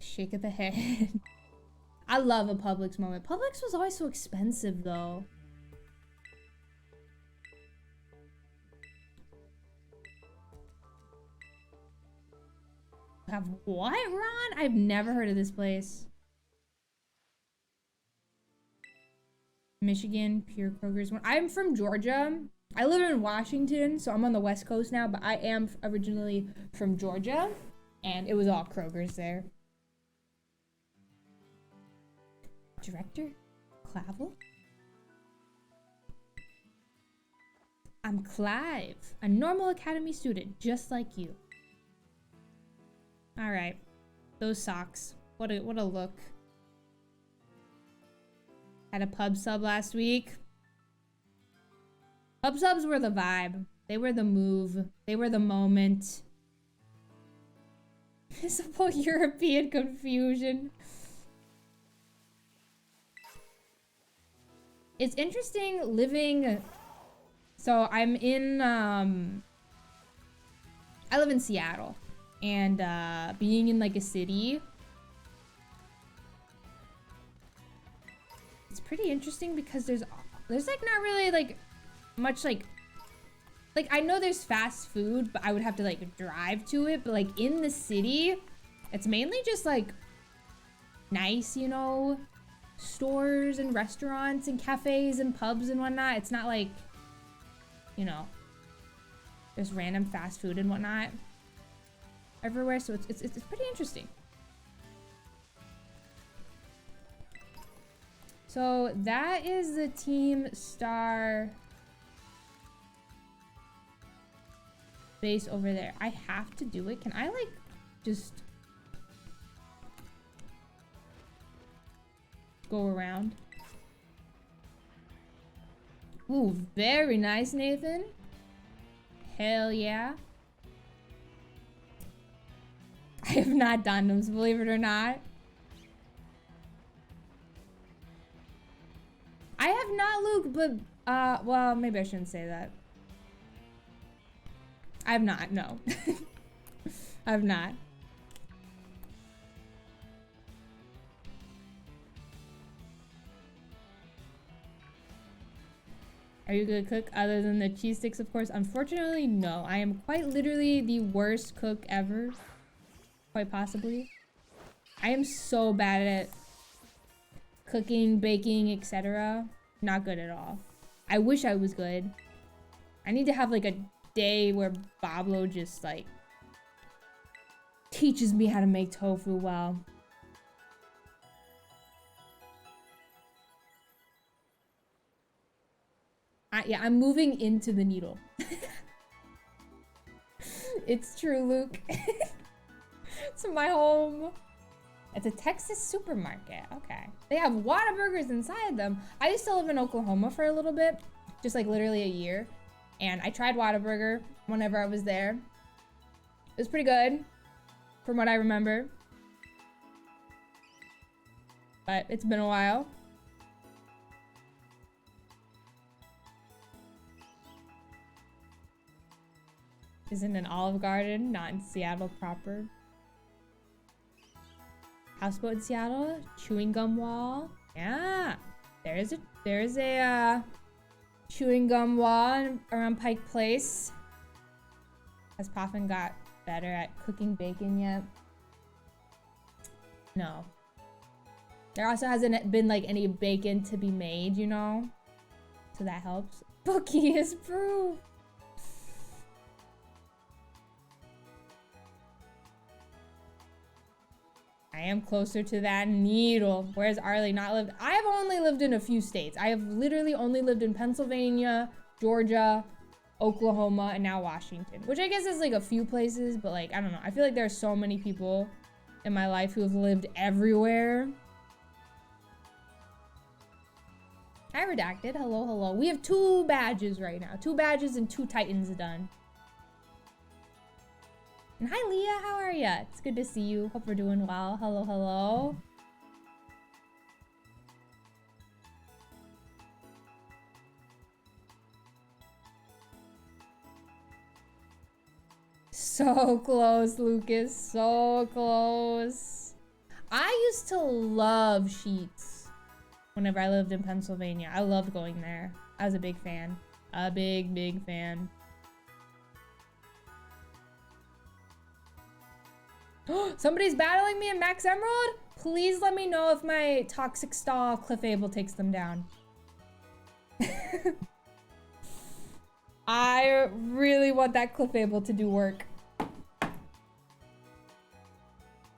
Shake of the head. I love a Publix moment. Publix was always so expensive, though. Have what, Ron? I've never heard of this place. Michigan, pure Kroger's one. I'm from Georgia. I live in Washington, so I'm on the West Coast now, but I am originally from Georgia, and it was all Kroger's there. Director? Clavel? I'm Clive, a normal academy student, just like you. All right, those socks. What a look. Had a pub sub last week. Pub subs were the vibe. They were the move. They were the moment. Visible European confusion. It's interesting living. So I'm in. I live in Seattle. And being in like a city, it's pretty interesting because there's like not really like much like I know there's fast food, but I would have to like drive to it. But like in the city, it's mainly just like nice, you know, stores and restaurants and cafes and pubs and whatnot. It's not like, you know, there's random fast food and whatnot everywhere, so it's pretty interesting. So that is the team star base over there. I have to do it. Can I like just go around? Ooh, very nice, Nathan. Hell yeah. I have not done them, believe it or not. I have not, Luke, but, well, maybe I shouldn't say that. I have not, no. I have not. Are you a good cook other than the cheese sticks, of course? Unfortunately, no. I am quite literally the worst cook ever. Quite possibly. I am so bad at cooking, baking, etc. Not good at all. I wish I was good. I need to have like a day where Pablo just like teaches me how to make tofu well. Yeah, I'm moving into the needle. It's true, Luke. It's my home. It's a Texas supermarket. Okay. They have Whataburgers inside them. I used to live in Oklahoma for a little bit, just like literally a year. And I tried Whataburger whenever I was there. It was pretty good, from what I remember. But it's been a while. Is in an Olive Garden, not in Seattle proper. Houseboat in Seattle, chewing gum wall. Yeah, there's a chewing gum wall around Pike Place. Has Poffin got better at cooking bacon yet? No. There also hasn't been like any bacon to be made, you know? So that helps. Bookie is proof. I am closer to that needle. Where's Arlie not lived? I have only lived in a few states. I have literally only lived in Pennsylvania, Georgia, Oklahoma, and now Washington. Which I guess is like a few places, but like, I don't know. I feel like there are so many people in my life who have lived everywhere. Hi, Redacted. Hello, hello. We have 2 badges right now. 2 badges and 2 Titans done. And hi, Leah. How are ya? It's good to see you. Hope we're doing well. Hello, hello. So close, Lucas. So close. I used to love Sheetz whenever I lived in Pennsylvania. I loved going there. I was a big fan. A big, big fan. Somebody's battling me in Max Emerald? Please let me know if my Toxic Stall Clefable takes them down. I really want that Clefable to do work.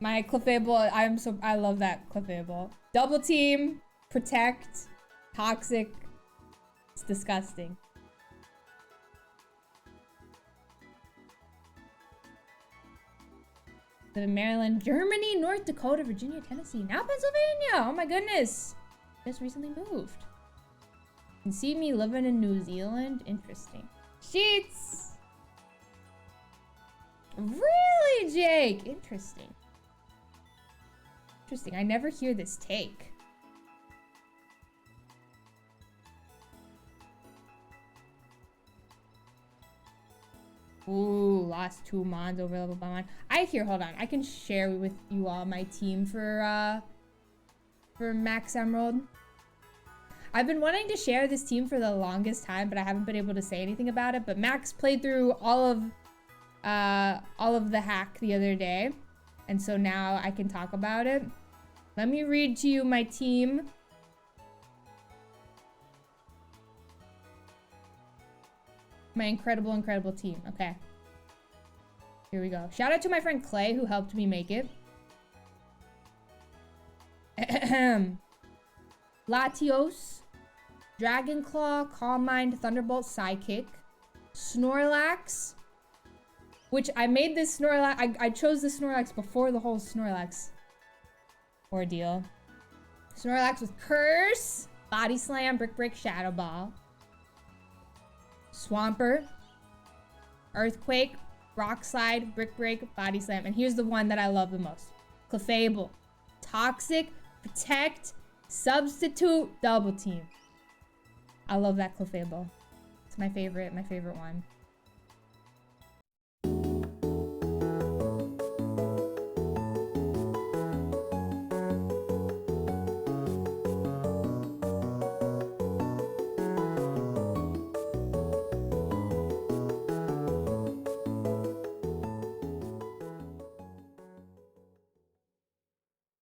My Clefable, I love that Clefable. Double team, protect, toxic. It's disgusting. Live in Maryland, Germany, North Dakota, Virginia, Tennessee, now Pennsylvania. Oh my goodness. Just recently moved. You can see me living in New Zealand. Interesting. Sheets. Really, Jake? Interesting. Interesting. I never hear this take. Ooh, lost 2 mons over level by 1. Hold on. I can share with you all my team for Max Emerald. I've been wanting to share this team for the longest time, but I haven't been able to say anything about it. But Max played through all of the hack the other day, and so now I can talk about it. Let me read to you my team. My incredible, incredible team. Okay. Here we go. Shout out to my friend Clay who helped me make it. Latios, Dragonclaw, Calm Mind, Thunderbolt, Psychic, Snorlax, which I made this Snorlax. I chose the Snorlax before the whole Snorlax ordeal. Snorlax with Curse, Body Slam, Brick Break, Shadow Ball. Swampert, Earthquake, Rock Slide, Brick Break, Body Slam. And here's the one that I love the most. Clefable, Toxic, Protect, Substitute, Double Team. I love that Clefable. It's my favorite one.